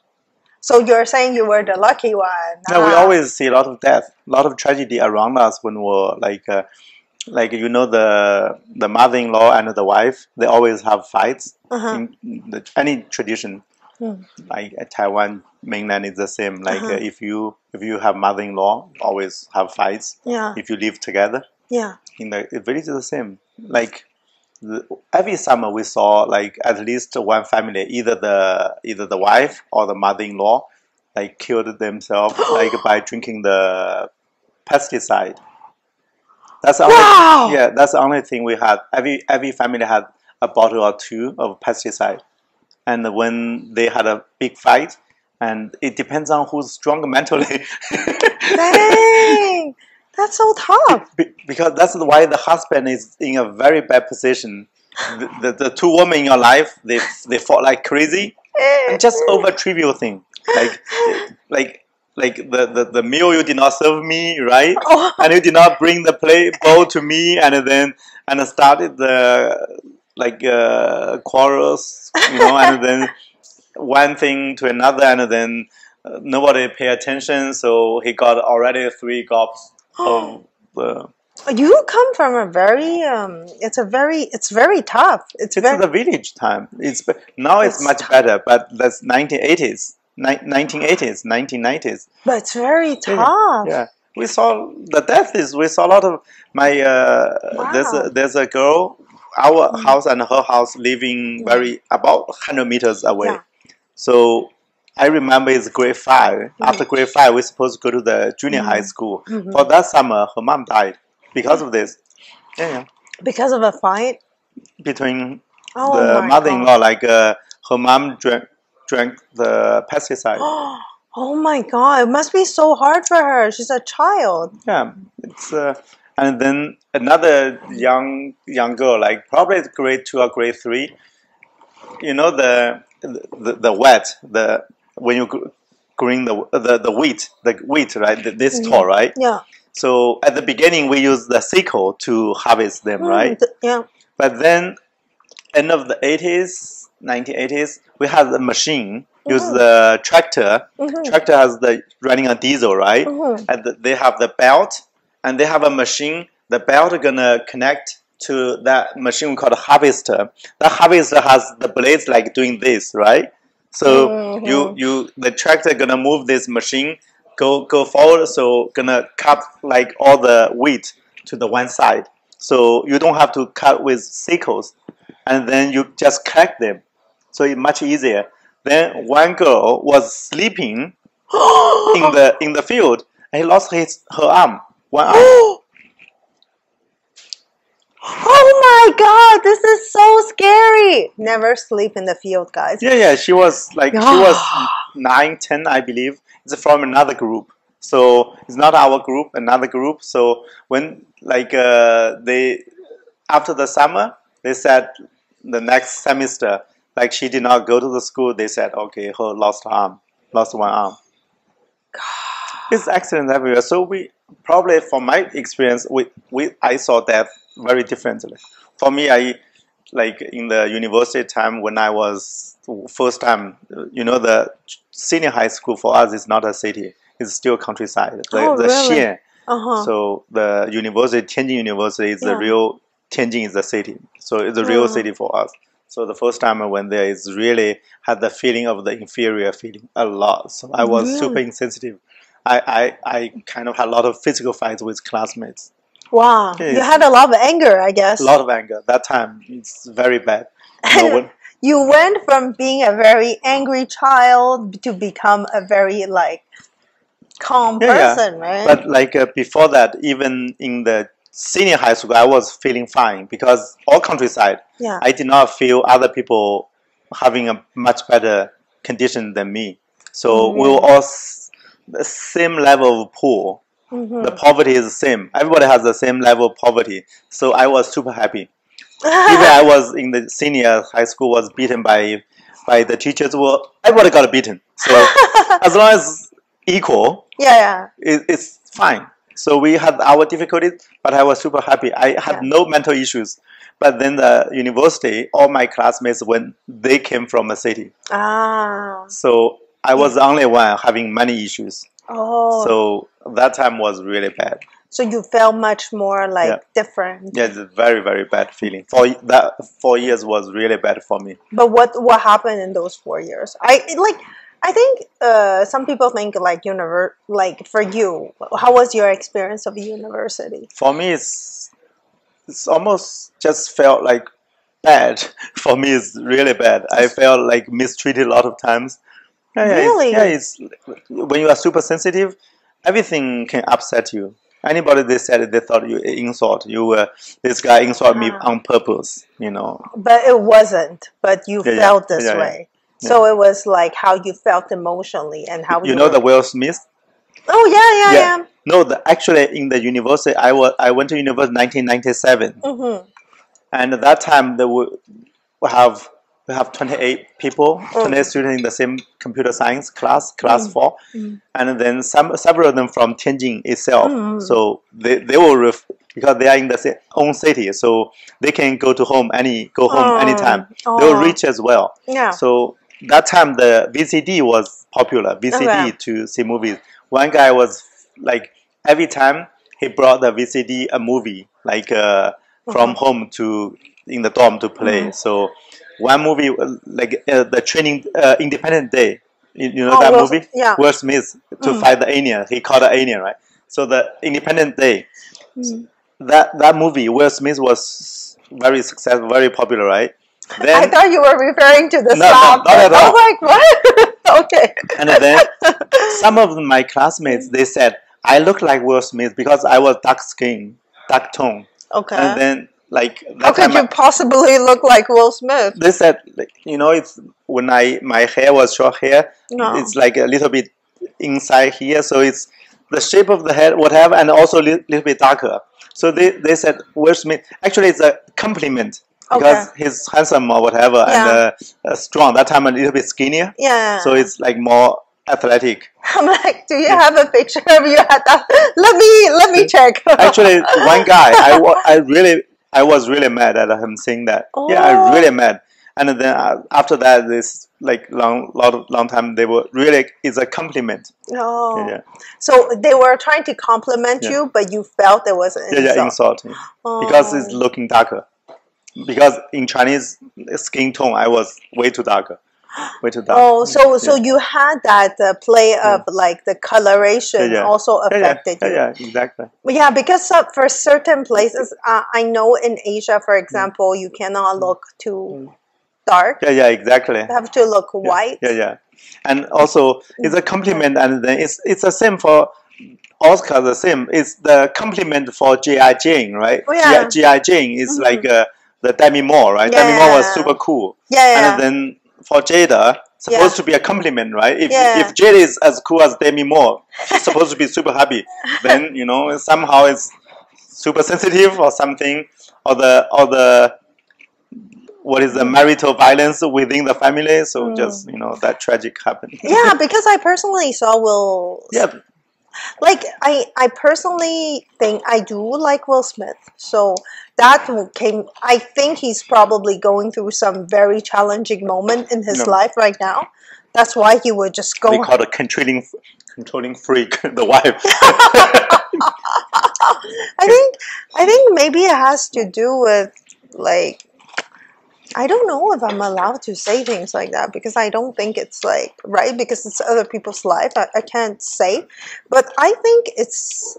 So you're saying you were the lucky one? No, we always see a lot of death, a lot of tragedy around us when we're like you know the mother-in-law and the wife, they always have fights in any tradition. Like at Taiwan mainland is the same. Like if you have mother-in-law, always have fights. If you live together. In the village is the same. Like every summer we saw like at least one family, either the wife or the mother-in-law, like killed themselves like by drinking the pesticide. That's the only, that's the only thing we had. Every family had a bottle or 2 of pesticide. And when they had a big fight, and it depends on who's strong mentally. Dang, that's so tough. Because that's why the husband is in a very bad position. The 2 women in your life, they fought like crazy, and just over trivial thing, like the meal you did not serve me, right? And you did not bring the bowl to me, and started the quarrels, you know, and then one thing to another, and then nobody pay attention, so he got already 3 gulps of the. You come from a very it's very tough. It's the village time. Now it's much better, but that's 1980s, 1990s. But it's very tough. Yeah. We saw the death we saw a lot of my there's a girl, our house and her house living about 100 meters away. So I remember it's grade 5. After grade 5, we're supposed to go to the junior high school. For that summer, her mom died because of this. Because of a fight between the mother-in-law. Like her mom drank the pesticide. Oh my God! It must be so hard for her. She's a child. Yeah, it's and then another young girl, like probably grade 2 or grade 3. You know the wet, when you green the wheat, right? This tall, right? Yeah. So at the beginning we use the sickle to harvest them, right? Yeah. But then end of the 80s, 1980s, we had the machine. Use the tractor. Tractor has running on diesel, right? And they have the belt, and they have a machine. The belt is gonna connect to that machine called a harvester. That harvester has the blades like doing this, right? So the tractor gonna move this machine, go forward. So gonna cut like all the wheat to the one side. So you don't have to cut with sickles, and then you just collect them. So it's much easier. Then one girl was sleeping in the field, and he lost her arm, one arm. Oh my God, this is so scary. Never sleep in the field, guys. Yeah, she was like she was 9, 10, I believe. It's from another group, so it's not our group, another group. So when like they after the summer, they said the next semester. Like she did not go to the school. They said, okay, her lost one arm. It's accidents everywhere. So we probably, from my experience, I saw death very differently. For me, I like in the university time when I was first time. You know, the senior high school for us is not a city; it's still countryside. The Xian. So the university, Tianjin University, is the real. Tianjin is the city, so it's a real city for us. So the first time I went there, it's really had the feeling of the inferior feeling a lot. So I was super insensitive. I kind of had a lot of physical fights with classmates. Wow, you had a lot of anger, I guess. A lot of anger. That time, it's very bad. You went from being a very angry child to become a very like calm person, right? But like before that, even in the senior high school, I was feeling fine because all countryside. Yeah. I did not feel other people having a much better condition than me. So we were all the same level of poor. The poverty is the same. Everybody has the same level of poverty. So I was super happy. Even I was in the senior high school, was beaten by the teachers. Well, everybody got beaten. So as long as equal, it's fine. So we had our difficulties, but I was super happy. I had no mental issues. But then the university, all my classmates, when they came from a city, so I was the only one having money issues. So that time was really bad. So you felt much more like different. Yeah, it's a very, very bad feeling. That 4 years was really bad for me. But what happened in those 4 years? I think some people think like for you, how was your experience of university? For me, it's almost just felt like bad. For me, it's really bad. I felt like mistreated a lot of times. Really? It's when you are super sensitive, everything can upset you. Anybody they said they thought you insult you. This guy insult me on purpose, you know. But it wasn't. But you felt this way. So it was like how you felt emotionally and how you know the Will Smith. Oh yeah. No, actually in the university, I went to university in 1997, and at that time we have 28 people, 28 students in the same computer science class 4, and then several of them from Tianjin itself. So they were because they are in the own city, so they can go home anytime. They were rich as well. Yeah. So that time the VCD was popular. VCD to see movies. One guy was like every time he brought the VCD a movie like from home to in the dorm to play. So one movie like the Training Independence Day. You know that movie? Yeah. Will Smith to fight the alien. He caught the alien, right? So the Independence Day. That movie, Will Smith was very successful, very popular, right? Then, I thought you were referring to the no, song. not at all. I was like, what? Okay. And then some of my classmates, they said, I look like Will Smith because I was dark skin, dark tone. Okay. And then, like, how could you possibly look like Will Smith? They said, like, you know, it's when my hair was short hair, it's like a little bit inside here, so it's the shape of the head, whatever, and also a little bit darker. So they said Will Smith. Actually, it's a compliment. Because he's handsome or whatever and strong. That time a little bit skinnier. Yeah. So it's like more athletic. I'm like, do you have a picture of you at that? Let me check. Actually, one guy, I was really mad at him saying that. Oh. Yeah, I really mad. And then after that, this like long time, they were really it's a compliment. Oh. Yeah. So they were trying to compliment you, but you felt there was an insult. Yeah, insulting because it's looking darker. Because in Chinese skin tone, I was way too darker. Way too dark. Oh, so you had that play of like the coloration also affected you. Yeah, exactly. Yeah, because for certain places, I know in Asia, for example, you cannot look too dark. Yeah, exactly. You have to look white. Yeah. And also, it's a compliment, and then it's the same for Oscar. The same. It's the compliment for G.I. Jane, right? Oh, yeah. G.I. Jane is like the Demi Moore, right? Yeah. Demi Moore was super cool. Yeah. And then for Jada, supposed to be a compliment, right? If Jada is as cool as Demi Moore, she's supposed to be super happy. Then you know somehow it's super sensitive or something, or the what is the marital violence within the family? So just you know that tragic happened. Yeah, because I personally saw Will. Yeah. Like I personally think I do like Will Smith. So that came. I think he's probably going through some very challenging moment in his life right now. That's why he would just go. We call it controlling freak, the wife. I think maybe it has to do with like. I don't know if I'm allowed to say things like that because I don't think it's like right because it's other people's life. I can't say, but I think it's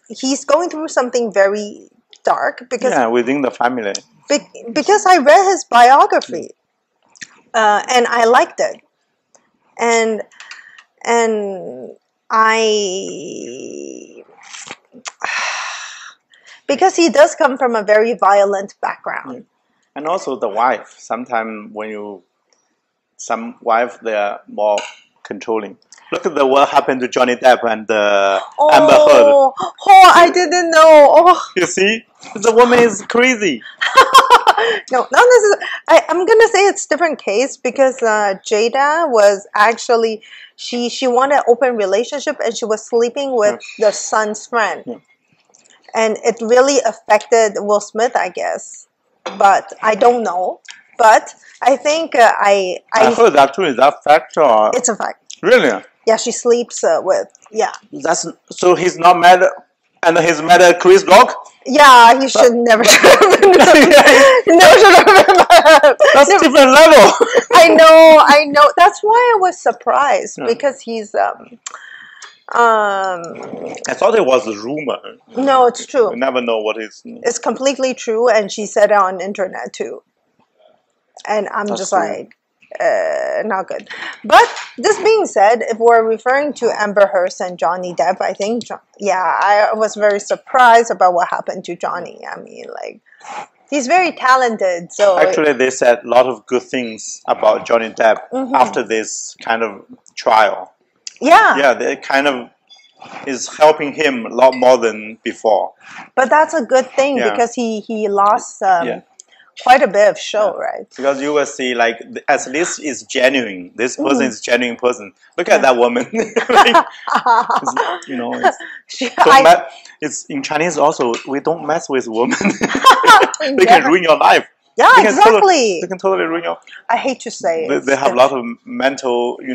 he's going through something very dark because within the family. Because I read his biography, and I liked it, and because he does come from a very violent background. And also the wife. Sometimes some wife, they are more controlling. Look at what happened to Johnny Depp and Amber Heard. Oh, I didn't know. Oh. You see? The woman is crazy. No, not necessarily. I'm going to say it's different case because Jada was actually, she wanted an open relationship and she was sleeping with the son's friend. Yeah. And it really affected Will Smith, I guess. But I don't know. But I think I heard that too. Is that fact or? It's a fact. Really? Yeah, she sleeps with, yeah. So he's not mad, and he's mad at Chris Rock? Yeah, he should never have been That's a different level. I know. That's why I was surprised because he's I thought it was a rumor. No, it's true. You never know what is. It's completely true, and she said it on internet too. And I'm That's just true. Like, not good. But this being said, if we're referring to Amber Heard and Johnny Depp, I think, I was very surprised about what happened to Johnny. I mean, like, he's very talented. So actually, they said a lot of good things about Johnny Depp after this kind of trial. Yeah. Yeah, they kind of is helping him a lot more than before. But that's a good thing because he lost quite a bit of show, right? Because you will see, like, at least it's genuine. This person is a genuine person. Look at that woman. You know, it's in Chinese also, we don't mess with women. They can ruin your life. Yeah, exactly. They can totally ruin your. I hate to say it. They have a lot of mental, a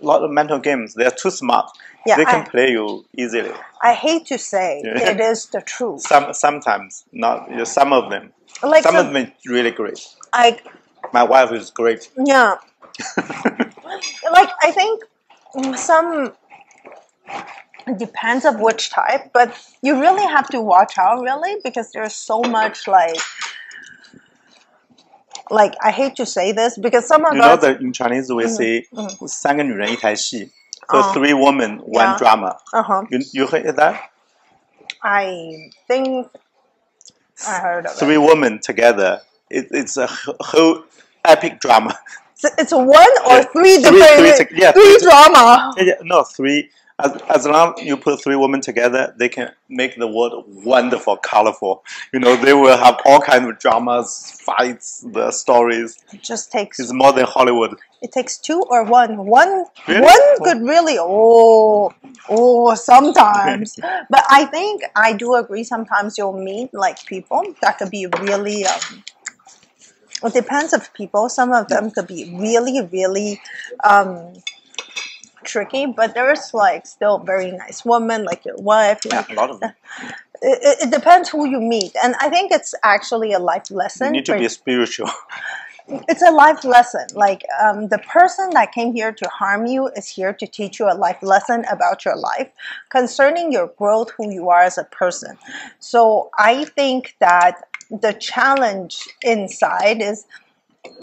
lot of mental games. They are too smart. Yeah, they can play you easily. I hate to say it is the truth. Sometimes, not some of them. Like some of them are really great. My wife is great. Yeah. Like, I think some. It depends of which type, but you really have to watch out, really, because there's so much like I hate to say this because some of us. You know that in Chinese we say 三个女人一台戏, so 3 women, 1 drama. You heard that? I think I heard of 3 women together. It's a whole epic drama. So it's 1 or 3 different 3 drama. No, 3. As long as you put 3 women together, they can make the world wonderful, colorful. They will have all kinds of dramas, fights, the stories. It just takes. It's more than Hollywood. It takes 2 or 1. One Really? Could really. Sometimes. But I think I do agree. Sometimes you'll meet like people that could be really. It depends of people. Some of them could be really, really. Tricky, but there's like still very nice women like your wife. A lot of them. It depends who you meet, and I think it's actually a life lesson. You need to be spiritual. It's a life lesson. Like the person that came here to harm you is here to teach you a life lesson about your life concerning your growth, who you are as a person. So I think that the challenge inside is,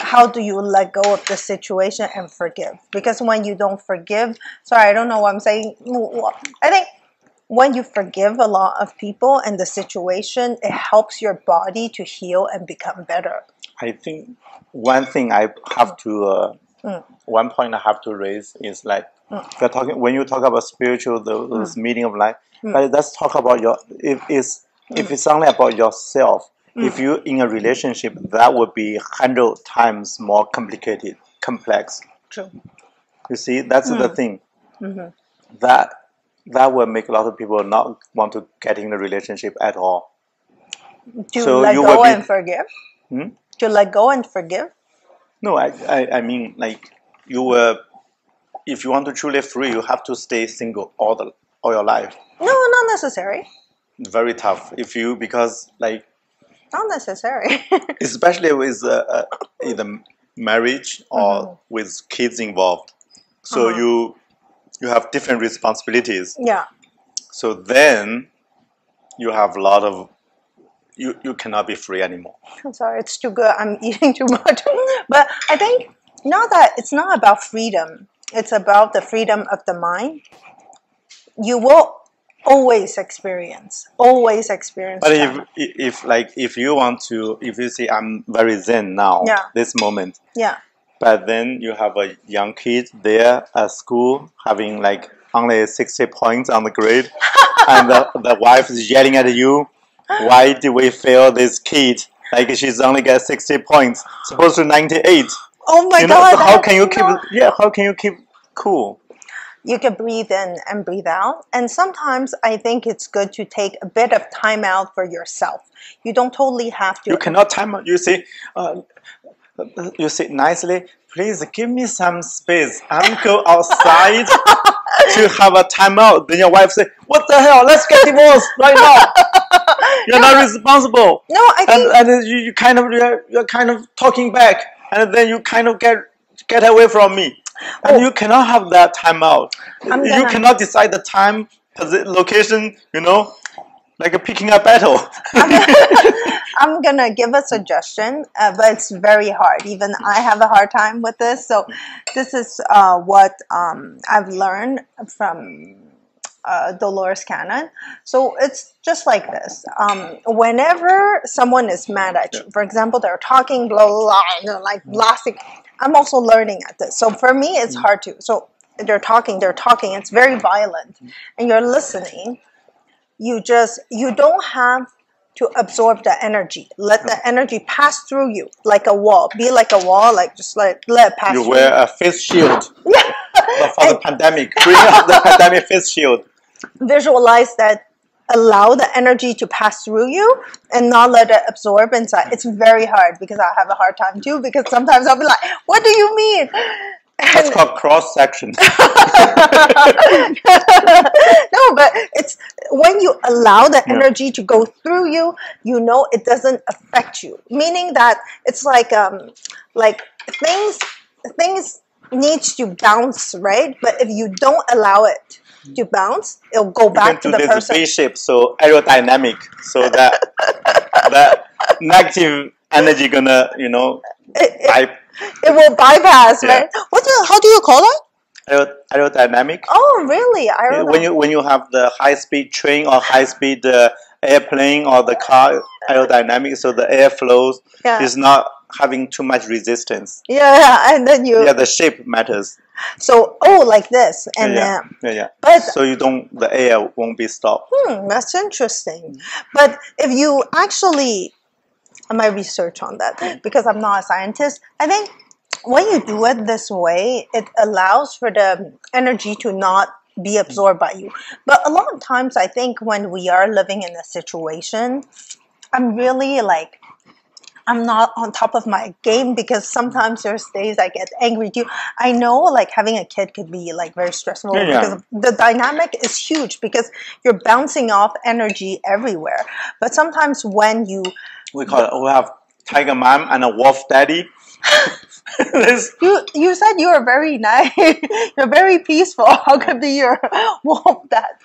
how do you let go of the situation and forgive? Because when you don't forgive, sorry, I don't know what I'm saying. I think when you forgive a lot of people and the situation, it helps your body to heal and become better. I think one thing I have to, one point I have to raise is like, when you talk about spiritual, those meaning of life, but let's talk about if it's only about yourself. If you're in a relationship, that would be 100 times more complicated, complex. True. You see, that's the thing. That will make a lot of people not want to get in a relationship at all. To let go and forgive? To let go and forgive? No, I mean, like, if you want to truly free, you have to stay single all your life. No, not necessary. Very tough. Because like, not necessary. Especially with either marriage or with kids involved. So you have different responsibilities. Yeah. So then you have a lot of, you cannot be free anymore. I'm sorry, it's too good. I'm eating too much. But I think it's not about freedom. It's about the freedom of the mind you will always experience But if you want to, if you say I'm very zen now, this moment, but then you have a young kid there at school having like only 60 points on the grade, and the wife is yelling at you, why did we fail this kid? Like she's only got 60 points, supposed to 98. Oh my God! So how can you keep? Yeah, how can you keep cool? You can breathe in and breathe out, and sometimes I think it's good to take a bit of time out for yourself. You don't totally have to. You cannot time out. You say nicely, please give me some space. I'm go outside to have a timeout. Then your wife say, what the hell? Let's get divorced right now. You're not responsible. No, I think, and you're kind of talking back, and then you kind of get away from me. And you cannot have that timeout. You cannot decide the time, location, you know, like picking a battle. I'm going to give a suggestion, but it's very hard. Even I have a hard time with this. So this is what I've learned from Dolores Cannon. So it's just like this. Whenever someone is mad at you, for example, they're talking blah, blah, blah, like blasting, I'm also learning at this. So for me, it's hard to. So they're talking, it's very violent, and you're listening. You don't have to absorb the energy. Let the energy pass through you like a wall. Be like a wall, like just like let it pass through. You wear a face shield. But for the pandemic, bring out the pandemic face shield. Visualize that. Allow the energy to pass through you and not let it absorb inside. It's very hard because I have a hard time too, because sometimes I'll be like, what do you mean? That's called cross-section. No, but it's when you allow the energy to go through you, you know it doesn't affect you. Meaning that it's like things needs to bounce, right? But if you don't allow it to bounce, it'll go back to the person. V-shape, so aerodynamic, so that negative energy gonna, you know, it will bypass, right? How do you call it? Aerodynamic. Oh, really? When you have the high-speed train or high-speed airplane or the car, aerodynamic, so the air flows is not having too much resistance. Yeah, and then the shape matters. So like this, and but so the air won't be stopped. That's interesting. But if you actually, my research on that, because I'm not a scientist, I think when you do it this way, it allows for the energy to not be absorbed by you. But a lot of times, I think when we are living in a situation, I'm really like, I'm not on top of my game, because sometimes there's days I get angry too. I know like having a kid could be like very stressful because the dynamic is huge, because you're bouncing off energy everywhere. But sometimes when we have tiger mom and a wolf daddy. You said you were very nice. You're very peaceful. How could be your wolf dad?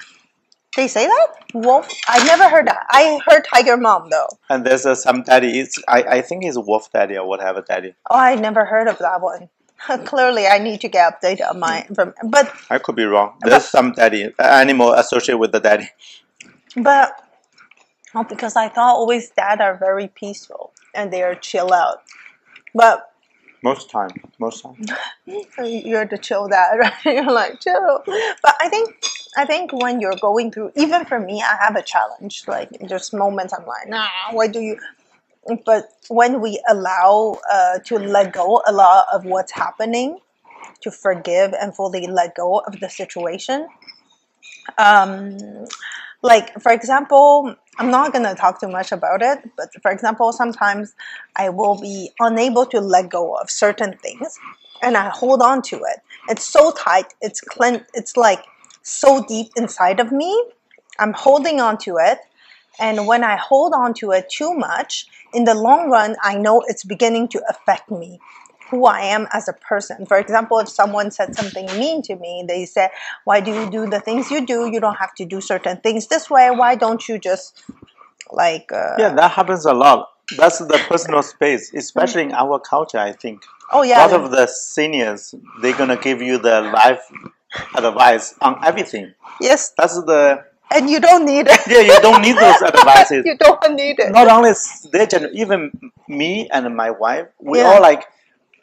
They say that? Wolf? I never heard that. I heard tiger mom though. And there's some daddy. I think it's wolf daddy or whatever daddy. Oh, I never heard of that one. Clearly, I need to get updated on my but I could be wrong. There's some daddy animal associated with the daddy. But because I thought always dad are very peaceful and they are chill out. But most time. You're the chill dad, right? You're like chill. But I think when you're going through, even for me, I have a challenge. Like there's moments I'm like, nah, why do you? But when we allow to let go a lot of what's happening, to forgive and fully let go of the situation. Like, for example, I'm not going to talk too much about it, but for example, sometimes I will be unable to let go of certain things and I hold on to it. It's so tight, it's like so deep inside of me. I'm holding on to it. And when I hold on to it too much, in the long run, I know it's beginning to affect me, who I am as a person. For example, if someone said something mean to me, they said, why do you do the things you do? You don't have to do certain things this way. Why don't you just like... Yeah, that happens a lot. That's the personal space, especially in our culture, I think. Oh, yeah. A lot of the seniors, they're going to give you the life advice on everything. Yes. That's the... And you don't need it. Yeah, you don't need those advices. You don't need it. Not only their even me and my wife, we all like,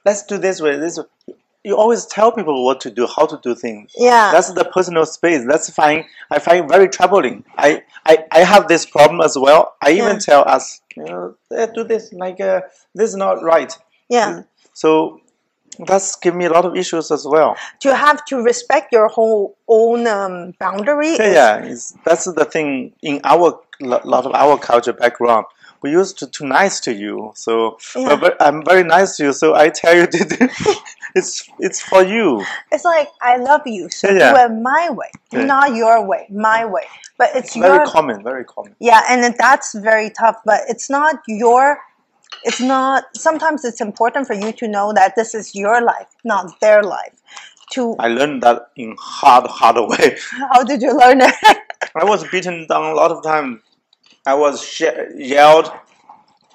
let's do this way, this way. You always tell people what to do, how to do things. Yeah. That's the personal space. That's fine. I find very troubling. I have this problem as well. I even tell us, do this, like, this is not right. Yeah. So that's given me a lot of issues as well. To have to respect your whole own boundary. That's the thing in our lot of our culture background. We used to too nice to you, so but I'm very nice to you. So I tell you, it's for you. It's like I love you, so do it my way, not your way, my way. But it's very common, very common. Yeah, and that's very tough. But it's not your. It's not. Sometimes it's important for you to know that this is your life, not their life. I learned that in hard way. How did you learn it? I was beaten down a lot of times. I was yelled,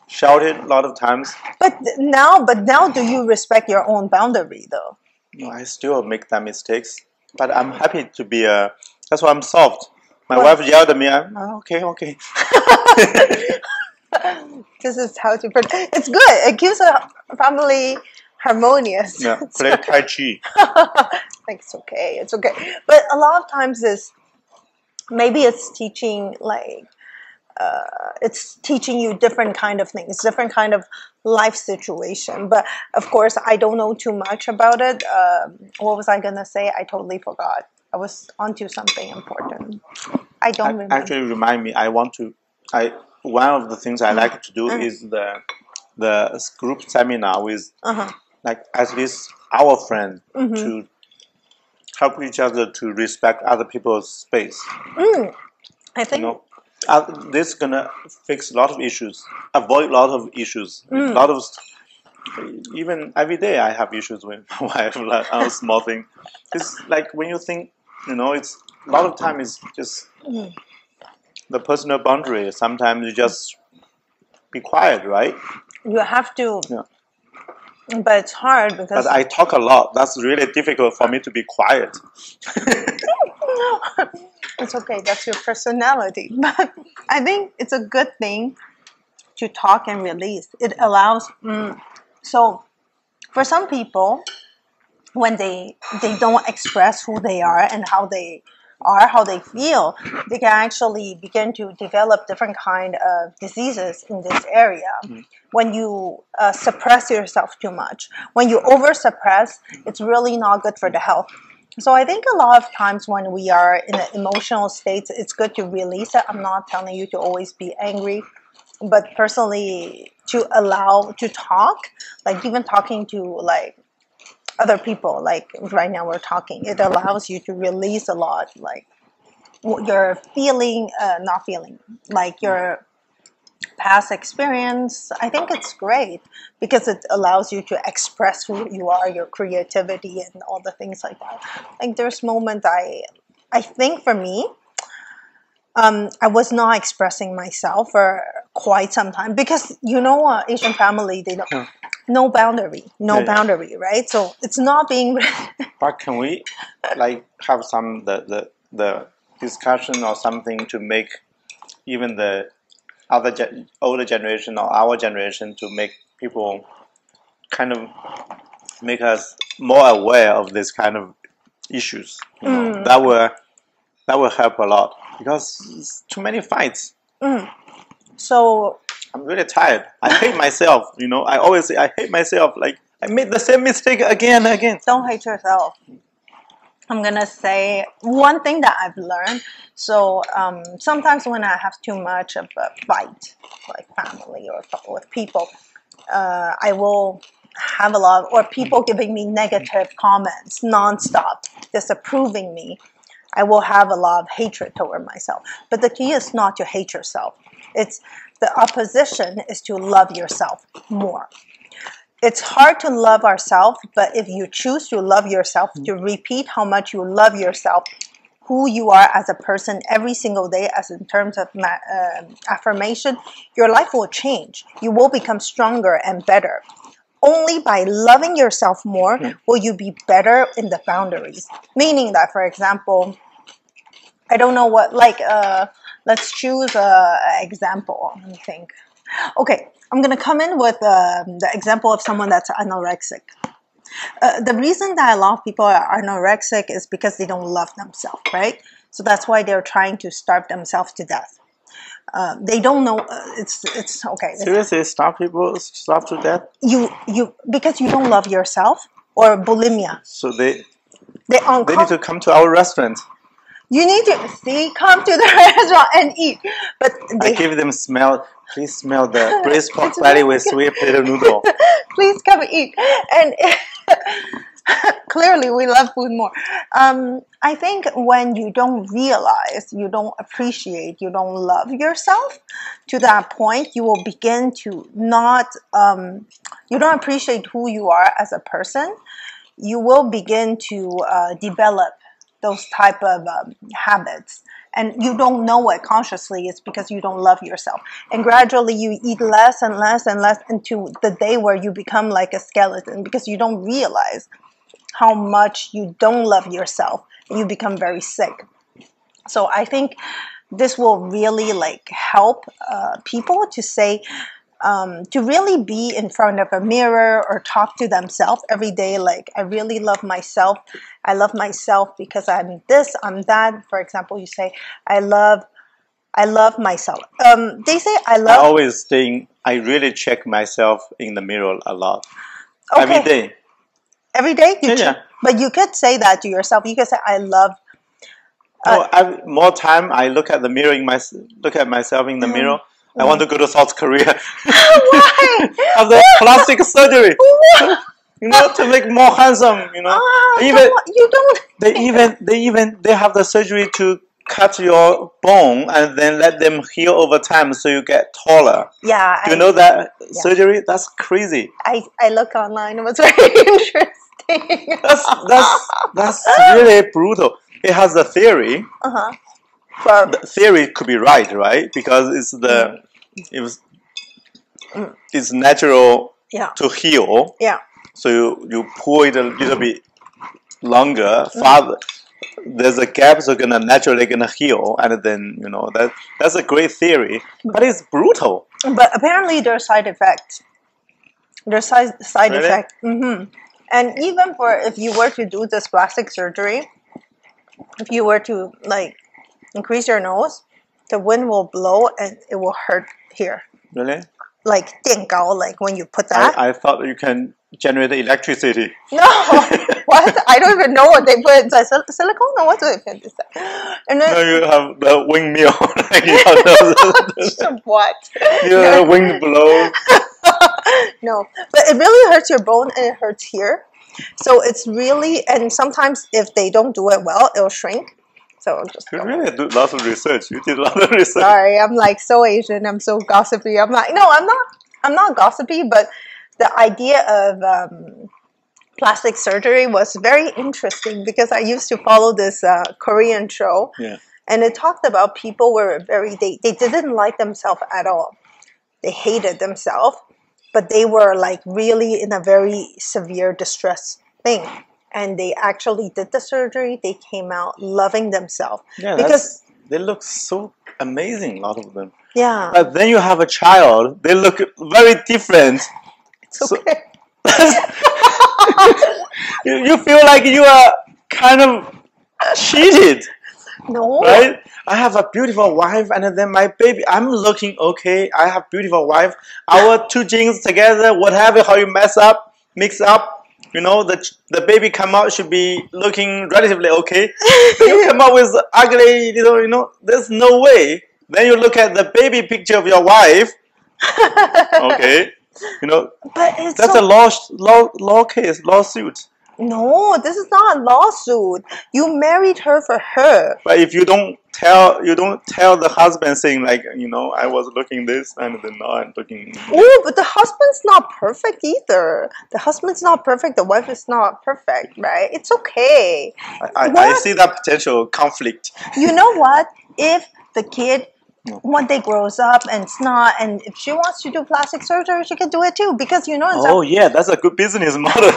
shouted a lot of times. But now, do you respect your own boundary, though? No, I still make that mistakes. But I'm happy to be that's why I'm soft. My wife yelled at me. I'm okay. This is how to protect. It's good. It keeps a family harmonious. Yeah, play Tai Chi. It's okay. It's okay. But a lot of times maybe it's teaching like. It's teaching you different kind of things, different kind of life situation. But of course, I don't know too much about it. What was I gonna say? I totally forgot. I was onto something important. I don't remember. Actually, remind me. One of the things I like to do is the group seminar with like at least our friends to help each other to respect other people's space. I think. This is gonna fix a lot of issues, avoid a lot of issues. A lot of even every day I have issues with my wife, like on a small thing. It's like when you think, it's a lot of time is just the personal boundary. Sometimes you just be quiet, right? You have to. Yeah. But it's hard because. But I talk a lot. That's really difficult for me to be quiet. It's okay, that's your personality. But I think it's a good thing to talk and release. It allows, so for some people, when they don't express who they are and how they feel, they can actually begin to develop different kind of diseases in this area. When you suppress yourself too much, when you over-suppress, it's really not good for the health. So I think a lot of times when we are in an emotional state, it's good to release it. I'm not telling you to always be angry, but personally to allow to talk, like even talking to like other people, like right now we're talking, it allows you to release a lot, like what you're feeling, not feeling, like your past experience. I think it's great because it allows you to express who you are, your creativity and all the things like that. Like there's moments I think for me, I was not expressing myself for quite some time because Asian family, they don't no boundary, right? So it's not being. But can we like have some the discussion or something to make even the older generation or our generation to make people kind of make us more aware of this kind of issues. That will help a lot because it's too many fights. So I'm really tired. I hate myself. I always say I hate myself. Like I made the same mistake again and again. Don't hate yourself. I'm gonna say one thing that I've learned. So sometimes when I have too much of a fight, like family or with people, I will have a lot or people giving me negative comments nonstop, disapproving me. I will have a lot of hatred toward myself. But the key is not to hate yourself. It's the opposition is to love yourself more. It's hard to love ourselves, but if you choose to love yourself, to repeat how much you love yourself, who you are as a person every single day, as in terms of affirmation, your life will change. You will become stronger and better. only by loving yourself more will you be better in the boundaries. Meaning that, for example, I don't know what, like, let's choose an example. Let me think. Okay, I'm going to come in with the example of someone that's anorexic. The reason that a lot of people are anorexic is because they don't love themselves, right? So that's why they're trying to starve themselves to death. They don't know. It's okay. Seriously, starve to death? Because you don't love yourself, or bulimia. So they need to come to our restaurant. You need to come to the restaurant and eat. But I give them smell. Please smell the braised pork belly with sweet potato noodle. Please come eat. And clearly, we love food more. I think when you don't realize, you don't appreciate, you don't love yourself, to that point, you will begin to not, you don't appreciate who you are as a person. You will begin to develop those type of habits. And you don't know it consciously. It's because you don't love yourself. And gradually you eat less and less and less until the day where you become like a skeleton, because you don't realize how much you don't love yourself, and you become very sick. So I think this will really like help people to say, to really be in front of a mirror or talk to themselves every day. Like, I really love myself. I love myself because I'm this, I'm that. For example, you say, I love myself. They say I really check myself in the mirror a lot. Okay. Every day. Every day? But you could say that to yourself. You could say, I love. More time I look at the mirror look at myself in the mirror. I want to go to South Korea. Why? Have the plastic surgery. You know, to make more handsome. You know, they have the surgery to cut your bone and then let them heal over time, so you get taller. Yeah. Do you know that surgery? That's crazy. I look online. It was very interesting. That's really brutal. It has a theory. The theory could be right? Because it's natural to heal. Yeah. So you pull it a little bit longer, farther. There's a gap, so naturally gonna heal, and then that's a great theory, but it's brutal. But apparently there's side effects. There's side effect. And even if you were to do this plastic surgery, if you were to like increase your nose, the wind will blow and it will hurt here. Really? Like 电高, like when you put that. I thought you can generate electricity. No, what? I don't even know what they put inside. Silicone? No, what do they put inside? And then, no, you have the windmill. What? Yeah, wind blows. No, but it really hurts your bone and it hurts here. So it's really, and sometimes if they don't do it well, it'll shrink. So just you really do lots of research. You did a lot of research. Sorry, I'm like so Asian. I'm so gossipy. I'm like, no, I'm not gossipy, but the idea of plastic surgery was very interesting because I used to follow this Korean show. Yeah. And it talked about people were they didn't like themselves at all. They hated themselves, but they were like really in a very severe distress thing. And they actually did the surgery. They came out loving themselves. Yeah, because they look so amazing, a lot of them. Yeah. But then you have a child. They look very different. It's okay. You feel like you are kind of cheated. No. Right? I have a beautiful wife, and then my baby, I'm looking okay. I have beautiful wife. Our two genes together, whatever, how you mix up, the baby come out should be looking relatively okay. You come out with ugly, there's no way. Then you look at the baby picture of your wife. Okay. But it's that's a lawsuit. No, this is not a lawsuit. You married her for her. But if you don't tell the husband saying like, I was looking this and then now I'm looking. Oh, but the husband's not perfect either. The husband's not perfect. The wife is not perfect, right? It's okay. I see that potential conflict. You know what? If the kid one day grows up and it's not, and if she wants to do plastic surgery, she can do it too, because oh yeah, that's a good business model.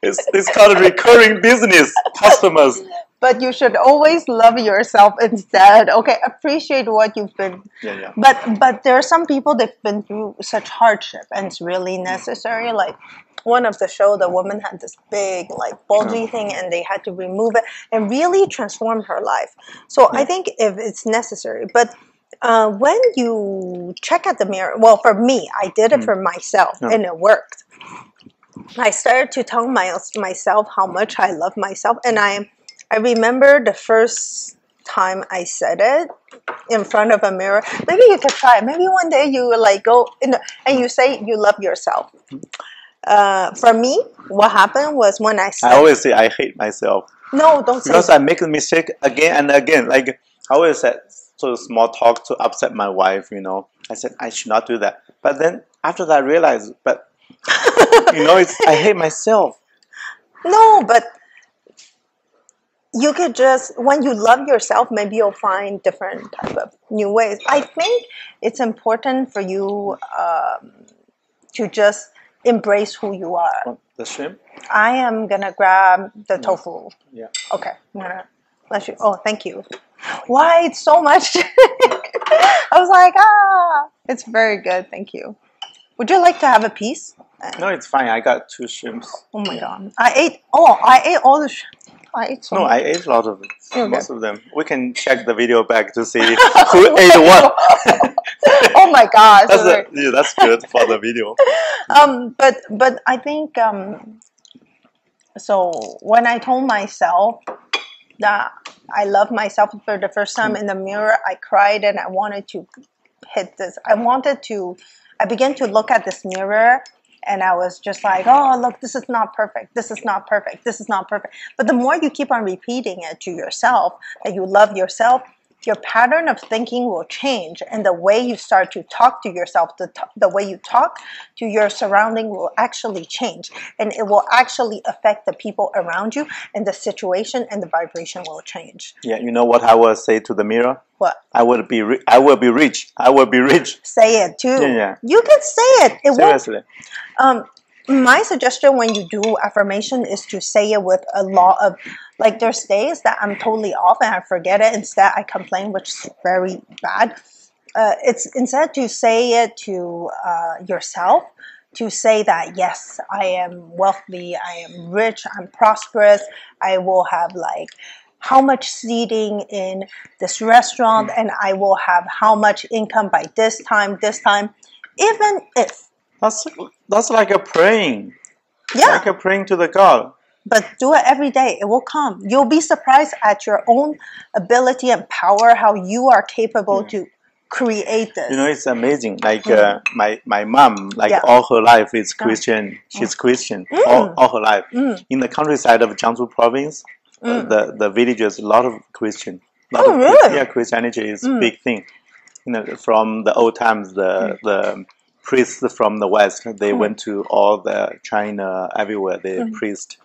It's called a recurring business customers. But you should always love yourself instead. Okay, appreciate what you've been. Yeah. But there are some people that've been through such hardship, and it's really necessary. Like one of the show, the woman had this big like bulgy thing, and they had to remove it and really transform her life. So I think if it's necessary, but when you check at the mirror, well, for me, I did it for myself, and it worked. I started to tell myself how much I love myself, and I remember the first time I said it in front of a mirror. Maybe you could try it. Maybe one day you like go in and you say you love yourself. For me, what happened was when I said, I always say I hate myself. No, don't say because that. I make a mistake again and again. Like I always said, so small talk to upset my wife. I said I should not do that. But then after that, I realized, but I hate myself. No, but you could just, when you love yourself, maybe you'll find different type of new ways. I think it's important for you to just embrace who you are. The shrimp? I am gonna grab the tofu. Yeah. Okay, I'm gonna let you. Oh, thank you. Why it's so much? I was like, it's very good. Thank you. Would you like to have a piece? No, it's fine. I got 2 shrimps. Oh my god! I ate all the shrimp. I ate I ate a lot of it. Okay. Most of them. We can check the video back to see who ate what. Oh my gosh. That's good for the video. But I think so when I told myself that I love myself for the first time in the mirror, I cried and I wanted to hit this. I began to look at this mirror. And I was just like, oh, look, this is not perfect. This is not perfect. This is not perfect. But the more you keep on repeating it to yourself, that you love yourself, your pattern of thinking will change. And the way you start to talk to yourself, the way you talk to your surrounding will actually change. And it will actually affect the people around you, and the situation and the vibration will change. Yeah, you know what I will say to the mirror? What? I will be rich. I will be rich. Say it too. Yeah. You can say it. Seriously. My suggestion when you do affirmation is to say it with a lot of, like, there's days that I'm totally off and I forget it. Instead, I complain, which is very bad. It's instead to say it to yourself, to say that, yes, I am wealthy, I am rich, I'm prosperous, I will have like how much seating in this restaurant, and I will have how much income by this time, even if. That's like a praying. Yeah. Like a praying to the God. But do it every day. It will come. You'll be surprised at your own ability and power, how you are capable to create this. It's amazing. Like my mom, like all her life is Christian. She's Christian all her life. In the countryside of Jiangsu province, the villages, a lot of Christian. Really? Christianity is a big thing. From the old times, the priests from the West, they went to all the China, everywhere. They preach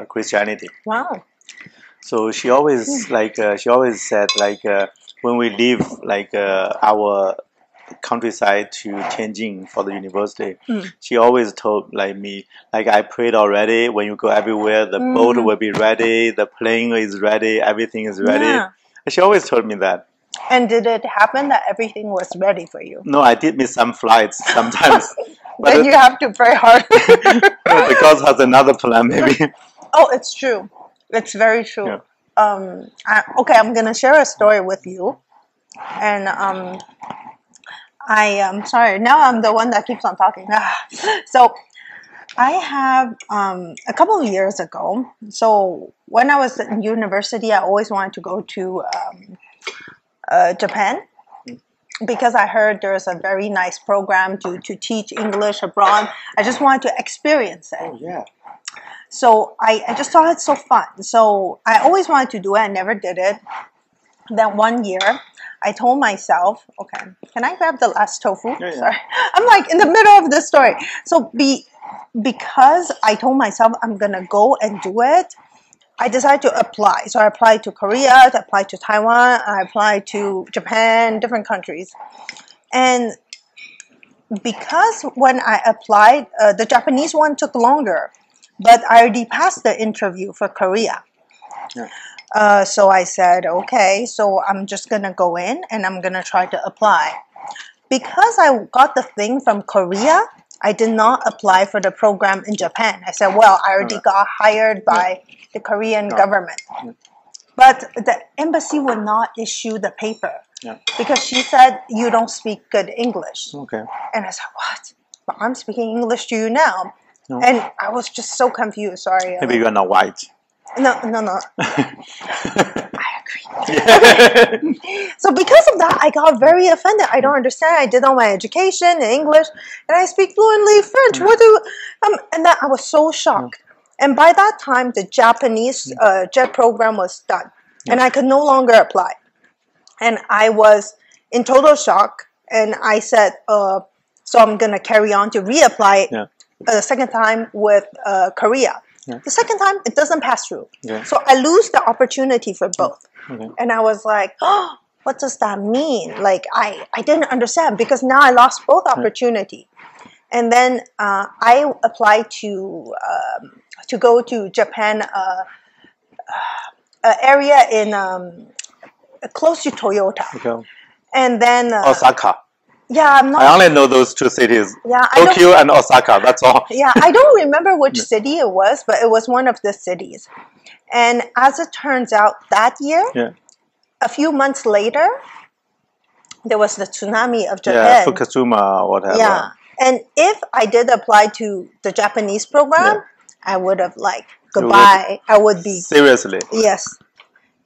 Christianity. Wow. So she always said when we leave our countryside to Tianjin for the university, she always told me I prayed already. When you go everywhere, the boat will be ready, the plane is ready, everything is ready. Yeah. She always told me that. And did it happen that everything was ready for you? No, I did miss some flights sometimes. Then you have to pray hard. Because has another plan, maybe. Oh, it's true. It's very true. Yeah. I'm going to share a story with you. And I am sorry. Now I'm the one that keeps on talking. So I have a couple of years ago. So when I was in university, I always wanted to go to Japan, because I heard there's a very nice program to teach English abroad. I just wanted to experience it. Oh, yeah. So I just thought it's so fun. So I always wanted to do it. I never did it. Then one year, I told myself, okay, can I grab the last tofu? Yeah. Sorry. I'm like in the middle of the story. So because I told myself I'm going to go and do it, I decided to apply. So I applied to Korea, I applied to Taiwan, I applied to Japan, different countries. And because when I applied, the Japanese one took longer, but I already passed the interview for Korea. Yeah. So I said, okay, so I'm just going to go in and I'm going to try to apply. Because I got the thing from Korea, I did not apply for the program in Japan. I said, well, I already got hired by the Korean government. But the embassy would not issue the paper because she said, you don't speak good English. Okay. And I said, what? But I'm speaking English to you now. No. And I was just so confused. Sorry. Maybe you're not white. No. I agree. Okay. So because of that, I got very offended. I don't understand. I did all my education in English, and I speak fluently French. What do? And then I was so shocked. And by that time, the Japanese JET program was done, and I could no longer apply. And I was in total shock. And I said, so I'm gonna carry on to reapply the second time with Korea. Yeah. The second time, it doesn't pass through. Yeah. So I lose the opportunity for both. Okay. And I was like, oh, what does that mean? Like, I didn't understand because now I lost both opportunity. And then I applied to go to Japan, area in close to Toyota. Okay. And then Osaka. Yeah, I'm not. I only know those two cities. Yeah, Tokyo and Osaka. That's all. Yeah, I don't remember which city it was, but it was one of the cities. And as it turns out, that year, a few months later, there was the tsunami of Japan. Yeah, Fukushima or whatever. Yeah, and if I did apply to the Japanese program, I would have like goodbye. I would be seriously. Yes.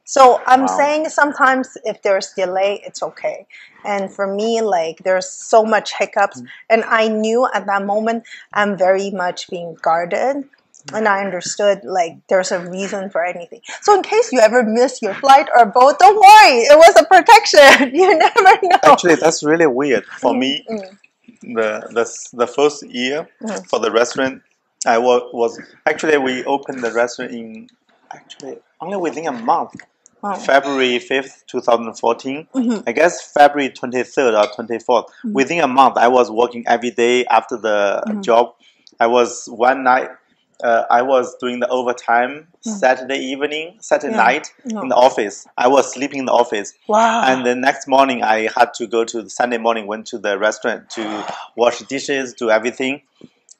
So I'm saying sometimes if there's delay, it's okay. And for me, like there's so much hiccups. And I knew at that moment I'm very much being guarded. And I understood like there's a reason for anything. So in case you ever miss your flight or boat, don't worry. It was a protection. You never know. Actually, that's really weird. For me, the first year for the restaurant, I was actually we opened the restaurant in only within a month. Wow. February 5th, 2014. I guess February 23rd or 24th. Within a month, I was working every day after the job. I was one night, I was doing the overtime Saturday night in the office. I was sleeping in the office. Wow. And the next morning, I had to go to Sunday morning, went to the restaurant to wash dishes, do everything.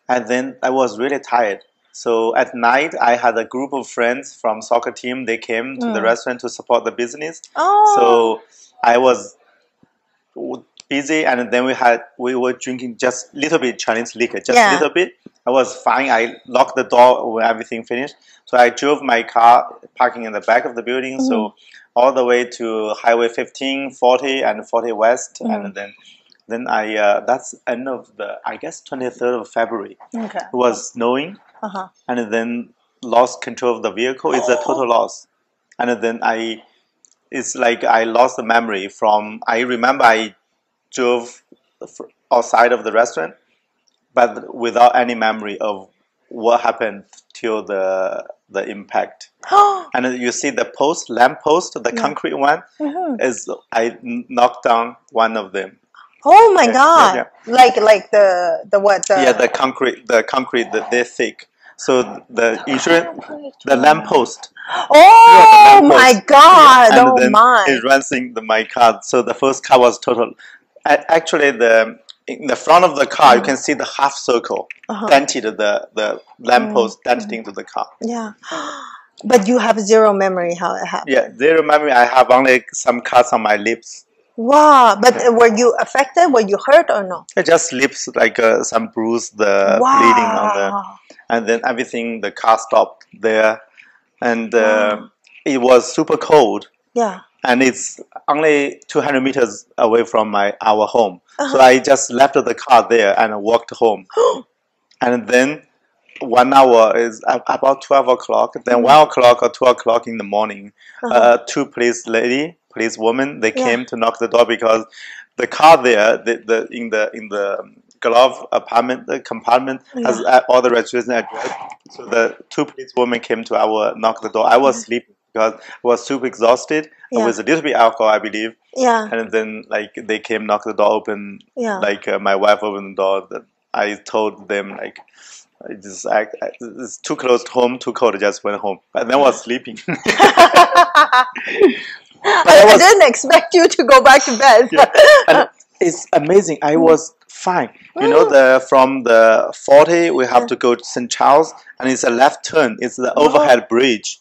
And then I was really tired. So at night, I had a group of friends from soccer team. They came to the restaurant to support the business. Oh. So I was busy, and then we were drinking just a little bit Chinese liquor, just a little bit. I was fine. I locked the door when everything finished. So I drove my car, parking in the back of the building. So all the way to Highway 15, 40, and 40 West, and then I that's end of the I guess 23rd of February. Okay. It was snowing. And then lost control of the vehicle. It's a total loss. And then it's like I lost the memory from, I remember I drove outside of the restaurant, but without any memory of what happened till the impact. And you see the lamp post, the concrete one, is I knocked down one of them. Oh my God! Like the what? The concrete, they're thick. So the insurance, the lamppost. Oh my God! And then it runs in my car. So the first car was total. Actually, in the front of the car, you can see the half circle dented the lamppost dented into the car. Yeah. But you have zero memory how it happened. Yeah, zero memory. I have only some cuts on my lips. Wow, but were you affected? Were you hurt or no? Just lips, like some bruise, bleeding on and then everything, the car stopped there, and it was super cold. Yeah. And it's only 200 meters away from our home. So I just left the car there and walked home. And then 1 hour is about 12 o'clock. Then 1 o'clock or 2 o'clock in the morning, two police women, they came to knock the door because the car there, in the glove compartment has all the registration address. So the 2 police women came to knock the door. I was sleeping because I was super exhausted with a little bit alcohol, I believe. And then like they came, knock the door open. Like my wife opened the door. I told them like, it's too close to home, too cold. I just went home. But then I was sleeping. I didn't expect you to go back to bed. And it's amazing. I was fine. You know, from the 40, we have to go to St. Charles, and it's a left turn. It's the overhead bridge.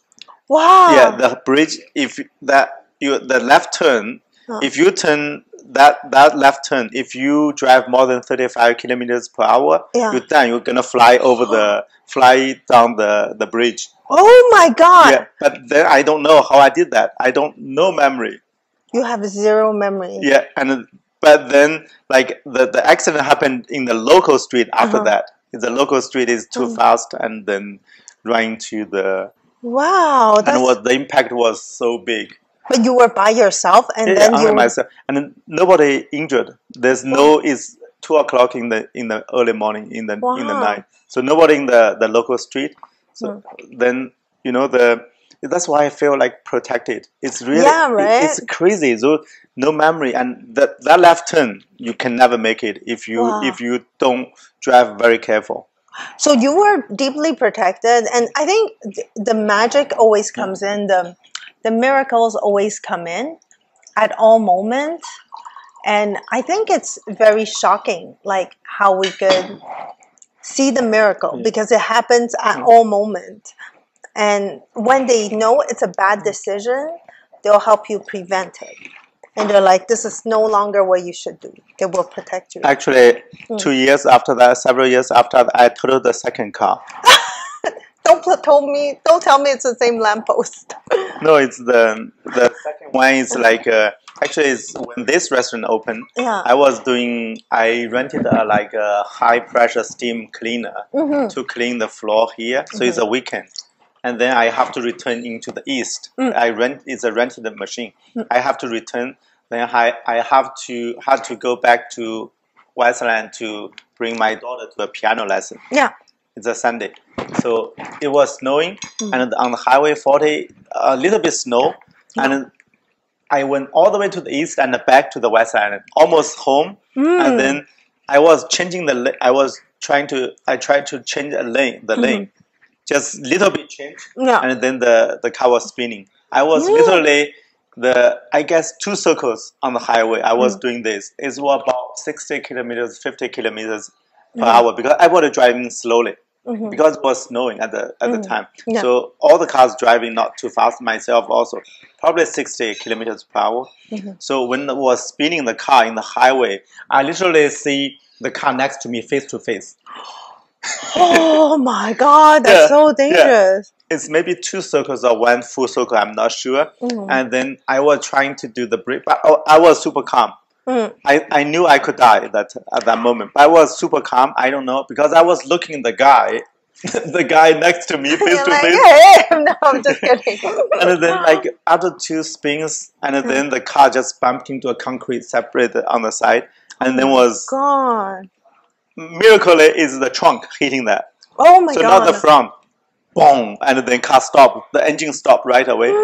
Wow. Yeah, the bridge. The left turn, if you turn that left turn, if you drive more than 35 kilometers per hour, you're done. You're gonna fly down the bridge. Oh my God! Yeah, but then I don't know how I did that. I don't know memory. You have zero memory. Yeah, but then like the accident happened in the local street after that. The local street is too fast, and then running to the. Wow! And the impact was so big. But you were by yourself, and then you myself, and then nobody injured. There's it's 2 o'clock in the early morning in the night. So nobody in the local street. So then you know that's why I feel like protected. It's really it's crazy. So no memory, and that left turn you can never make it if you don't drive very careful. So you were deeply protected, and I think the magic always comes in. The miracles always come in at all moments, and I think it's very shocking, like how we could see the miracle because it happens at all moments. And when they know it's a bad decision, they'll help you prevent it. And they're like, this is no longer what you should do. They will protect you. Actually, 2 years after that, several years after that, I totaled the second car. Don't tell me it's the same lamppost. No, it's the second one is like actually it's when this restaurant opened. I rented a high pressure steam cleaner to clean the floor here. So it's a weekend, and then I have to return into the east. It's a rented machine. I have to return. Then I had to go back to Westland to bring my daughter to a piano lesson. Yeah. It's a Sunday. So it was snowing, and on the Highway 40, a little bit snow, and I went all the way to the east and back to the west island, almost home, and then I was changing I tried to change the lane, just little bit change, and then the car was spinning. I was literally I guess 2 circles on the highway. I was doing this. It was about 60 kilometers, 50 kilometers per hour because I was driving slowly. Because it was snowing at the time. So all the cars driving not too fast, myself also, probably 60 kilometers per hour. So when I was spinning the car in the highway, I literally see the car next to me face to face. Oh my God, that's so dangerous. It's maybe 2 circles or 1 full circle, I'm not sure. And then I was trying to do the brake, but I was super calm. I knew I could die at that moment, but I was super calm. I don't know because I was looking at the guy next to me face to face. Hey, no, I'm just kidding. And then like after 2 spins, and then the car just bumped into a concrete separated on the side, and then was gone. Miracle is the trunk hitting that. Oh my God! So not the front. Boom, and then car stopped. The engine stopped right away,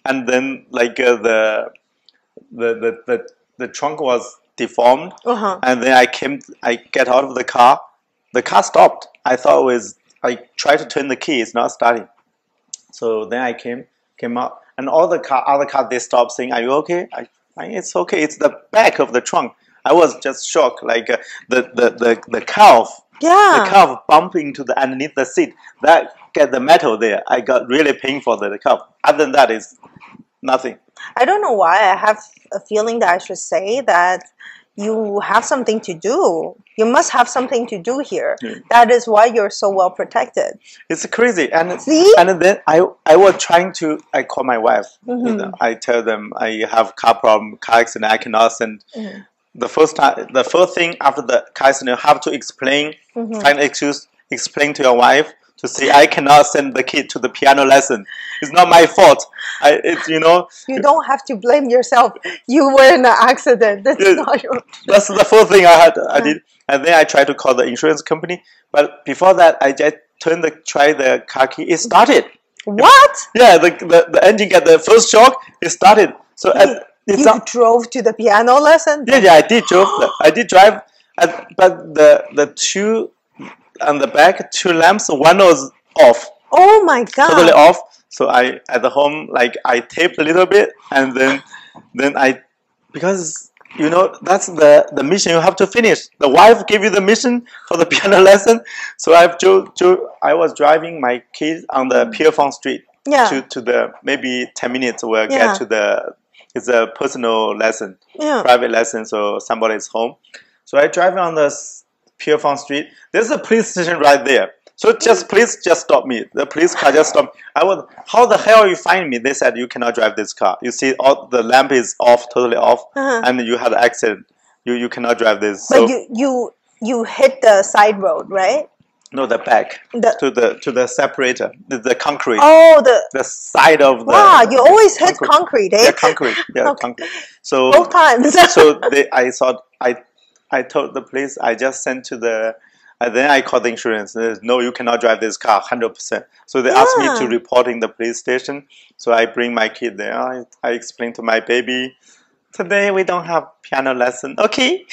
and then like the trunk was deformed, and then I get out of the car. The car stopped. I thought I tried to turn the key. It's not starting. So then I came out, and all the other cars, they stopped saying, "Are you okay?" It's okay. It's the back of the trunk. I was just shocked, like the calf. Yeah. The calf bumping into the underneath the seat. That get the metal there. I got really painful for the calf. Other than that, it's nothing. I don't know why. I have a feeling that I should say that you have something to do. You must have something to do here. That is why you're so well protected. It's crazy. And then I was trying to. I call my wife. You know, I tell them I have car problem, car accident. I cannot send. The first thing after the car accident, you have to explain, find excuse, explain to your wife to see. I cannot send the kid to the piano lesson. It's not my fault. You don't have to blame yourself. You were in an accident. That's not your. That's the first thing I did, and then I tried to call the insurance company. But before that, I just try the car key. It started. What? Yeah, the engine got the first shock. It started. So you drove to the piano lesson? Yeah, I did drove. I did drive, but the two on the back, two lamps, one was off. Oh my god! Totally off. So I at the home, like I taped a little bit, and then I, because that's the mission you have to finish. The wife gave you the mission for the piano lesson. So I was driving my kids on the Pierrefonds Street to the maybe 10 minutes we'll get to it's a personal lesson, private lesson, so somebody is home. So I drive on the Pierrefonds Street. There's a police station right there. So police just stopped me. The police car just stopped me. How the hell you find me? They said you cannot drive this car. You see, all the lamp is off, totally off, and you had an accident. You cannot drive this. But you hit the side road, right? No, the back to the separator, the concrete. Oh, the side of the. Wow, you always hit concrete, eh? Yeah, concrete. Yeah, okay. Concrete. So both times. So I told the police. I just sent to the. And then I called the insurance. No, you cannot drive this car, 100%. So they asked me to report in the police station. So I bring my kid there. I explain to my baby, today we don't have piano lesson. Okay.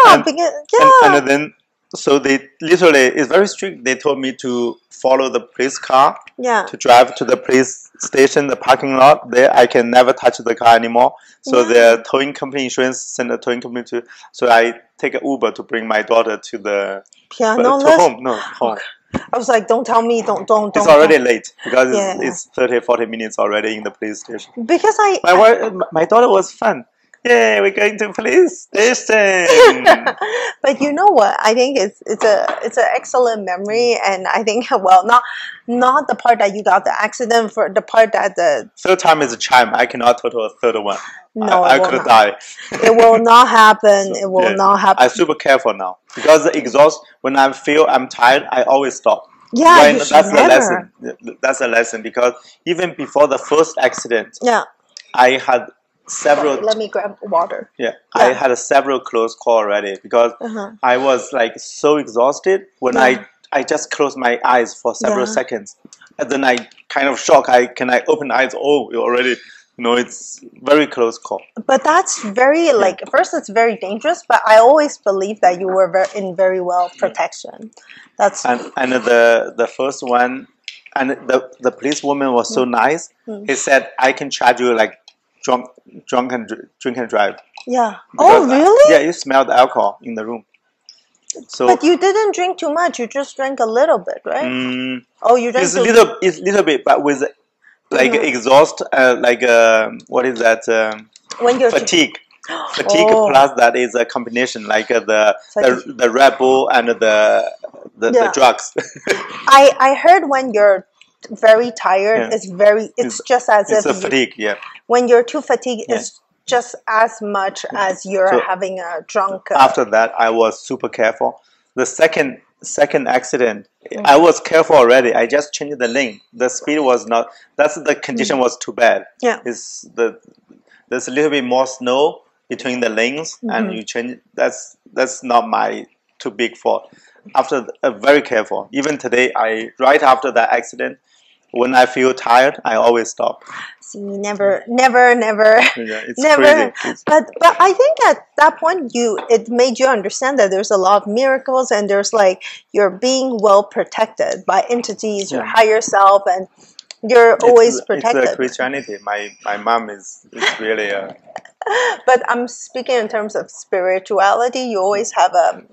And then, so they literally, it's very strict. They told me to follow the police car. To drive to the police station, the parking lot. There, I can never touch the car anymore. So the towing company, insurance sent a towing company to. So I take an Uber to bring my daughter to the piano lesson. Home. No, home. I was like, don't tell me, don't. It's already late because it's 30, 40 minutes already in the police station. Because my daughter was fun. Yay, we're going to police station. But you know what? I think it's an excellent memory, and I think not the part that you got the accident, for the part that the third time is a charm. I cannot total a third one. No, I could die. It will not happen. It will not happen. I'm super careful now because the exhaust. When I feel I'm tired, I always stop. Yeah, that's the lesson. That's a lesson because even before the first accident, I had several. Let me grab water. I had several close call already because I was like so exhausted when I just closed my eyes for several seconds, and then I kind of shocked. Can I open eyes? Oh, you already. It's very close call. But that's very first it's very dangerous. But I always believe that you were in very well protection. That's and the first one, and the police woman was so nice. He said I can charge you like drink and drive. Yeah. Oh really? Yeah, you smell the alcohol in the room. So, but you didn't drink too much. You just drank a little bit, right? Oh, you drank. It's little bit, but with exhaust, what is that? When you're fatigue plus that is a combination, like the Red Bull and the drugs. I heard when you're very tired, it's just as if it's fatigue. Yeah. When you're too fatigued, it's just as much as you're having a drunk. After that, I was super careful. The second accident, I was careful already. I just changed the lane. The speed was not. The condition was too bad. Yeah. There's a little bit more snow between the lanes, and you change. That's not my too big fault. After very careful. Even today, right after that accident, when I feel tired, I always stop. See, never. It's never. Crazy. But I think at that point, it made you understand that there's a lot of miracles, and there's you're being well protected by entities, your higher self, and you're always protected. It's Christianity. My mom is really a. But I'm speaking in terms of spirituality. You always have a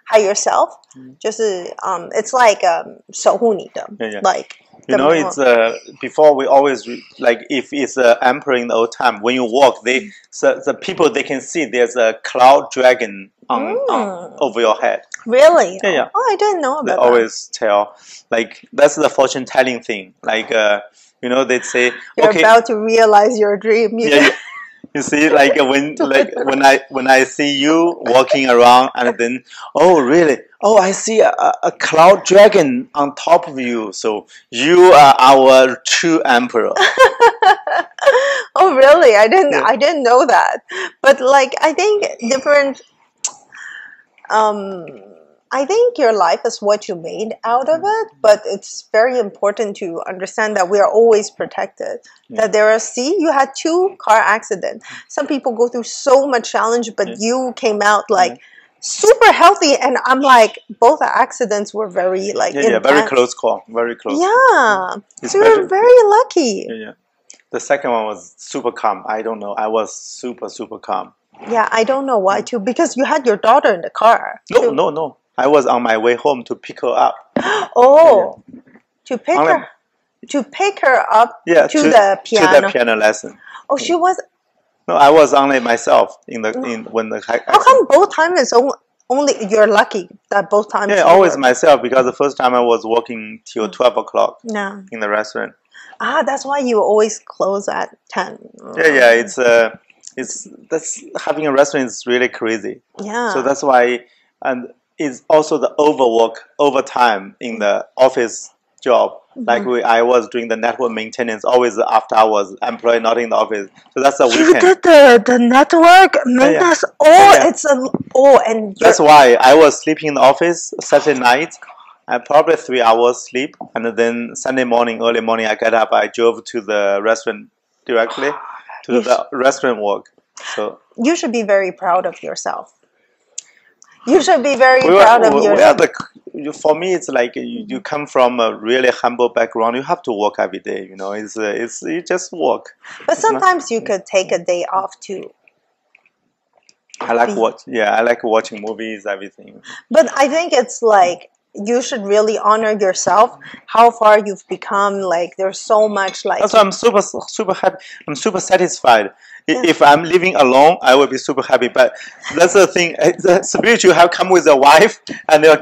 higher self. 就是it's like 守护你的 like. It's before we always if it's emperor in the old time, when you walk, the people they can see there's a cloud dragon on over your head. Really? Yeah. Oh, I didn't know about that. They always tell that's the fortune telling thing. They'd say you're about to realize your dream. You see, like when I see you walking around, and then oh really, oh I see a cloud dragon on top of you. So you are our true emperor. Oh really? I didn't know that. But like I think different. I think your life is what you made out of it, but it's very important to understand that we are always protected. That there are, you had 2 car accidents. Some people go through so much challenge, but you came out like super healthy, and I'm like, both accidents were very like very close call, very close. Yeah, so you're very lucky. The second one was super calm. I don't know. I was super calm. Yeah, I don't know why too, because you had your daughter in the car. No. I was on my way home to pick her up. Oh, to pick her up to the piano. To the piano lesson. Oh, she was. No, I was only myself when the. How come both times it's only you're lucky that both times? Yeah, always myself, because the first time I was working till 12 o'clock. In the restaurant. Ah, that's why you always close at 10. Yeah. That's having a restaurant is really crazy. Yeah. So that's why, and it's also the overtime in the office job. Like I was doing the network maintenance, always after hours, employee not in the office. So that's the weekend. You did the network maintenance. And that's why I was sleeping in the office Saturday night. I probably 3 hours sleep, and then Sunday morning, early morning, I get up. I drove to the restaurant directly to the restaurant work. So you should be very proud of yourself. You should be very proud of yourself. For me, it's like you come from a really humble background. You have to work every day. You know, it's you just work. But sometimes you could take a day off too. I like watching movies, everything. But I think it's like you should really honor yourself, how far you've become. Like there's so much like. That's why I'm super happy. I'm super satisfied. If I'm living alone, I will be super happy. But that's the thing. The spirit you have come with a wife and your